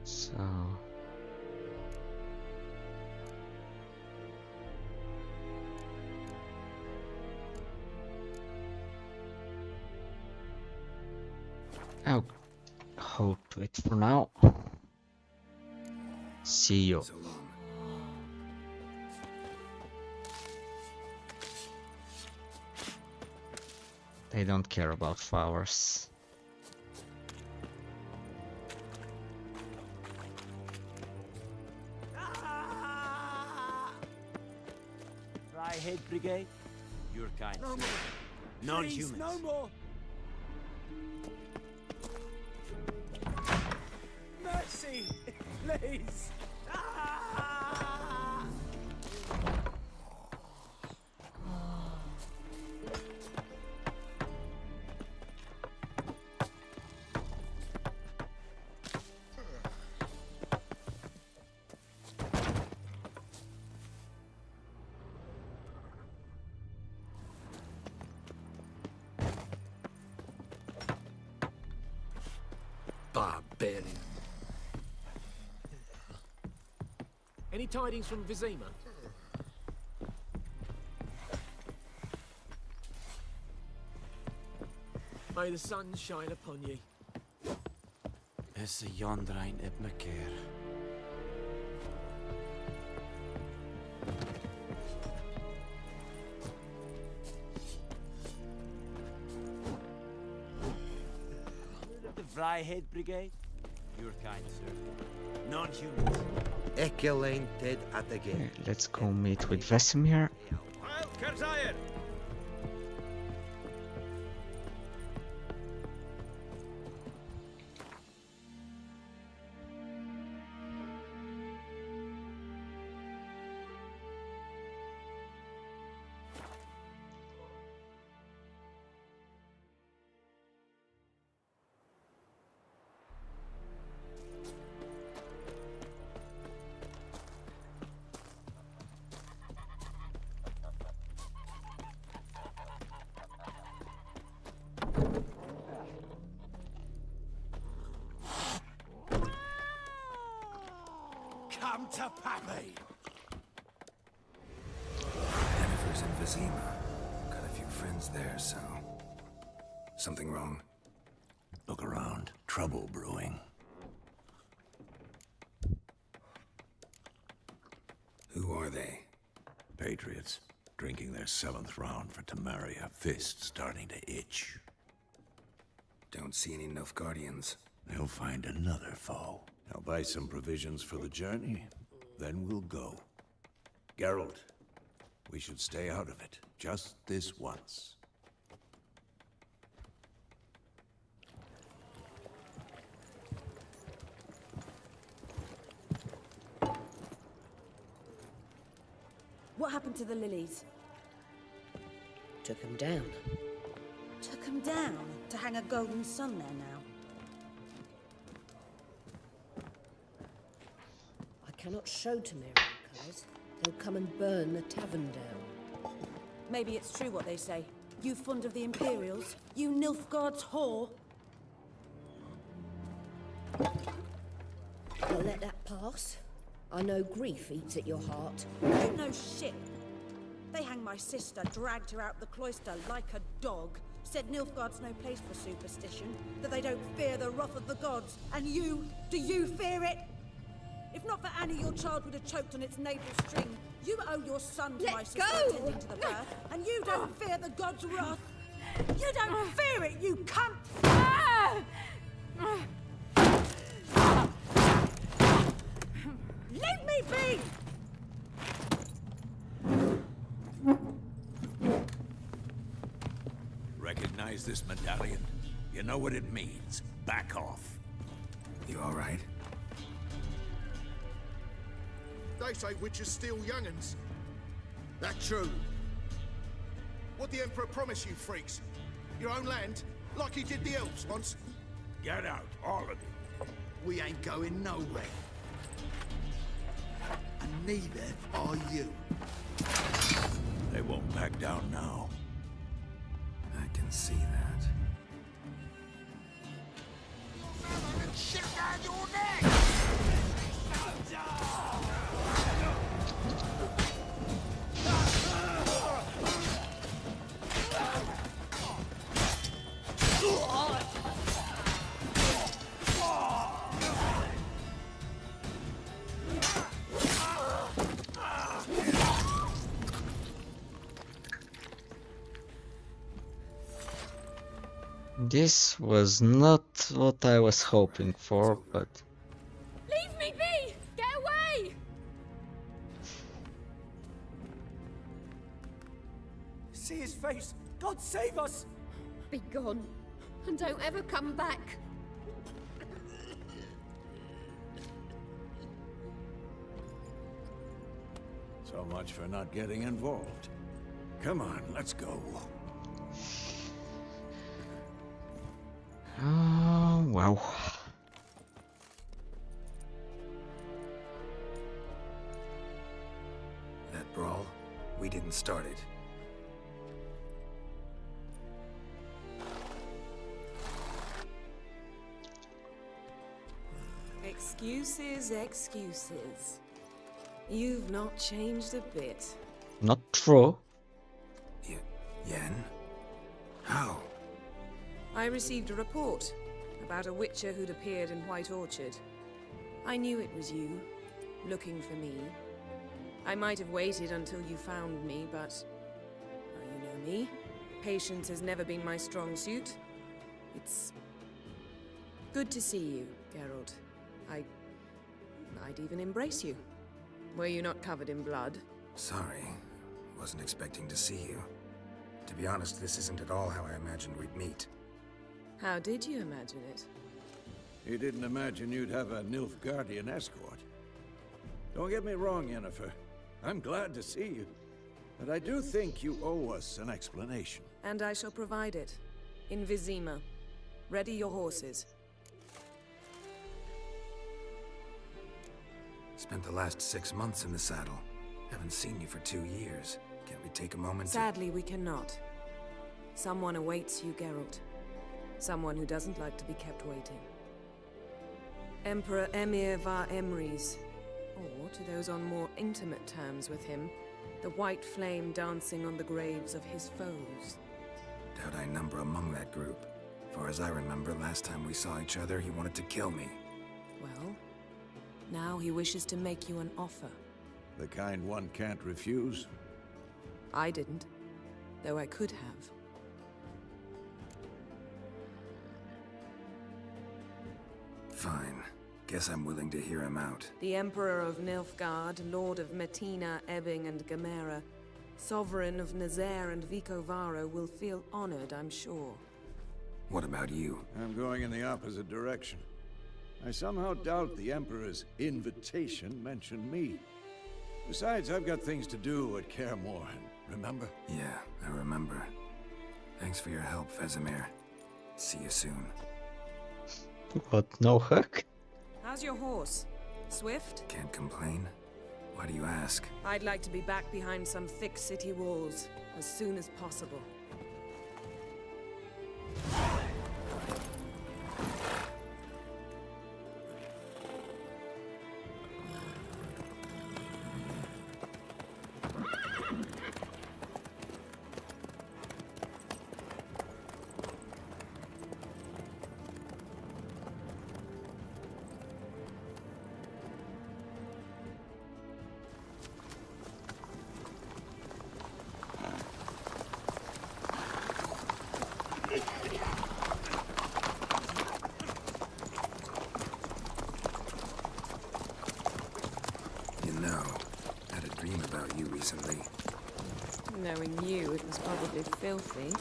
So... I'll hold to it for now. See you. So long. They don't care about flowers. Head Brigade, your kind. No more. Non-humans. Please, no more. Mercy, please. Barbarian. Any tidings from Vizima? May the sun shine upon ye. Is the yonder ain't Ibmakir. The Vryhead Brigade? Your kind, sir. Non-humans. Ekelain dead at the gate. Let's go meet with Vesemir. Come to Pappy! Jennifer's in Vizima. Got a few friends there, so... Something wrong? Look around. Trouble brewing. Who are they? Patriots. Drinking their 7th round for Temeria. Fist starting to itch. Don't see any Nilfgaardians. They'll find another foe. I'll buy some provisions for the journey, then we'll go. Geralt, we should stay out of it, just this once. What happened to the lilies? Took him down. Took them down to hang a golden sun there now. I cannot show Temerian colours. They'll come and burn the tavern down. Maybe it's true what they say. You fond of the Imperials? You Nilfgaard's whore? You'll let that pass? I know grief eats at your heart. You know shit. They hanged my sister, dragged her out the cloister like a dog. Said Nilfgaard's no place for superstition, that they don't fear the wrath of the gods. And you, do you fear it? If not for Annie, your child would have choked on its navel string. You owe your son to my sister attending to the birth, and you don't fear the gods' wrath. You don't fear it, you cunt! Leave me be! Recognize this medallion? You know what it means. Back off. You all right? They say witches steal young'uns. That true? What the Emperor promise you, freaks? Your own land? Like he did the elves once? Get out, all of you. We ain't going nowhere. And neither are you. They won't back down now. I can see that. Shit down your neck! This was not what I was hoping for, but... Leave me be! Get away! See his face! God save us! Be gone, and don't ever come back. So much for not getting involved. Come on, let's go. Oh, wow. That brawl, we didn't start it. Excuses, excuses. You've not changed a bit. Not true. Yen? How? I received a report about a witcher who'd appeared in White Orchard. I knew it was you, looking for me. I might have waited until you found me, but... well, you know me. Patience has never been my strong suit. It's... good to see you, Geralt. I'd even embrace you. Were you not covered in blood? Sorry. Wasn't expecting to see you. To be honest, this isn't at all how I imagined we'd meet. How did you imagine it? You didn't imagine you'd have a Nilfgaardian escort. Don't get me wrong, Yennefer. I'm glad to see you. But I do think you owe us an explanation. And I shall provide it. In Vizima. Ready your horses. Spent the last 6 months in the saddle. Haven't seen you for 2 years. Can't we take a moment Sadly, we cannot. Someone awaits you, Geralt. Someone who doesn't like to be kept waiting. Emperor Emir var Emrys. Or, to those on more intimate terms with him, the white flame dancing on the graves of his foes. Doubt I number among that group. Far as I remember, last time we saw each other, he wanted to kill me. Well, now he wishes to make you an offer. The kind one can't refuse? I didn't, though I could have. Fine. Guess I'm willing to hear him out. The Emperor of Nilfgaard, Lord of Metina, Ebbing, and Gamera, Sovereign of Nazaire and Vicovaro will feel honored, I'm sure. What about you? I'm going in the opposite direction. I somehow doubt the Emperor's invitation mentioned me. Besides, I've got things to do at Kaer Morhen, remember? Yeah, I remember. Thanks for your help, Vesemir. See you soon. What, no hug? How's your horse? Swift? Can't complain. Why do you ask? I'd like to be back behind some thick city walls as soon as possible. Recently. Knowing you, it was probably filthy.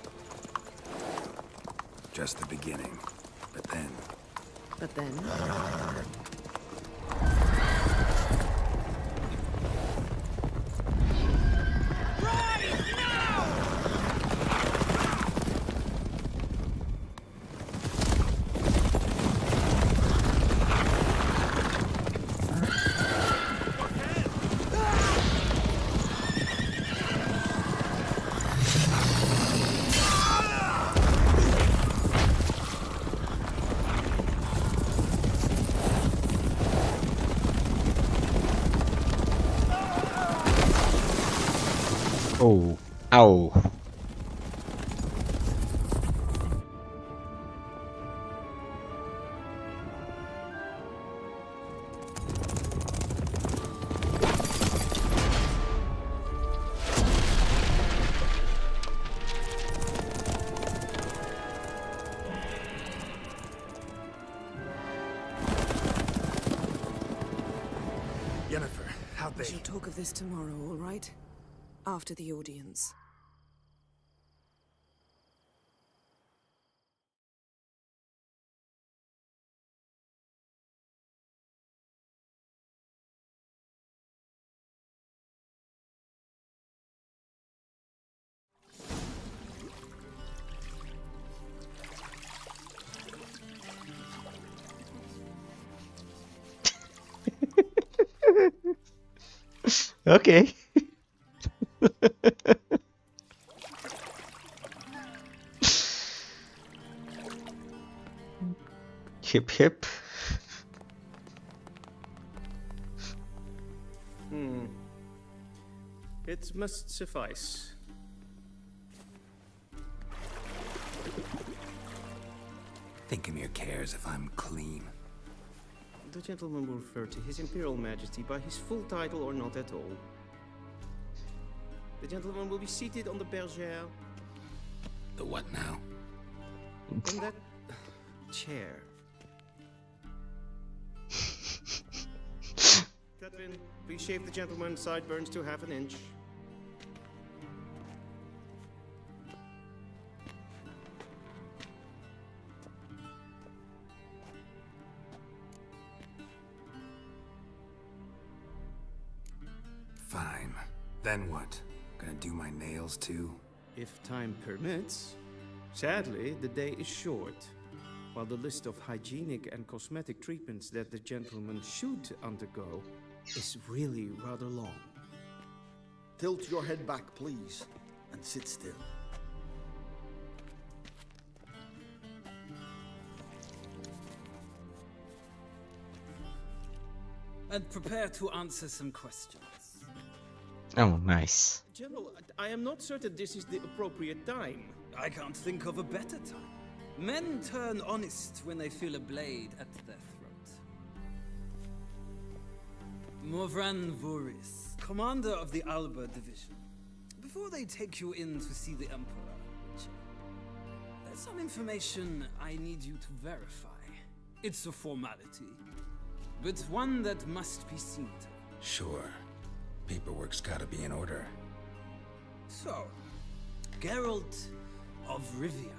Just the beginning. But then... But then? Oh, ow. Yennefer, how'd We they... shall talk of this tomorrow, all right? After the audience. Okay. Hip hip. It must suffice. Thinkamere cares if I'm clean. The gentleman will refer to His Imperial Majesty by his full title or not at all. The gentleman will be seated on the bergère. The what now? In that chair. Catherine, please shave the gentleman's sideburns to ½ inch. Fine. Then what? Gonna do my nails too? If time permits. Sadly, the day is short, while the list of hygienic and cosmetic treatments that the gentleman should undergo is really rather long. Tilt your head back, please, and sit still. And prepare to answer some questions. Oh, nice. General, I am not certain this is the appropriate time. I can't think of a better time. Men turn honest when they feel a blade at their throat. Morvran Voris, commander of the Alba Division. Before they take you in to see the Emperor, there's some information I need you to verify. It's a formality, but one that must be seen to. Sure. Paperwork's gotta be in order. So, Geralt of Rivia.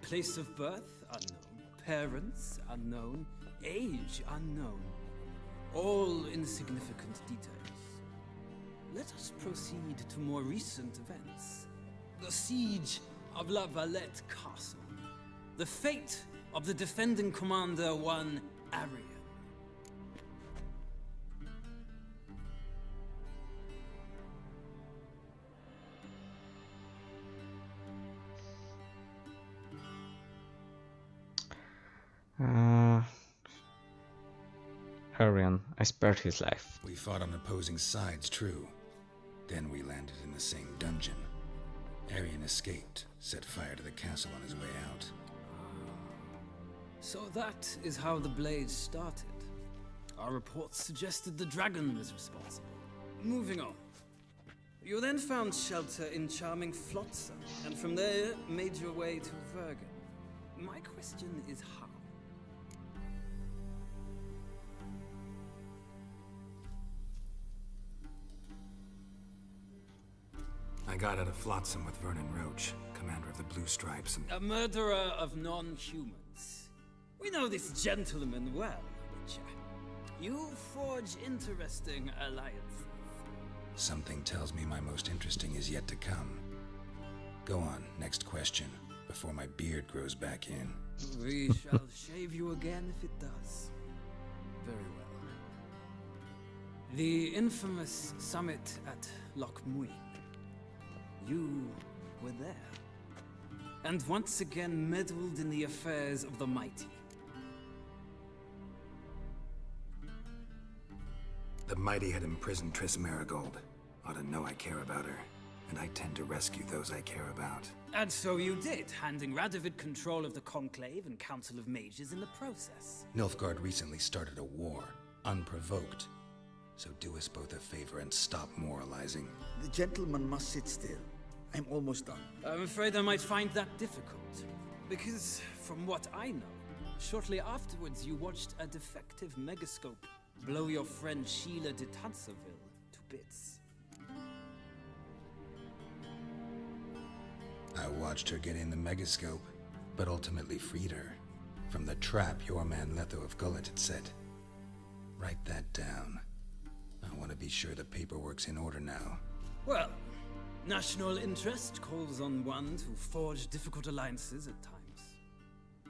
Place of birth unknown. Parents unknown. Age unknown. All insignificant details. Let us proceed to more recent events. The siege of La Valette Castle. The fate of the defending commander, one Arian. Arian, I spared his life. We fought on opposing sides, true. Then we landed in the same dungeon. Arian escaped, set fire to the castle on his way out. So that is how the Blade started. Our reports suggested the dragon was responsible. Moving on. You then found shelter in charming Flotsam, and from there made your way to Vergen. My question is how? I got out of Flotsam with Vernon Roach, commander of the Blue Stripes, and... A murderer of non-humans. We know this gentleman well, Witcher. You forge interesting alliances. Something tells me my most interesting is yet to come. Go on, next question, before my beard grows back in. We shall shave you again if it does. Very well. The infamous summit at Loch Muin. You were there. And once again meddled in the affairs of the mighty. The mighty had imprisoned Triss Marigold. Ought to know I care about her, and I tend to rescue those I care about. And so you did, handing Radovid control of the Conclave and Council of Mages in the process. Nilfgaard recently started a war, unprovoked. So do us both a favor and stop moralizing. The gentleman must sit still. I'm almost done. I'm afraid I might find that difficult. Because, from what I know, shortly afterwards you watched a defective megascope Blow your friend Sheila de Tanserville to bits. I watched her get in the megascope, but ultimately freed her from the trap your man Letho of Gullet had set. Write that down. I want to be sure the paperwork's in order now. Well, national interest calls on one to forge difficult alliances at times.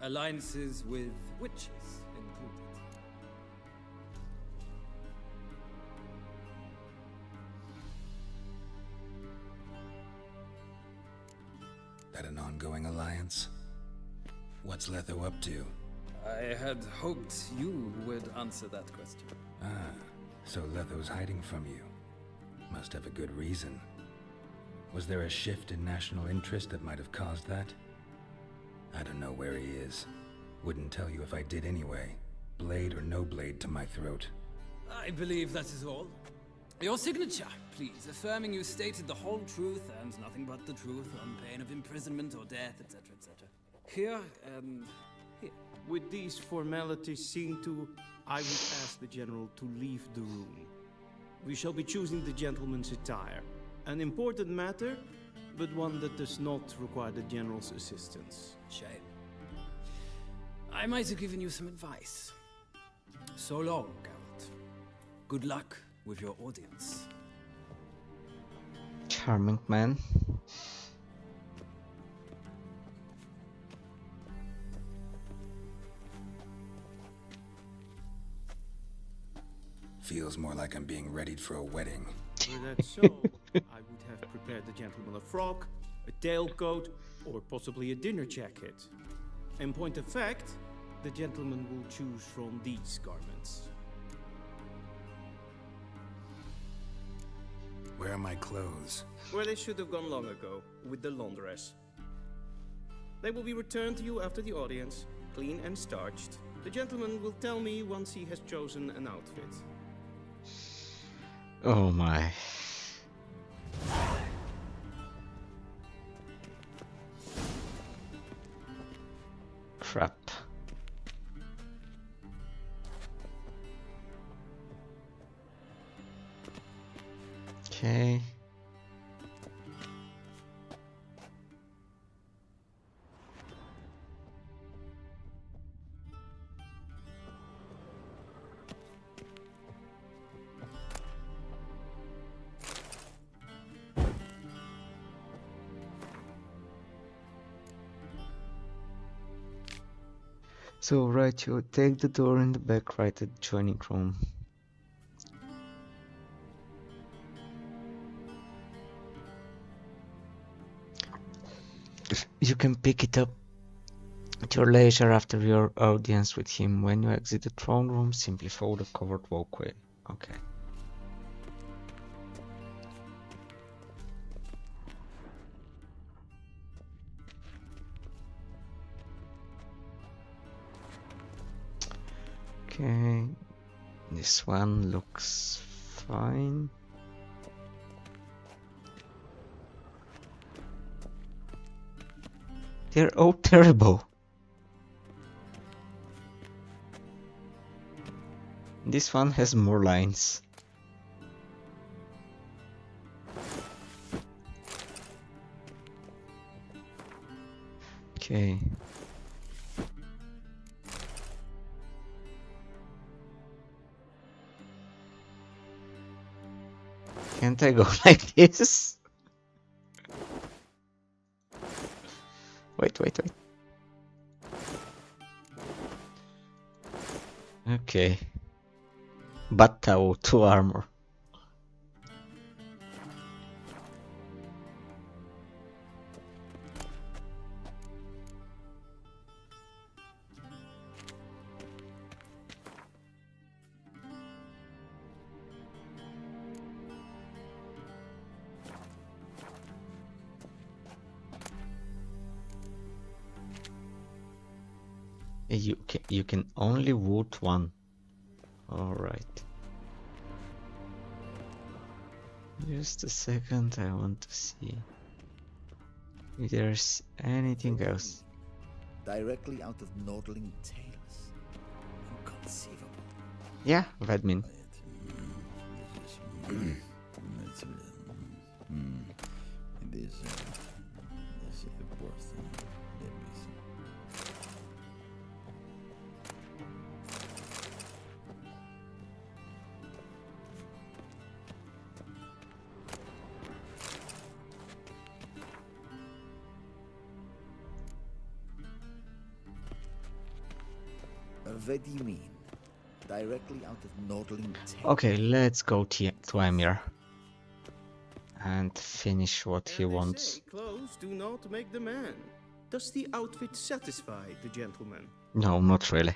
Alliances with witches included. That an ongoing alliance? What's Letho up to? I had hoped you would answer that question. Ah, so Letho's hiding from you. Must have a good reason. Was there a shift in national interest that might have caused that? I don't know where he is. Wouldn't tell you if I did anyway. Blade or no blade to my throat. I believe that is all. Your signature, please, affirming you stated the whole truth and nothing but the truth on pain of imprisonment or death, etc., etc. Here and here. With these formalities seen to, I would ask the General to leave the room. We shall be choosing the gentleman's attire. An important matter, but one that does not require the General's assistance. Shame. I might have given you some advice. So long, Geralt. Good luck with your audience. Charming man. Feels more like I'm being readied for a wedding. Were that so, I would have prepared the gentleman a frock, a tailcoat, or possibly a dinner jacket. In point of fact, the gentleman will choose from these garments. Where are my clothes? Where they should have gone long ago, with the laundress. They will be returned to you after the audience, clean and starched. The gentleman will tell me once he has chosen an outfit. Oh my. Crap. Okay. So right, you take the door in the back right at the joining room. You can pick it up at your leisure after your audience with him. When you exit the throne room, simply follow the covered walkway. Okay. Okay, this one looks fine. They're all terrible. This one has more lines. Okay. Can't I go like this? Wait. Okay. Battao 2 armor. You can only vote one. All right. Just a second, I want to see if there's anything else. Directly out of Nordling tales. Inconceivable. Yeah, Vedmin. What do you mean? Directly out of Nordling 10? Okay, let's go to Emir and finish what he wants. Clothes do not make the man. Does the outfit satisfy the gentleman? No, not really.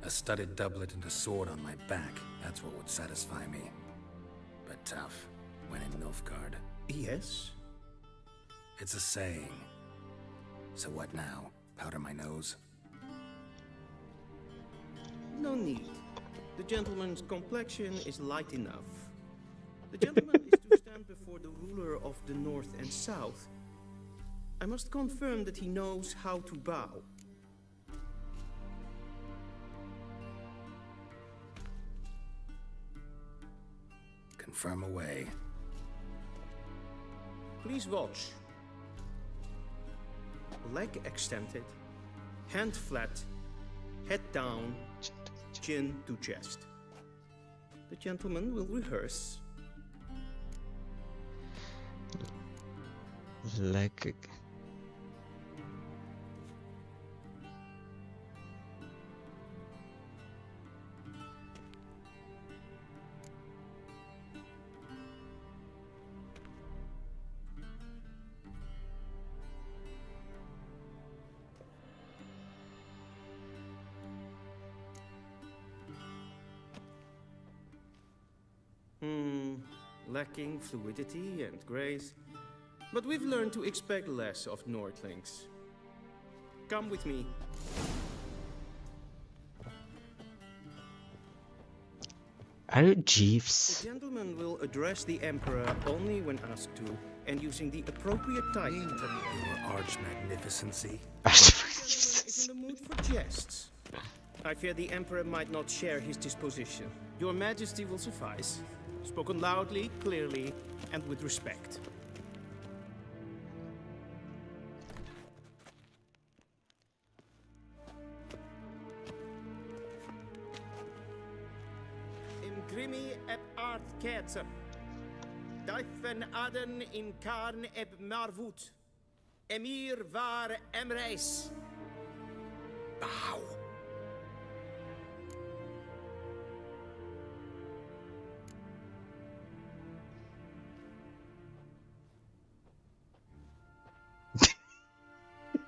A studded doublet and a sword on my back, that's what would satisfy me. But tough, when in Nilfgaard. Yes? It's a saying. So what now? Powder my nose? No need. The gentleman's complexion is light enough. The gentleman is to stand before the ruler of the North and South. I must confirm that he knows how to bow. Confirm away. Please watch. Leg extended, hand flat, head down, chin to chest. The gentleman will rehearse. Leg. Lacking fluidity and grace, but we've learned to expect less of Nordlings. Come with me. Are you Jeeves? The gentleman will address the Emperor only when asked to, and using the appropriate title. Your arch magnificency. Is in the mood for jests. I fear the Emperor might not share his disposition. Your Majesty will suffice. Spoken loudly, clearly, and with respect. Imgrimi eb art ketzer. Dijfen aden in karn eb marvoet. Emir var emreis. Bow.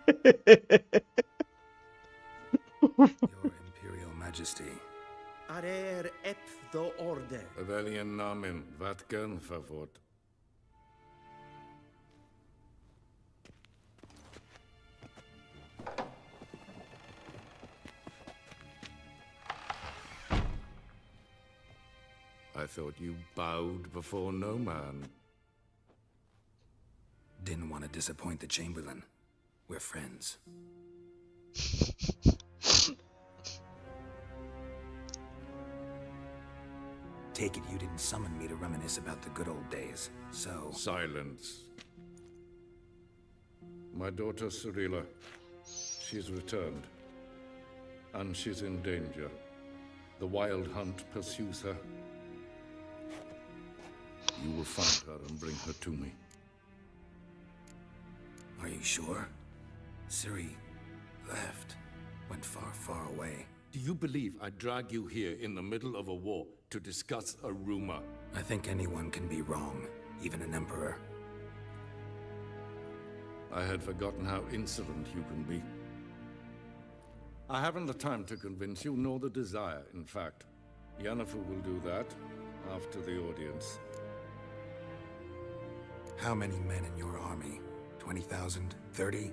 Your Imperial Majesty. Arer ep the order. Welchen Namen? Wat gern verwort? I thought you bowed before no man. Didn't want to disappoint the Chamberlain. We're friends. Take it you didn't summon me to reminisce about the good old days, so... Silence. My daughter Cyrilla, she's returned. And she's in danger. The Wild Hunt pursues her. You will find her and bring her to me. Are you sure? Ciri left. Went far, far away. Do you believe I drag you here in the middle of a war to discuss a rumor? I think anyone can be wrong, even an emperor. I had forgotten how insolent you can be. I haven't the time to convince you, nor the desire, in fact. Yennefer will do that after the audience. How many men in your army? 20,000? 30?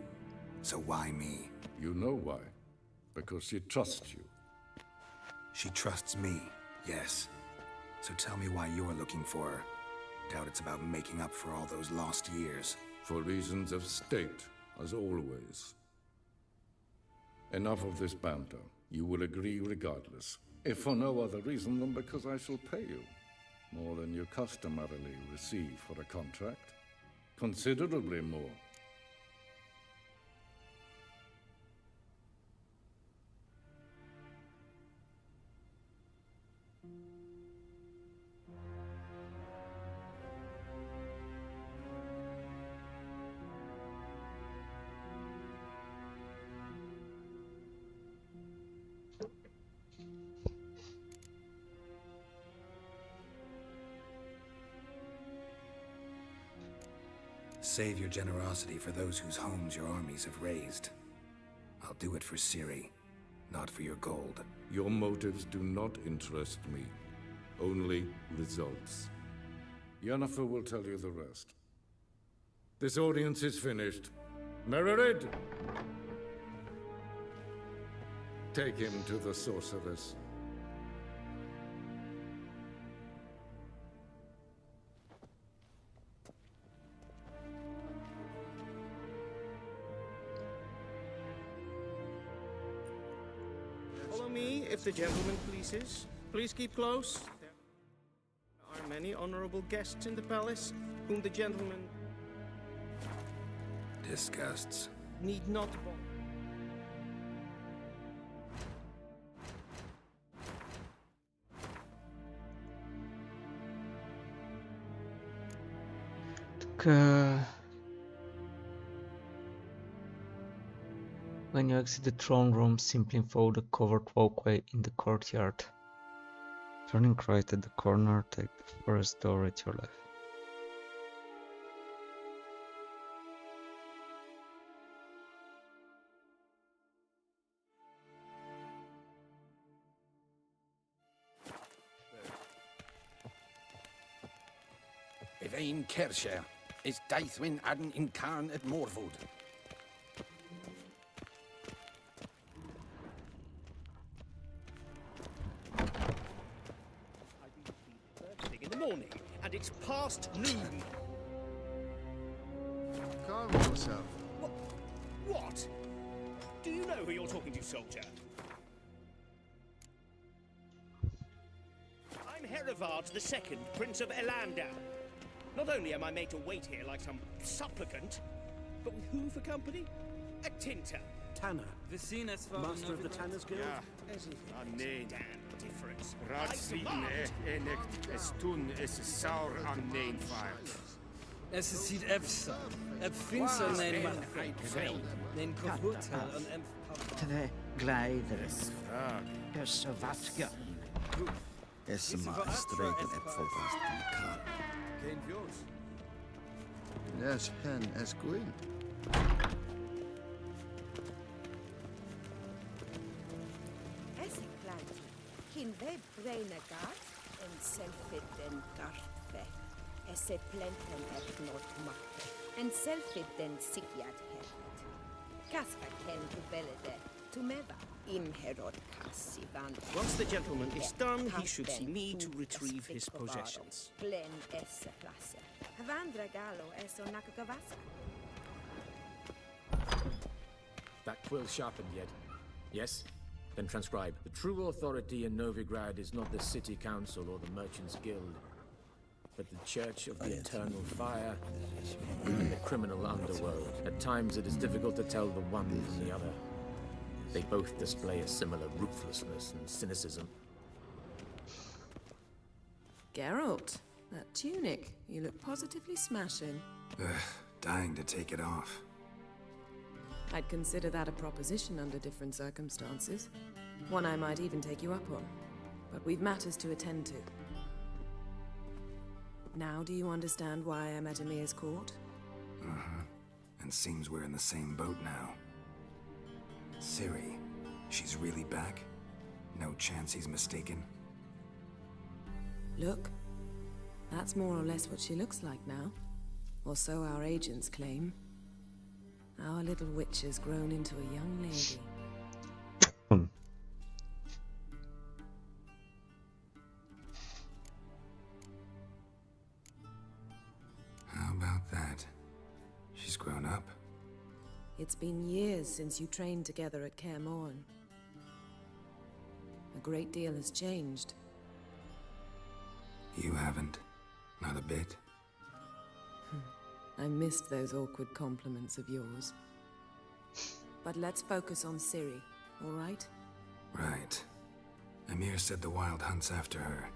So why me? You know why. Because she trusts you. She trusts me, yes. So tell me why you're looking for her. Doubt it's about making up for all those lost years. For reasons of state, as always. Enough of this banter. You will agree regardless, if for no other reason than because I shall pay you more than you customarily receive for a contract. Considerably more. Save your generosity for those whose homes your armies have razed. I'll do it for Ciri, not for your gold. Your motives do not interest me. Only results. Yennefer will tell you the rest. This audience is finished. Mererid! Take him to the sorceress. Follow me, if the gentleman pleases. Please keep close. There are many honorable guests in the palace, whom the gentleman Disgusts. need not When you exit the throne room, simply follow the covered walkway in the courtyard. Turning right at the corner, take the first door at your left. Yvain Kersher is Daithwin Adden in Carn at Morwood. Thing in the morning, and it's past noon. Calm yourself. What? Do you know who you're talking to, soldier? I'm Herivard II, Prince of Elandar. Not only am I made to wait here like some supplicant, but with who for company? A tinter. Tanner. Master of the Tanners Guild? Ja, nee. Damn difference. Ratslieden enecht es tun es saur an neen fire. Es is ziet efsa. Ep finser nein man. Nein kovuta an Tre gleiders. Dus wat ge. Es maar streken epfelvast van Karl. Geen vjoos. Yes, hen es gwyn. Es klein. Kin we breine gat en selfit den gartfe. Es se plenten et not makke. En selfit den sikiat hert. Kaska ken tu belede. Tu meva. Im herod kassi van. Once the gentleman is done, he should see me to retrieve his possessions. Plen esse place. Havandra galo eso nakagavaska. That quill sharpened yet? Yes? Then transcribe. The true authority in Novigrad is not the city council or the merchants guild, but the Church of the Eternal Fire and the criminal underworld. At times it is difficult to tell the one from the other. They both display a similar ruthlessness and cynicism. Geralt, that tunic, you look positively smashing. Dying to take it off. I'd consider that a proposition under different circumstances. One I might even take you up on. But we've matters to attend to. Now do you understand why I'm at Emir's court? Uh-huh. And seems we're in the same boat now. Ciri, she's really back? No chance he's mistaken? Look, that's more or less what she looks like now. Or so our agents claim. Our little witch has grown into a young lady. How about that? She's grown up? It's been years since you trained together at Kaer Morhen. A great deal has changed. You haven't. Not a bit. I missed those awkward compliments of yours. But let's focus on Ciri, all right? Right. Emir said the Wild Hunt's after her.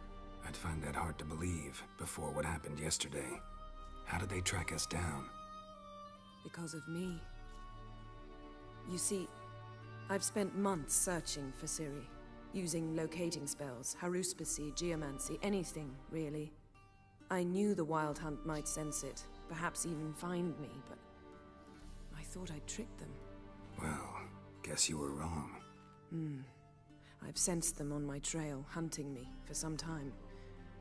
I'd find that hard to believe before what happened yesterday. How did they track us down? Because of me. You see, I've spent months searching for Ciri, using locating spells, haruspicy, geomancy, anything, really. I knew the Wild Hunt might sense it, perhaps even find me, but I thought I'd tricked them. Well, guess you were wrong. I've sensed them on my trail, hunting me, for some time.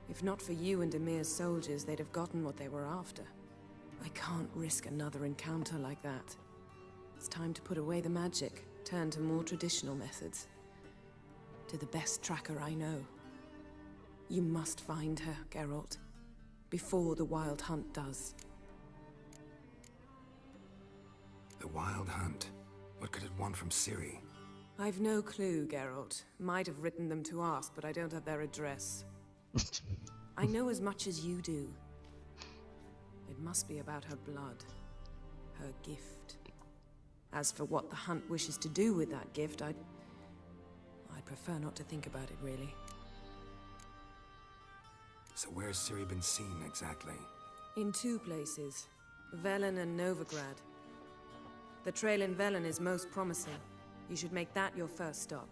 If not for you and Emir's soldiers, they'd have gotten what they were after. I can't risk another encounter like that. It's time to put away the magic, turn to more traditional methods. To the best tracker I know. You must find her, Geralt, before the Wild Hunt does. The Wild Hunt? What could it want from Ciri? I've no clue, Geralt. Might have written them to ask, but I don't have their address. I know as much as you do. It must be about her blood. Her gift. As for what the Hunt wishes to do with that gift, I'd prefer not to think about it, really. So where's Ciri been seen, exactly? In two places. Velen and Novigrad. The trail in Velen is most promising. You should make that your first stop.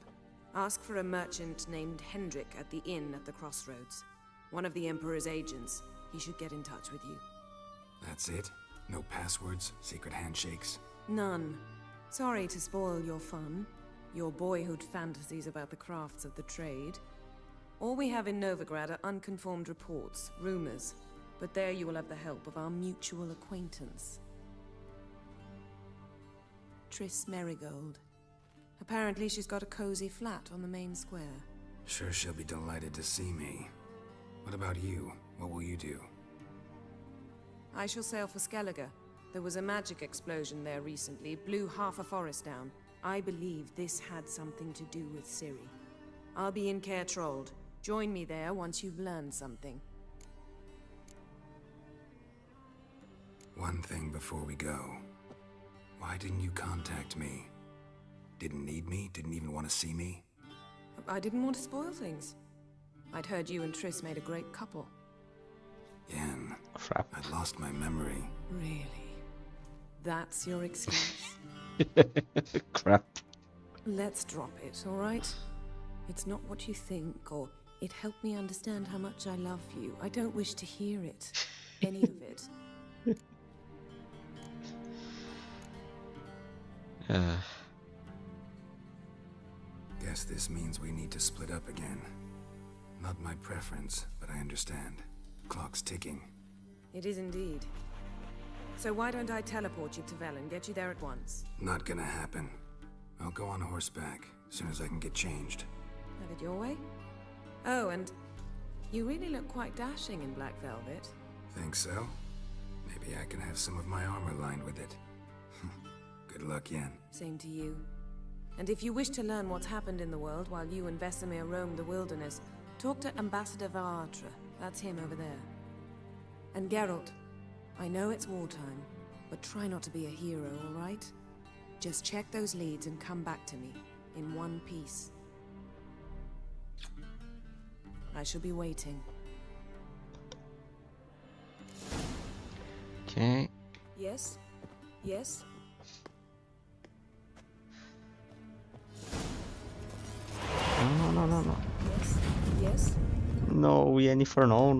Ask for a merchant named Hendrik at the inn at the crossroads. One of the Emperor's agents. He should get in touch with you. That's it? No passwords? Secret handshakes? None. Sorry to spoil your fun. Your boyhood fantasies about the crafts of the trade. All we have in Novigrad are unconfirmed reports, rumors. But there you will have the help of our mutual acquaintance. Triss Merigold. Apparently she's got a cozy flat on the main square. Sure she'll be delighted to see me. What about you? What will you do? I shall sail for Skellige. There was a magic explosion there recently, blew half a forest down. I believe this had something to do with Ciri. I'll be in Caer Trold. Join me there once you've learned something. One thing before we go. Why didn't you contact me? Didn't need me? Didn't even want to see me? I didn't want to spoil things. I'd heard you and Triss made a great couple. Yen. Crap. I'd lost my memory. Really? That's your excuse? Crap. Let's drop it, all right? It's not what you think, or it helped me understand how much I love you. I don't wish to hear it. Any of it. Guess this means we need to split up again. Not my preference, but I understand. Clock's ticking. It is indeed. So why don't I teleport you to Velen, get you there at once? Not gonna happen. I'll go on horseback, as soon as I can get changed. Have it your way? Oh, and you really look quite dashing in black velvet. Think so? Maybe I can have some of my armor lined with it. Good luck, Yen. Same to you. And if you wish to learn what's happened in the world while you and Vesemir roam the wilderness, talk to Ambassador Varatra. That's him over there. And Geralt, I know it's wartime, but try not to be a hero, all right? Just check those leads and come back to me, in one piece. I shall be waiting. Okay. Yes? Yes? No. Yes? Yes? No, Yennefer, no.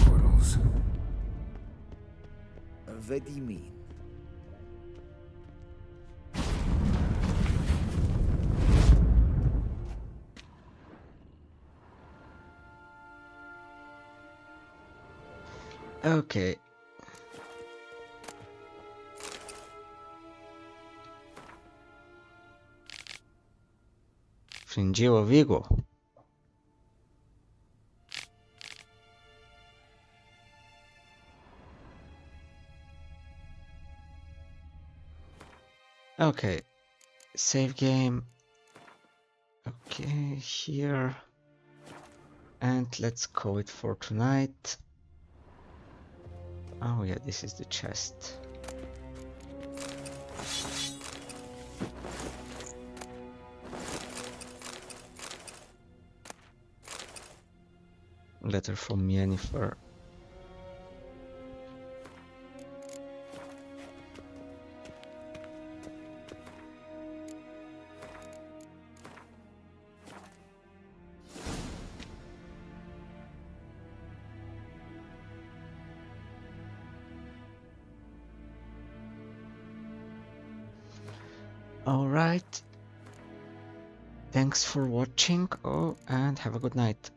Portals. What do you mean? Okay. Fingiu Vigo. Okay, save game. Okay, here. And let's call it for tonight. Oh yeah, this is the chest. Letter from Yennefer. Alright. Thanks for watching. Oh, and have a good night.